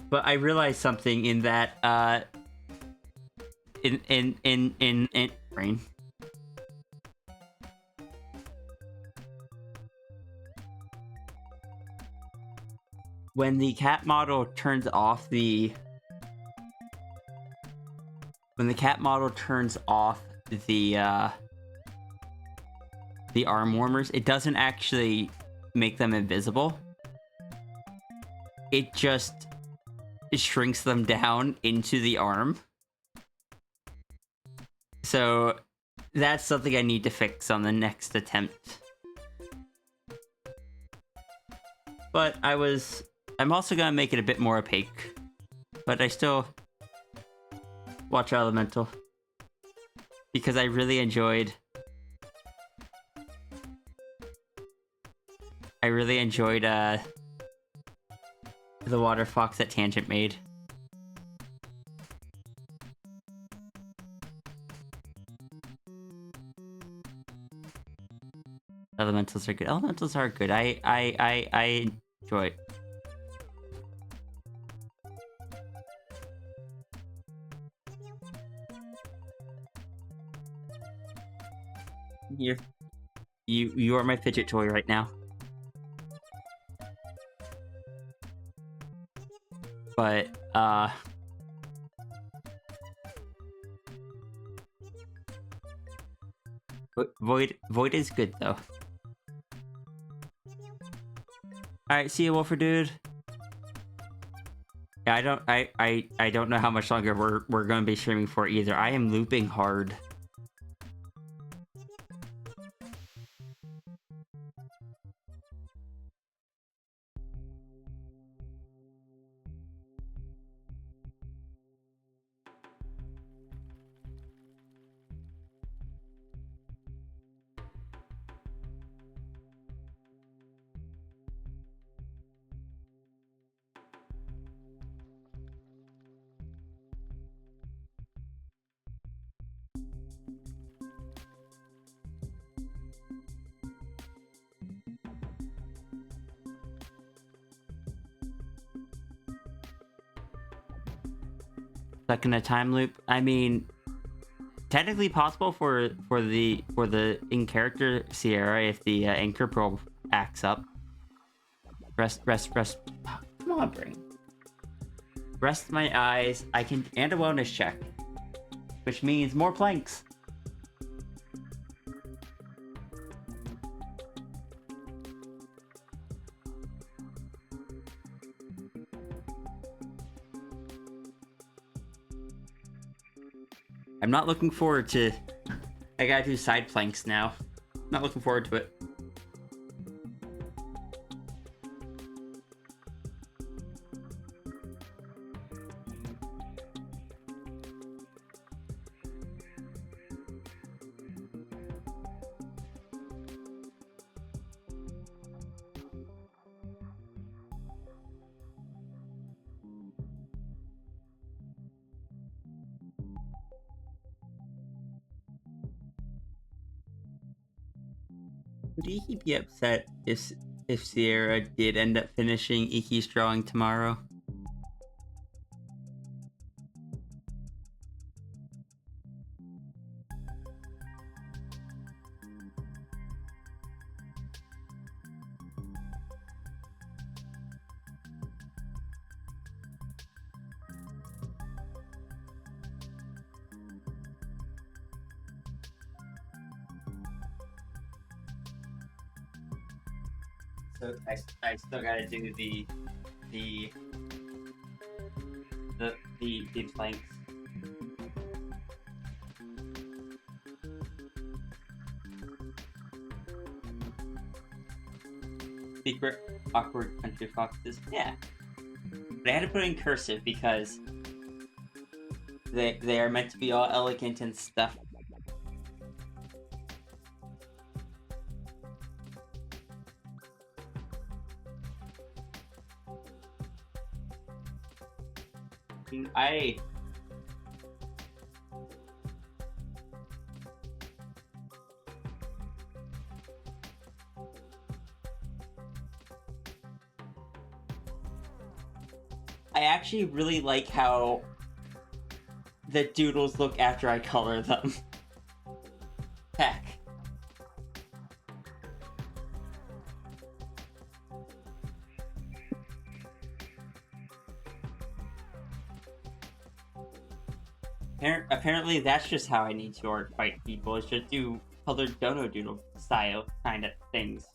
But I realized something in that in brain. When the cat model turns off the arm warmers, it doesn't actually make them invisible. It just shrinks them down into the arm. So that's something I need to fix on the next attempt. But I'm also gonna make it a bit more opaque. But I still watch Elemental. Because I really enjoyed the water fox that Tangent made. Elementals are good. Elementals are good. I enjoy it. You are my fidget toy right now. But Void is good though. Alright, see you, Wolfer dude. Yeah, I don't know how much longer we're gonna be streaming for either. I am looping hard. Stuck in a time loop. I mean, technically possible for the in character Sierra if the anchor probe acts up. Rest. Come on, brain. Rest my eyes. I can and a wellness check, which means more planks. I'm not looking forward to... I gotta do side planks now. Not looking forward to it. Would he be upset if Sierra did end up finishing Iki's drawing tomorrow. So I still gotta do the planks. Secret awkward country foxes. Yeah. But I had to put it in cursive because they are meant to be all elegant and stuff. I actually really like how the doodles look after I color them. Heck. Apparently that's just how I need to art fight people, is just do colored dono doodle style kind of things.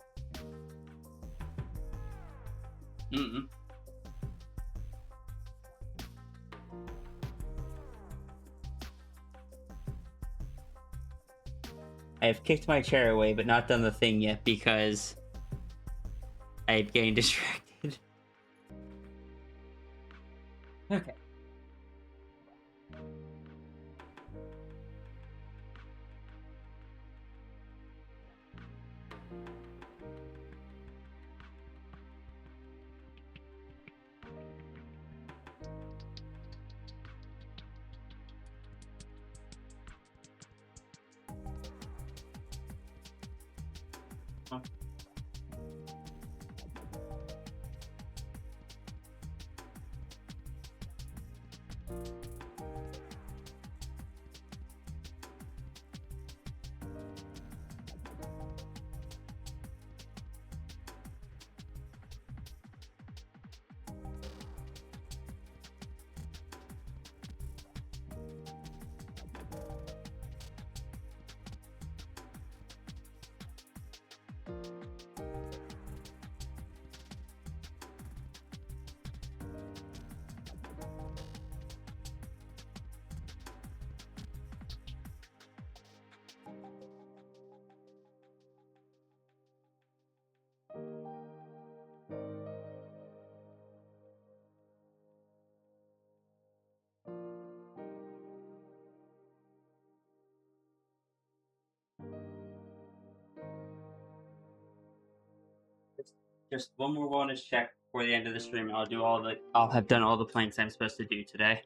I have kicked my chair away, but not done the thing yet because I had getting distracted. Okay. Just one more bonus check before the end of the stream. I'll have done all the planks I'm supposed to do today.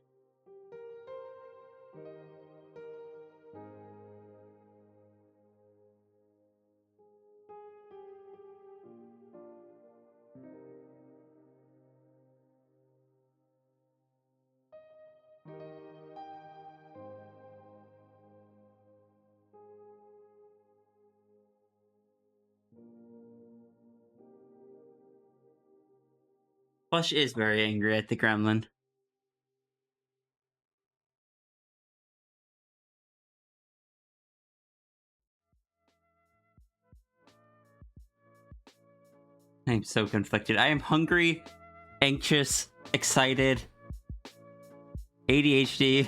Plush is very angry at the gremlin. I'm so conflicted. I am hungry, anxious, excited, ADHD,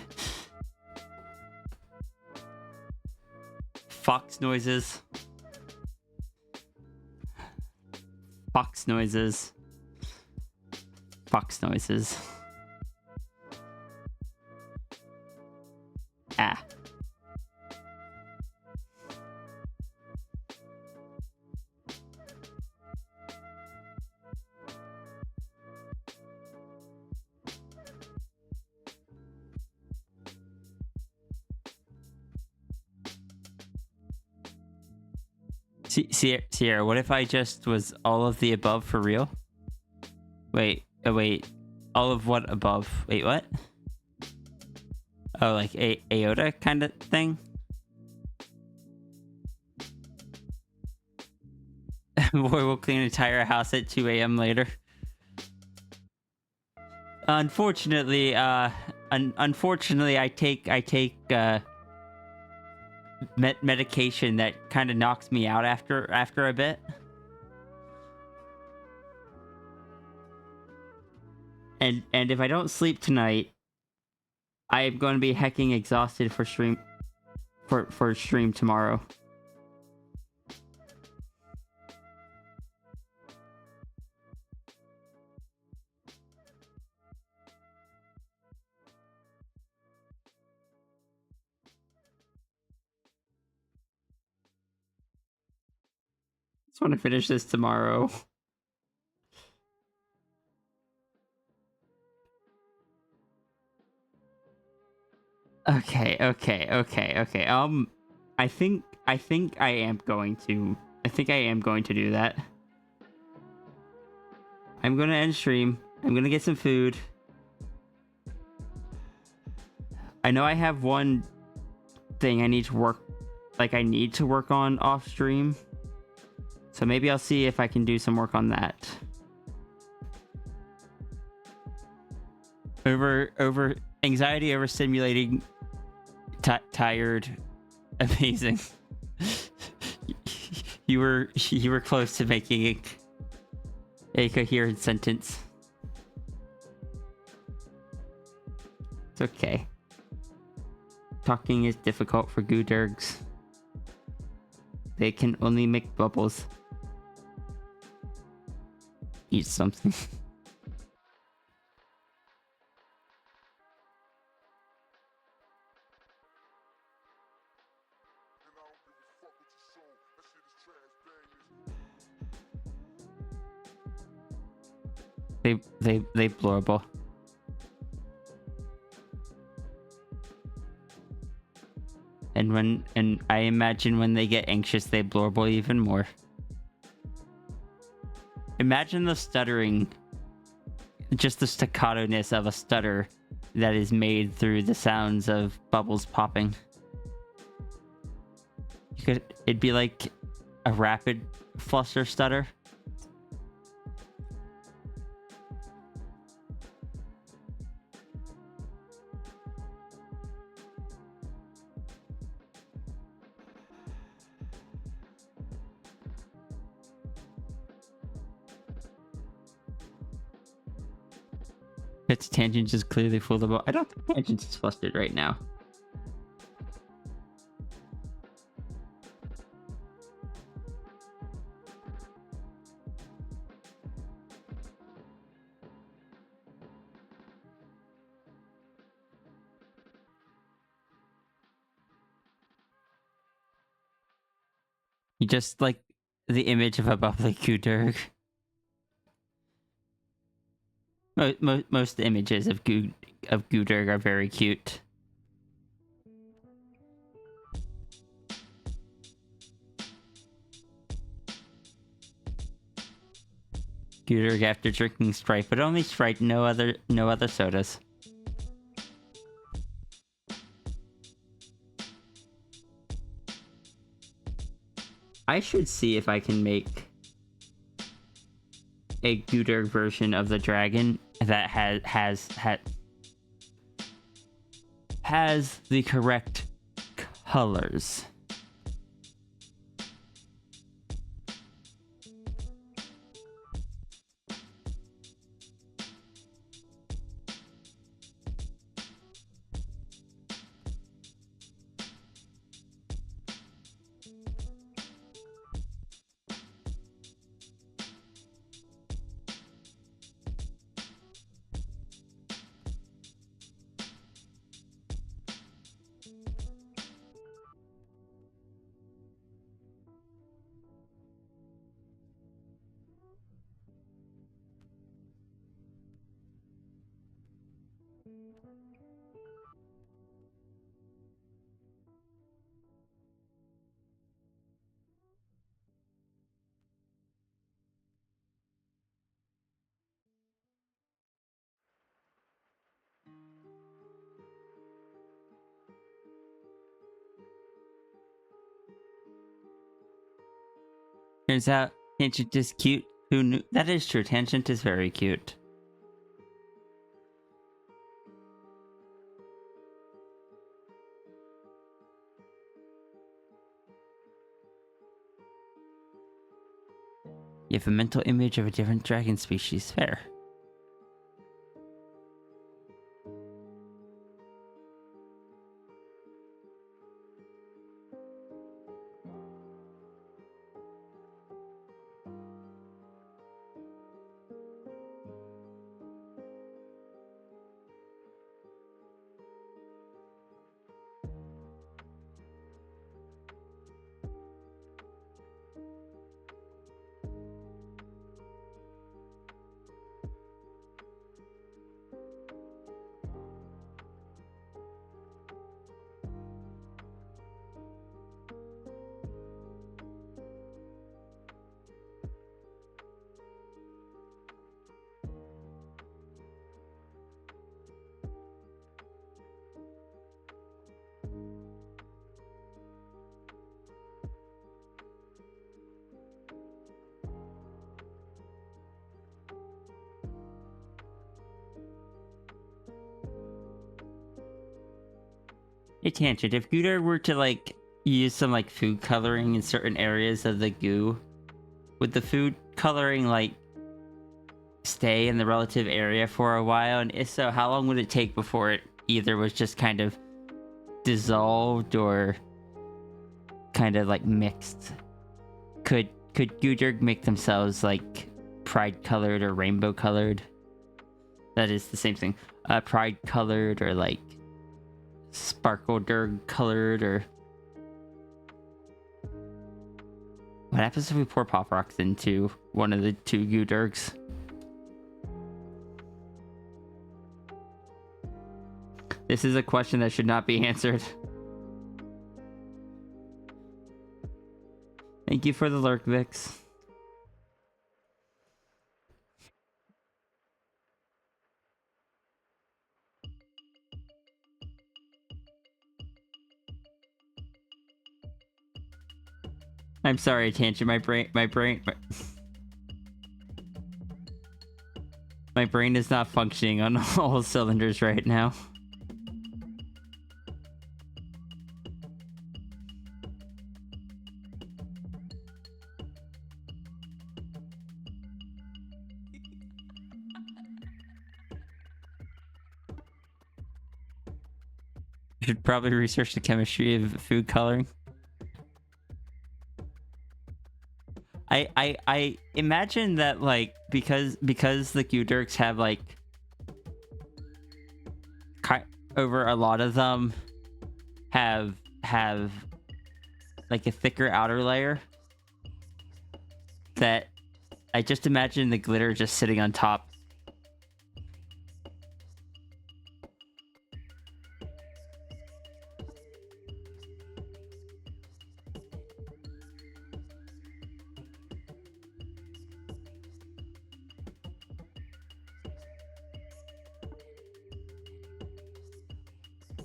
fox noises, fox noises, fox noises. Ah. Sierra, what if I just was all of the above for real? Wait, wait. All of what above? Wait, what? Oh, like Aota kind of thing? Boy, we'll clean an entire house at 2 a.m. later. Unfortunately, unfortunately, I take medication that kind of knocks me out after a bit. And if I don't sleep tonight, I am going to be hecking exhausted for stream tomorrow. Just want to finish this tomorrow. Okay. I think I am going to. I think I am going to do that. I'm gonna end stream. I'm gonna get some food. I know I have one thing I need to work. Like I need to work on off stream. So maybe I'll see if I can do some work on that. Over anxiety, overstimulating, tired, amazing. you were close to making a coherent sentence. It's okay. Talking is difficult for Goodurgs. They can only make bubbles. Eat something. They blurble. And I imagine when they get anxious, they blurble even more. Imagine the stuttering, just the staccato-ness of a stutter that is made through the sounds of bubbles popping. It'd be like a rapid fluster stutter. Its tangent is clearly full of. I don't think tangent is flustered right now. You just like the image of a bubbly Gudurg. Most images of Gudurg are very cute. Gudurg after drinking Sprite, but only Sprite, no other sodas. I should see if I can make a Gudurg version of the dragon that has the correct colors. Turns out Tangent is cute. Who knew? That is true. Tangent is very cute. You have a mental image of a different dragon species. Fair. Hey Tangent, if Gouda were to like use some like food coloring in certain areas of the goo, would the food coloring like stay in the relative area for a while? And if so, how long would it take before it either was just kind of dissolved or kind of like mixed? Could Gudurg make themselves like pride colored or rainbow colored? That is the same thing. Pride colored or like sparkle derg colored, or what happens if we pour pop rocks into one of the two Gudurgs? This is a question that should not be answered. Thank you for the lurk, Vix. I'm sorry, Tangent. My brain is not functioning on all cylinders right now. Should probably research the chemistry of food coloring. I imagine that like because the Gudurks have like over a lot of them have like a thicker outer layer, that I just imagine the glitter just sitting on top.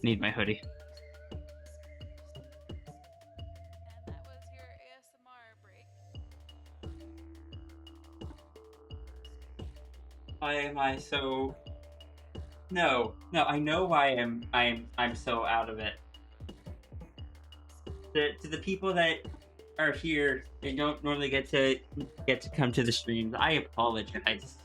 Need my hoodie. And that was your ASMR break. Why am I so? No, I know why I'm so out of it. To the people that are here and don't normally get to come to the streams, I apologize.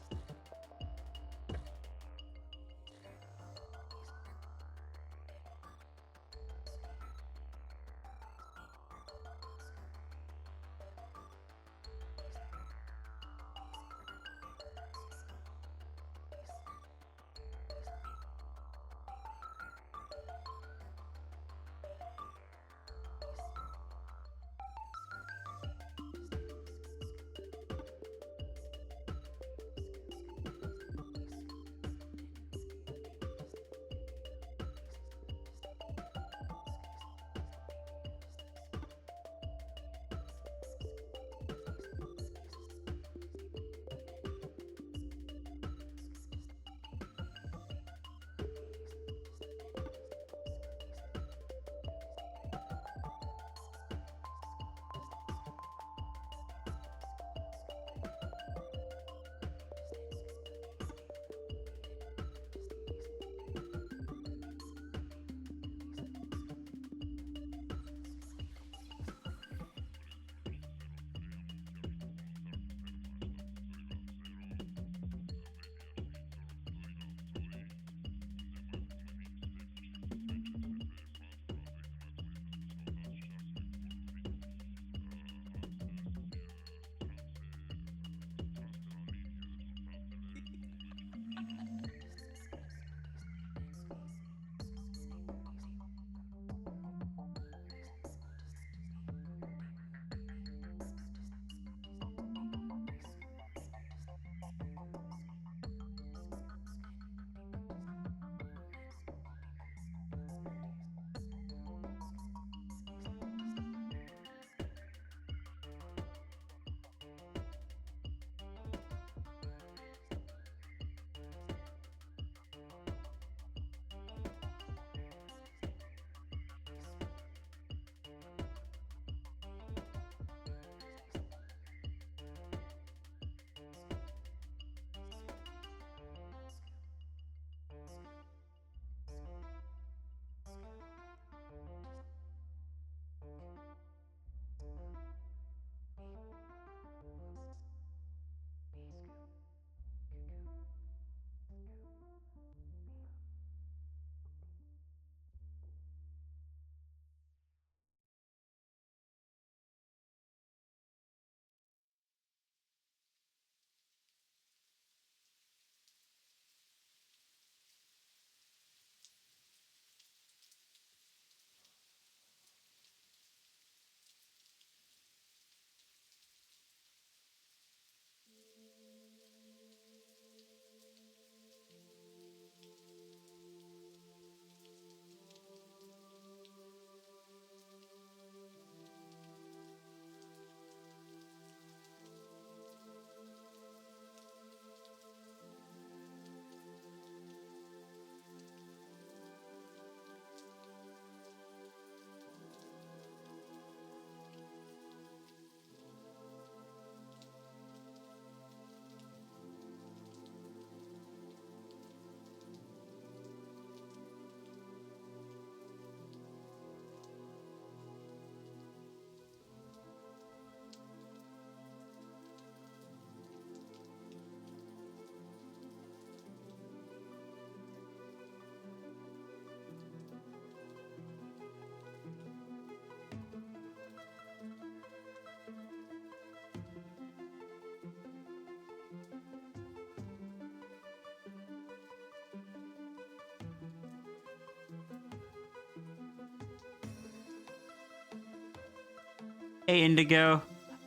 Hey, Indigo.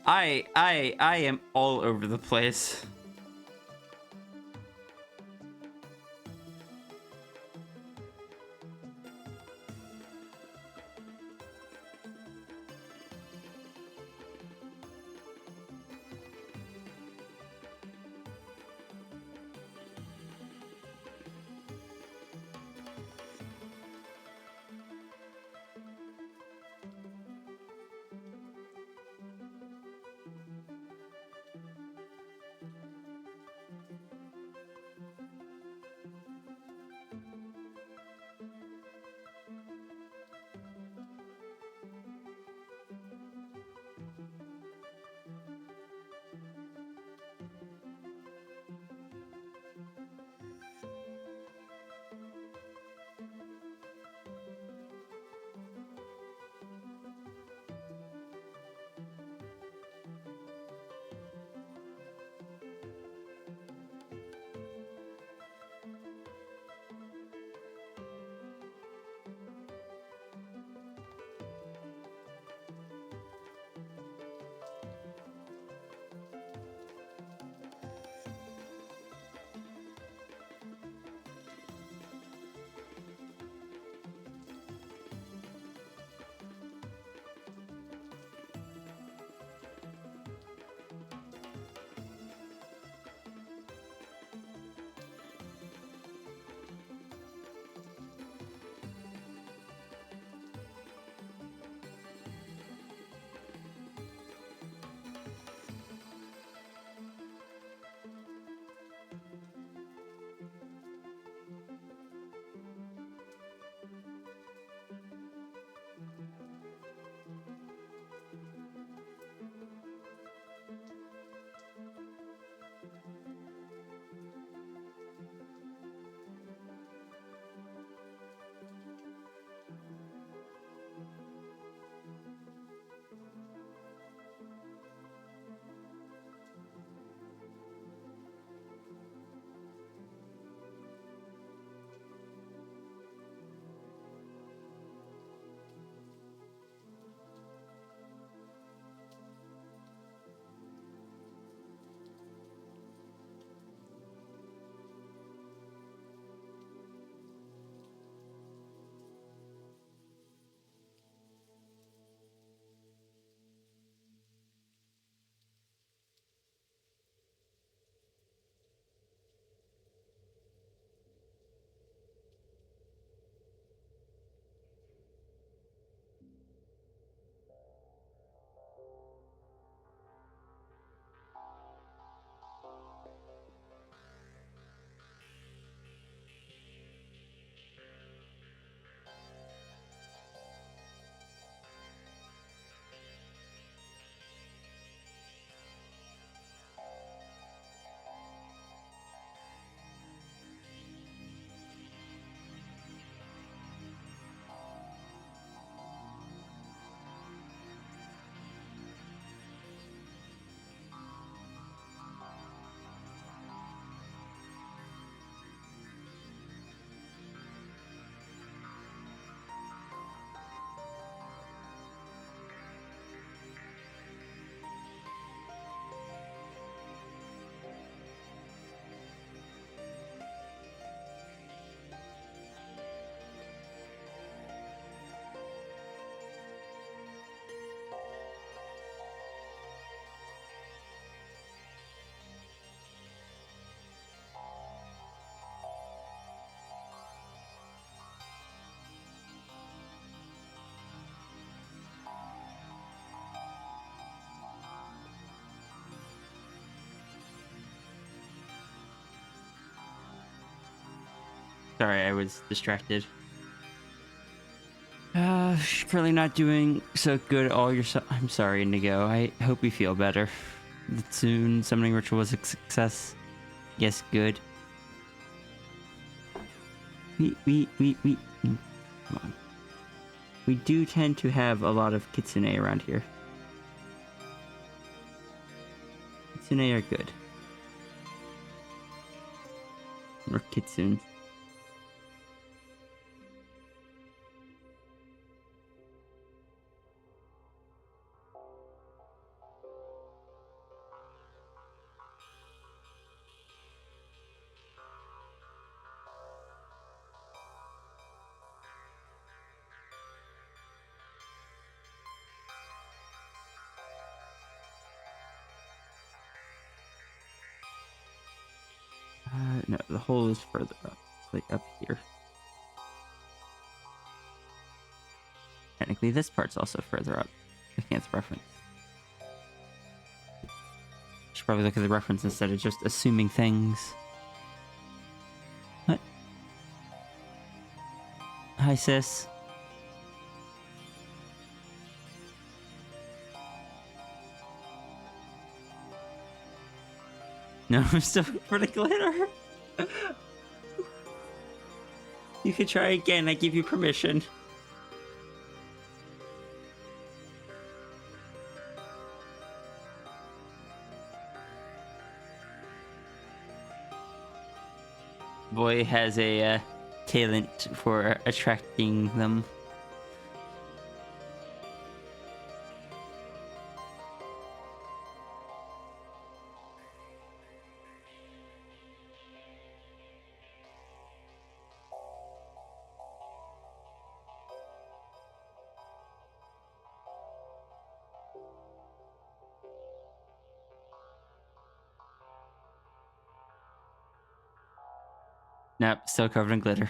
I am all over the place. Sorry, I was distracted. Currently not doing so good. I'm sorry, Indigo. I hope you feel better. Soon, summoning ritual was a success. Yes, good. Come on. We do tend to have a lot of kitsune around here. Kitsune are good. Or kitsune. no, the hole is further up, like up here. Technically, this part's also further up. Looking at the reference. Should probably look at the reference instead of just assuming things. What? Hi, sis. No, I'm still for the glitter. You could try again. I give you permission. Boy has a talent for attracting them. Nope, still covered in glitter.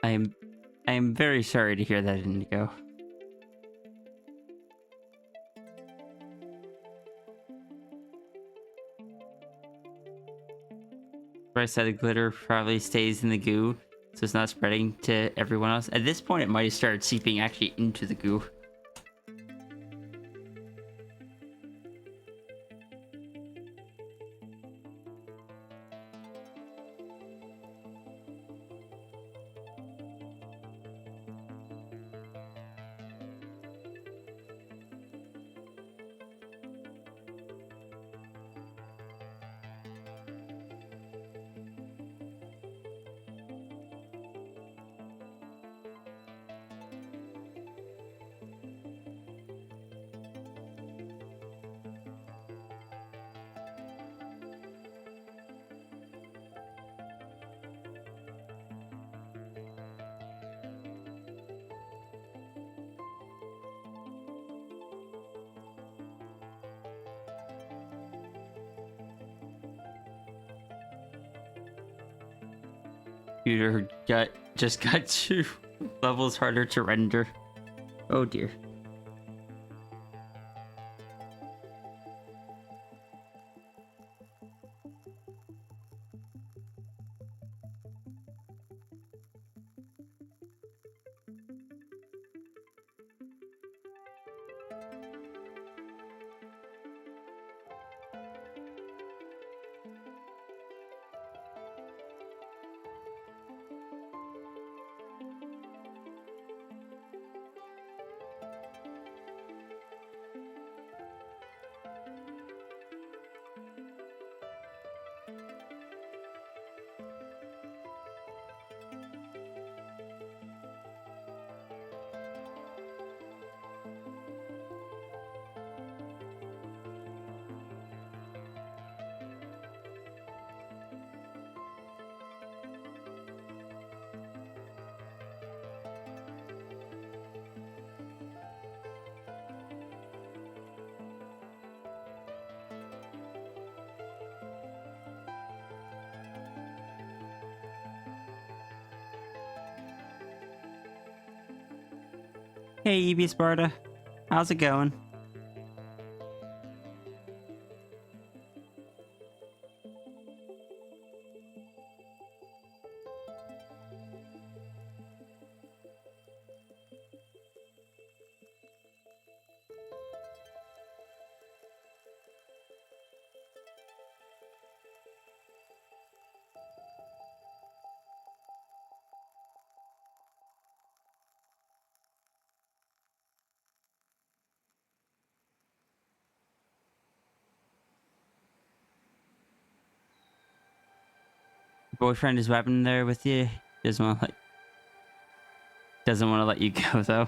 I am very sorry to hear that, Indigo. Where I said the glitter probably stays in the goo, so it's not spreading to everyone else. At this point, it might have started seeping actually into the goo. Computer just got 2 levels harder to render. Oh dear. Hey, EB Sparta. How's it going? Boyfriend is webbing there with you. Doesn't want to let you go though.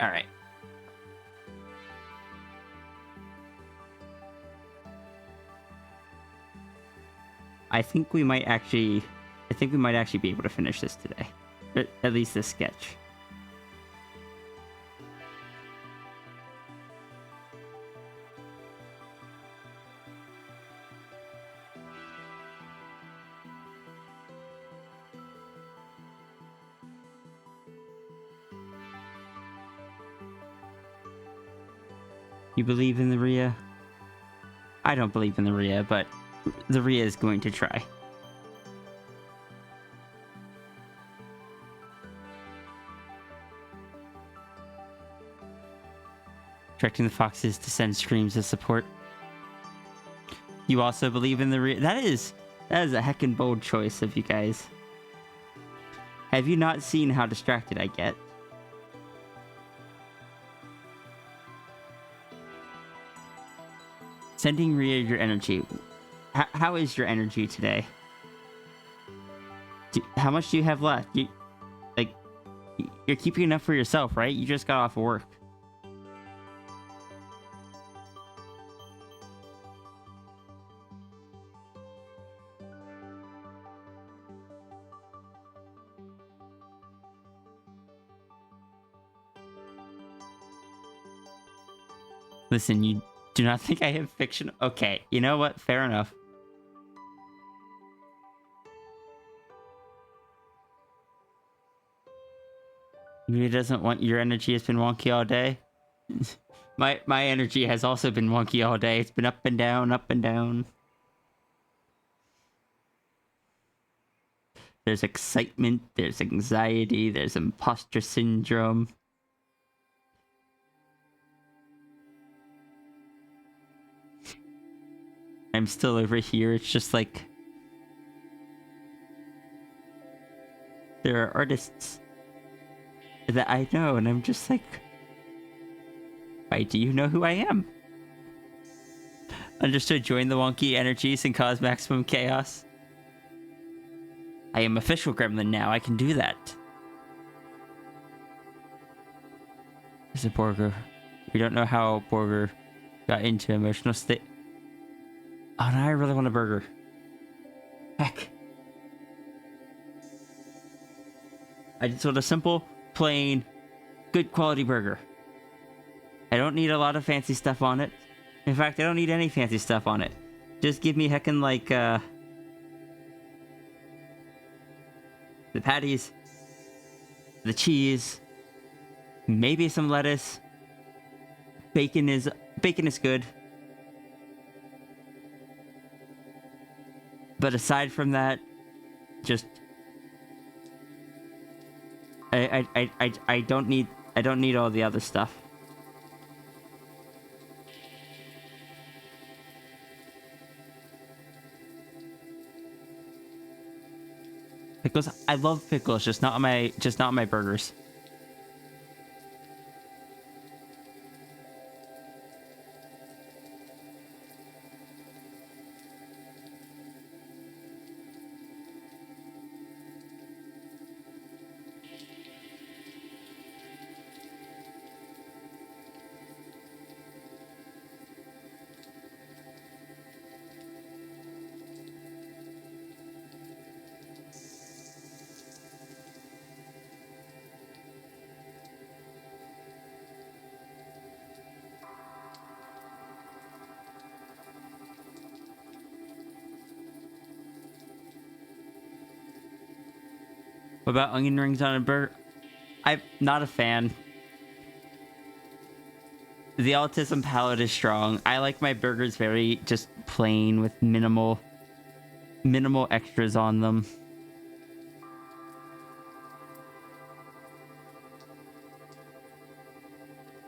All right. I think we might actually be able to finish this today. At least this sketch. You believe in the Rhea? I don't believe in the Rhea, but the Rhea is going to try. Directing the foxes to send screams of support. You also believe in the Rhea? That is a heckin' bold choice of you guys. Have you not seen how distracted I get? Sending Rhea your energy. How is your energy today? How much do you have left? You're keeping enough for yourself, right? You just got off of work. Listen, you do not think I have fiction? Okay, you know what? Fair enough. Maybe it doesn't want your energy has been wonky all day. My energy has also been wonky all day. It's been up and down, up and down. There's excitement, there's anxiety, there's imposter syndrome. I'm still over here. It's just like there are artists that I know, and I'm just like, why do you know who I am? Understood. Join the wonky energies and cause maximum chaos. I am official gremlin now. I can do that. There's a Borger. We don't know how Borger got into emotional state. Oh, now I really want a burger. Heck. I just want a simple, plain, good quality burger. I don't need a lot of fancy stuff on it. In fact, I don't need any fancy stuff on it. Just give me heckin' like, the patties, the cheese, maybe some lettuce. Bacon is good. But aside from that, just I don't need all the other stuff. Pickles, I love pickles, just not on my burgers. What about onion rings on a burger? I'm not a fan. The autism palate is strong. I like my burgers very just plain with minimal extras on them.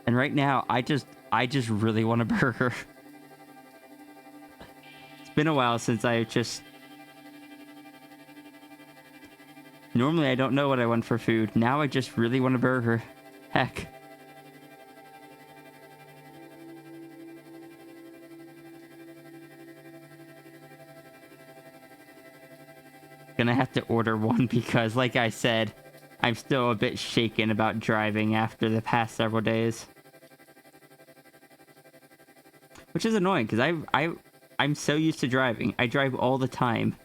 And right now, I just really want a burger. It's been a while since I just... Normally, I don't know what I want for food. Now I just really want a burger. Heck. Gonna have to order one because, like I said, I'm still a bit shaken about driving after the past several days. Which is annoying because I'm so used to driving. I drive all the time.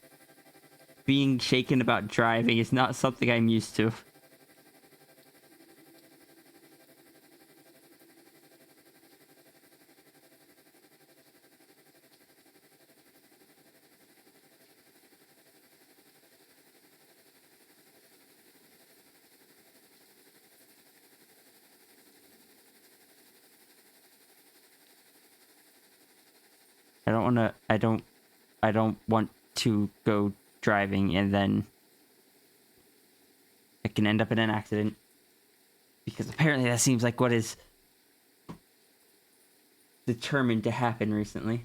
Being shaken about driving is not something I'm used to. I don't want to go driving and then I can end up in an accident. Because apparently that seems like what is determined to happen recently.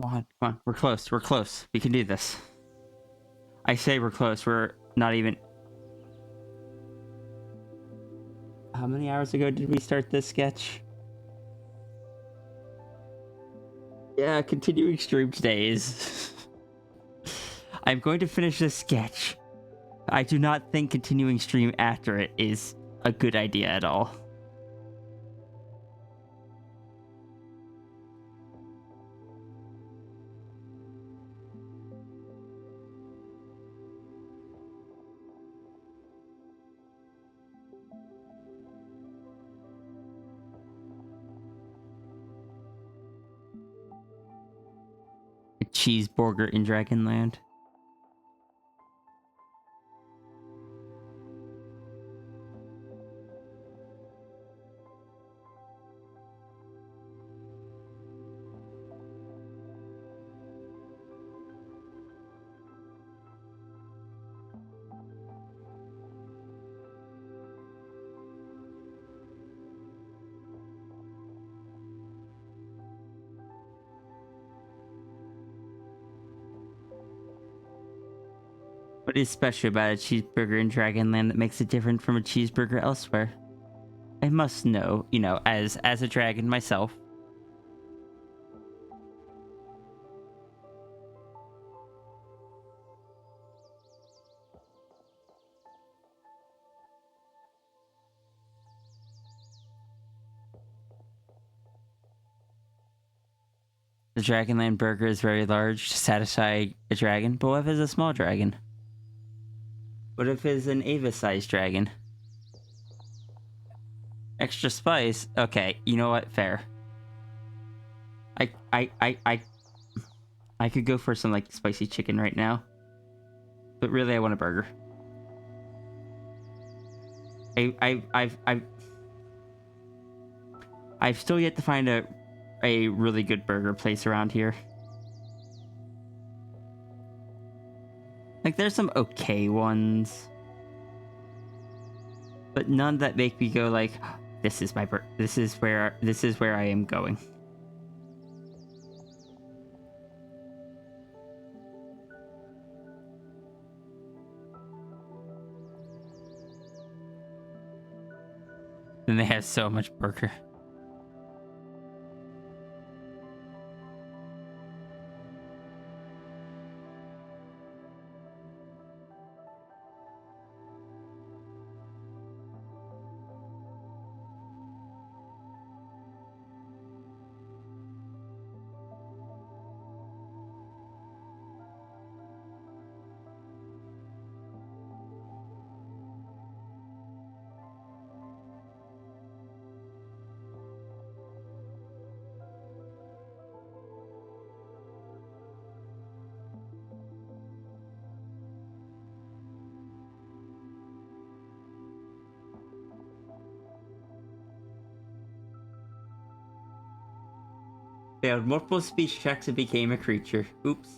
Come on, we're close, we can do this. I say we're close, we're not even... How many hours ago did we start this sketch? Yeah, continuing stream today is... I'm going to finish this sketch. I do not think continuing stream after it is a good idea at all. A cheeseburger in Dragonland. What is special about a cheeseburger in Dragonland that makes it different from a cheeseburger elsewhere? I must know, you know, as a dragon myself. The Dragonland burger is very large to satisfy a dragon, but what if it's a small dragon? What if it's an Ava-sized dragon? Extra spice? Okay, you know what? Fair. I could go for some, like, spicy chicken right now. But really, I want a burger. I've still yet to find a really good burger place around here. Like, there's some okay ones, but none that make me go like, this is my this is where I am going. And they have so much burger. Failed multiple speech checks and became a creature. Oops.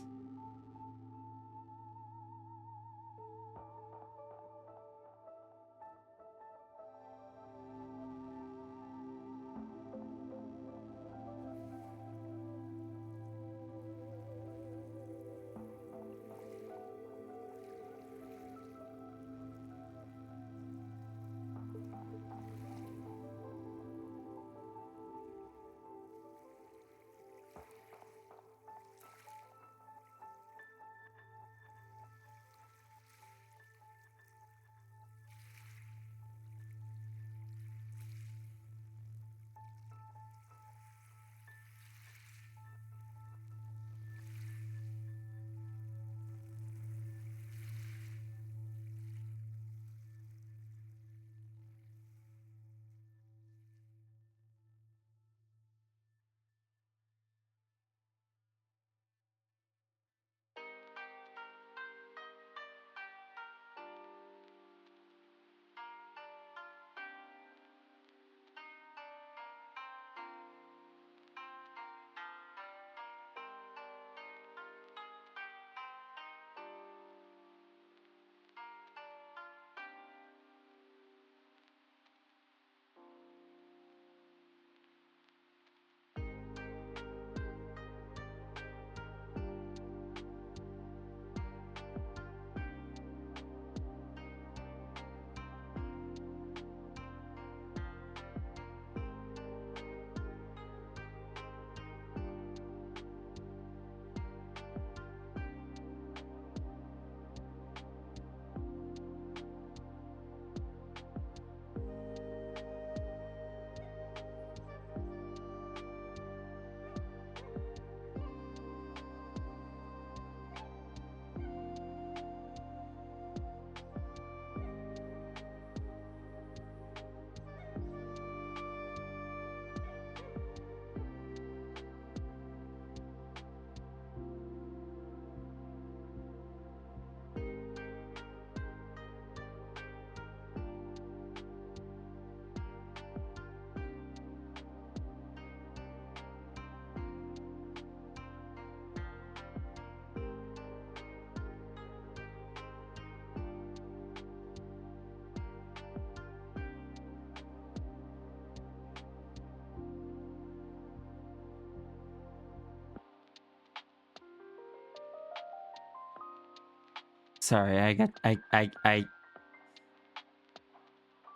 Sorry, I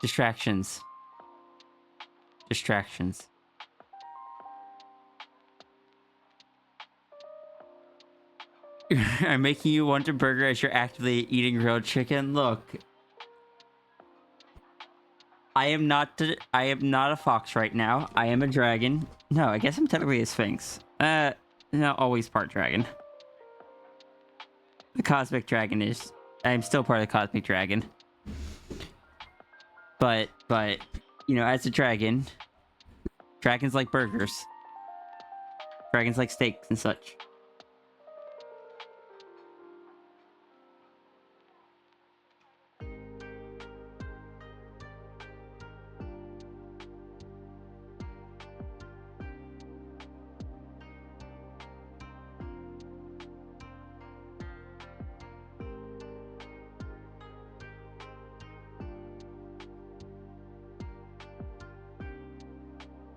distractions. Distractions. I'm making you want a burger as you're actively eating grilled chicken. Look, I am not a fox right now. I am a dragon. No, I guess I'm technically a sphinx. No, always part dragon. The cosmic dragon is. I'm still part of the cosmic dragon. But you know, as a dragon, dragons like burgers. Dragons like steaks and such.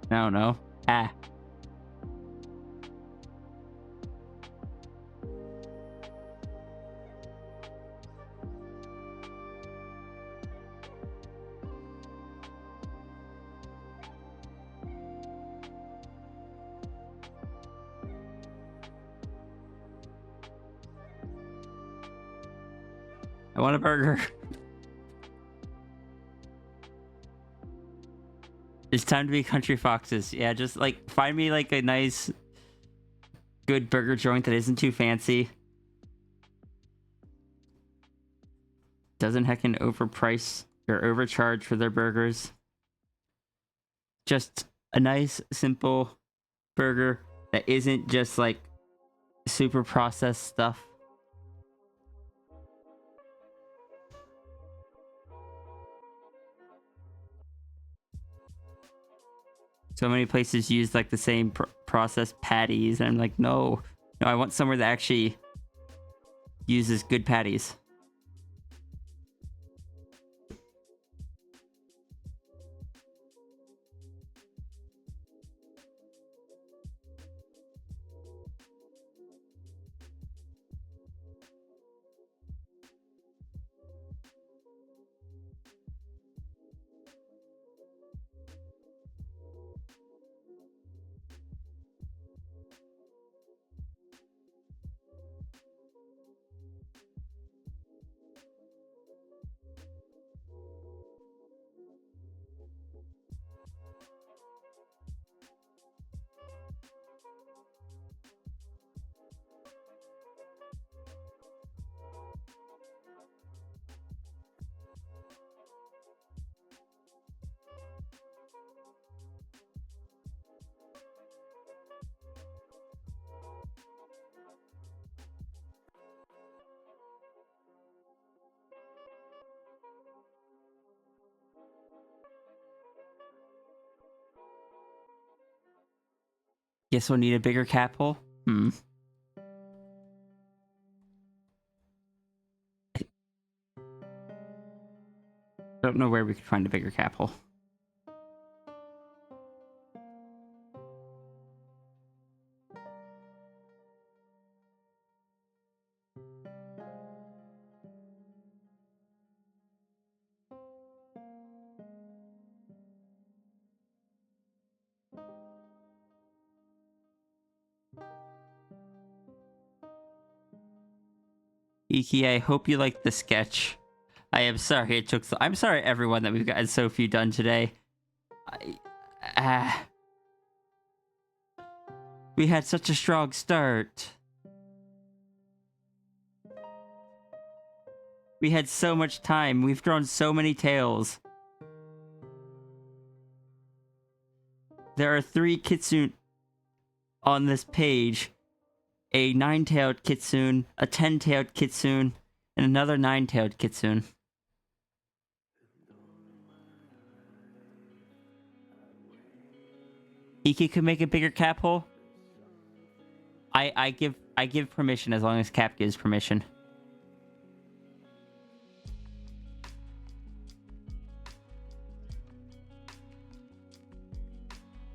I don't know. Ah. I want a burger. It's time to be country foxes. Yeah, just like find me like a nice, good burger joint that isn't too fancy. Doesn't heckin' overprice or overcharge for their burgers. Just a nice, simple burger that isn't just like super processed stuff. So many places use like the same processed patties, and I'm like, no, I want somewhere that actually uses good patties. Guess we'll need a bigger cap hole. Don't know where we could find a bigger cap hole. Iki, I hope you liked the sketch. I am sorry it took so. I'm sorry, everyone, that we've gotten so few done today. We had such a strong start. We had so much time. We've drawn so many tails. There are 3 kitsune on this page. A 9-tailed kitsune, a 10-tailed kitsune, and another 9-tailed kitsune. Iki could make a bigger cap hole. I give permission as long as Cap gives permission.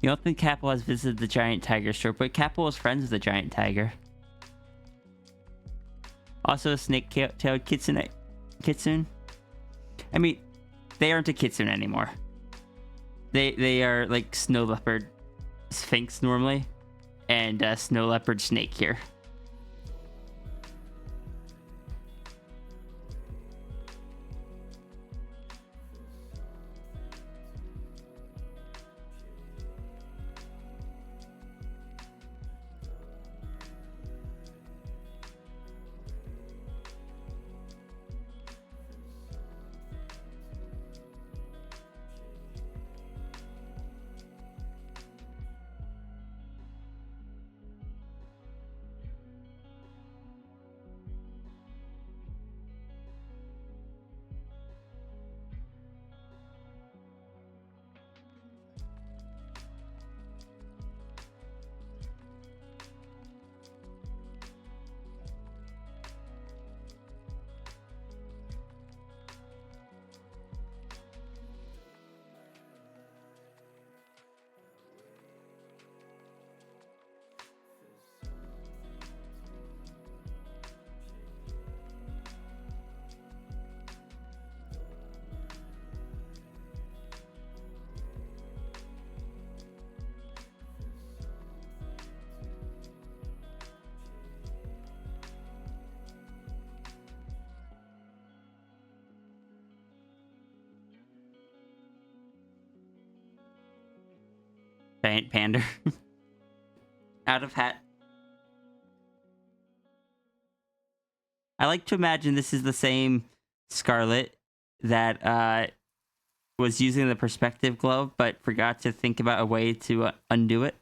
You don't think Capel has visited the giant tiger store, but Capel is friends with the giant tiger. Also a snake-tailed kitsune. I mean, they aren't a kitsune anymore. They are like snow leopard sphinx normally, and snow leopard snake here. Pander. Out of hat. I like to imagine this is the same Scarlet that was using the perspective glove, but forgot to think about a way to undo it.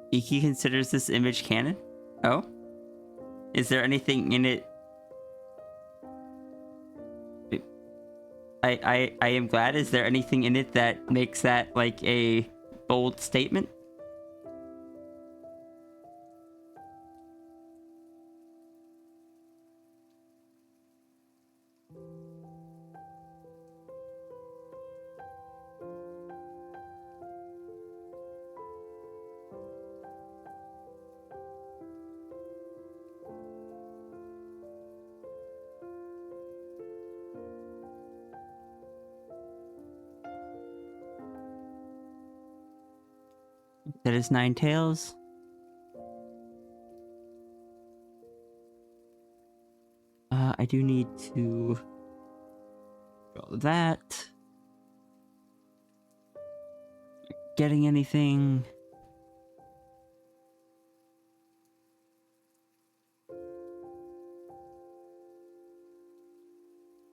Iki considers this image canon? Oh? Is there anything in it? I am glad. Is there anything in it that makes that like a bold statement? That is 9 tails. I do need to draw that. Getting anything?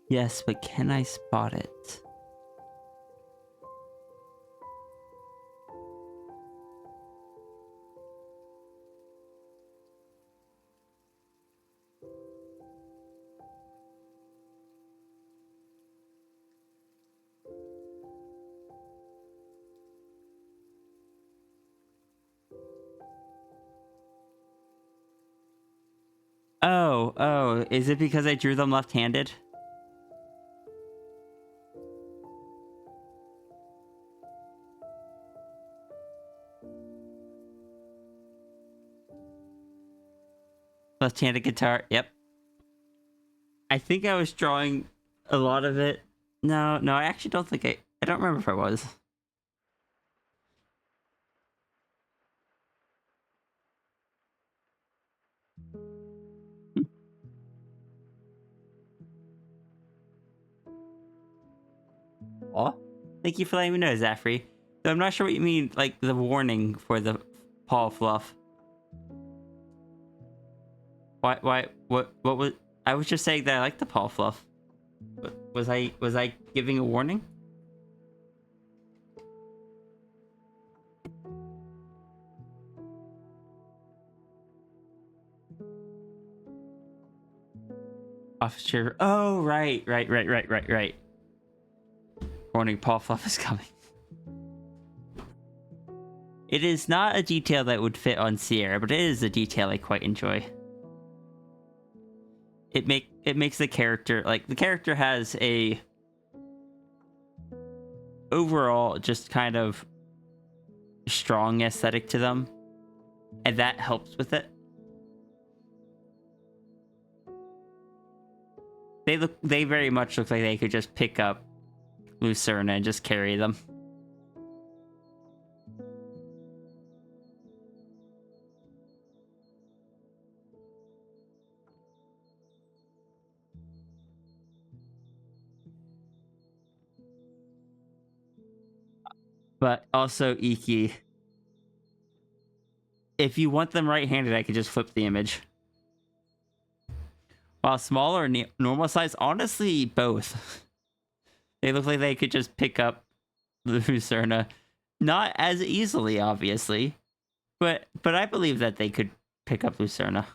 Yes, but can I spot it? Oh, is it because I drew them left-handed? Left-handed guitar. Yep. I think I was drawing a lot of it. No, I actually don't think I don't remember if I was. Oh, thank you for letting me know, Zafri. Though I'm not sure what you mean, like the warning for the paw fluff. What was? I was just saying that I like the paw fluff. Was I giving a warning? Officer. Oh, right. Warning, paw fluff is coming. It is not a detail that would fit on Sierra, but it is a detail I quite enjoy. It makes the character, like, the character has a overall just kind of strong aesthetic to them, and that helps with it. They very much look like they could just pick up Lucerna and just carry them. But also, Iki, if you want them right-handed, I could just flip the image. While small or normal size, honestly, both. They look like they could just pick up Lucerna. Not as easily, obviously, but I believe that they could pick up Lucerna.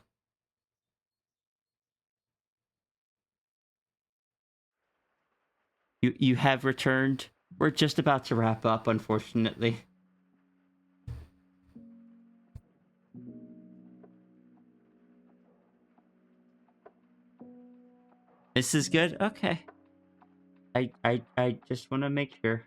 You have returned. We're just about to wrap up, unfortunately. This is good? Okay. I just want to make sure.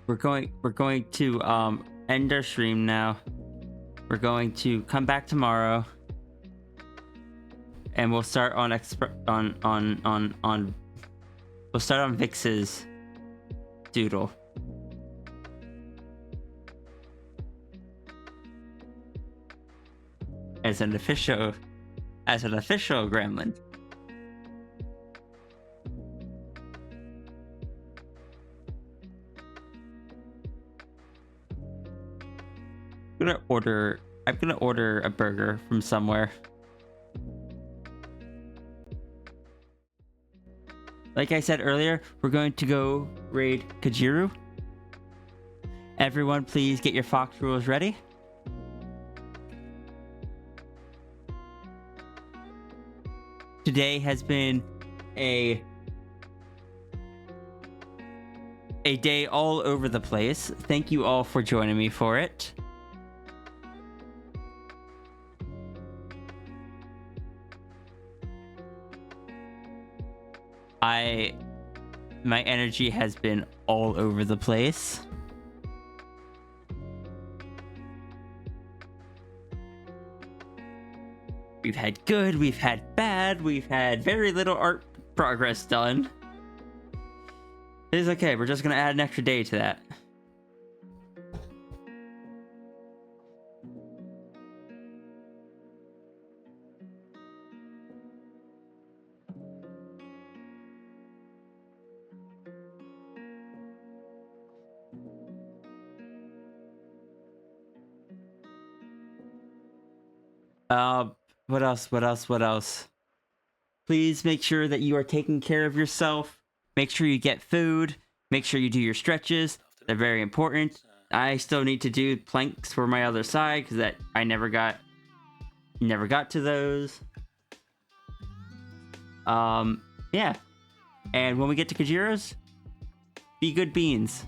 We're going to end our stream now. We're going to come back tomorrow, and we'll start on we'll start on Vix's doodle. As an official gremlin. I'm gonna order a burger from somewhere. Like I said earlier, we're going to go raid Kajiru. Everyone, please get your fox rules ready. Today has been a day all over the place. Thank you all for joining me for it. My energy has been all over the place. We've had good, we've had bad, we've had very little art progress done. It's okay, we're just gonna add an extra day to that. What else? Please make sure that you are taking care of yourself. Make sure you get food. Make sure you do your stretches. They're very important. I still need to do planks for my other side because I never got to those. Yeah. And when we get to Kajiro's, be good beans.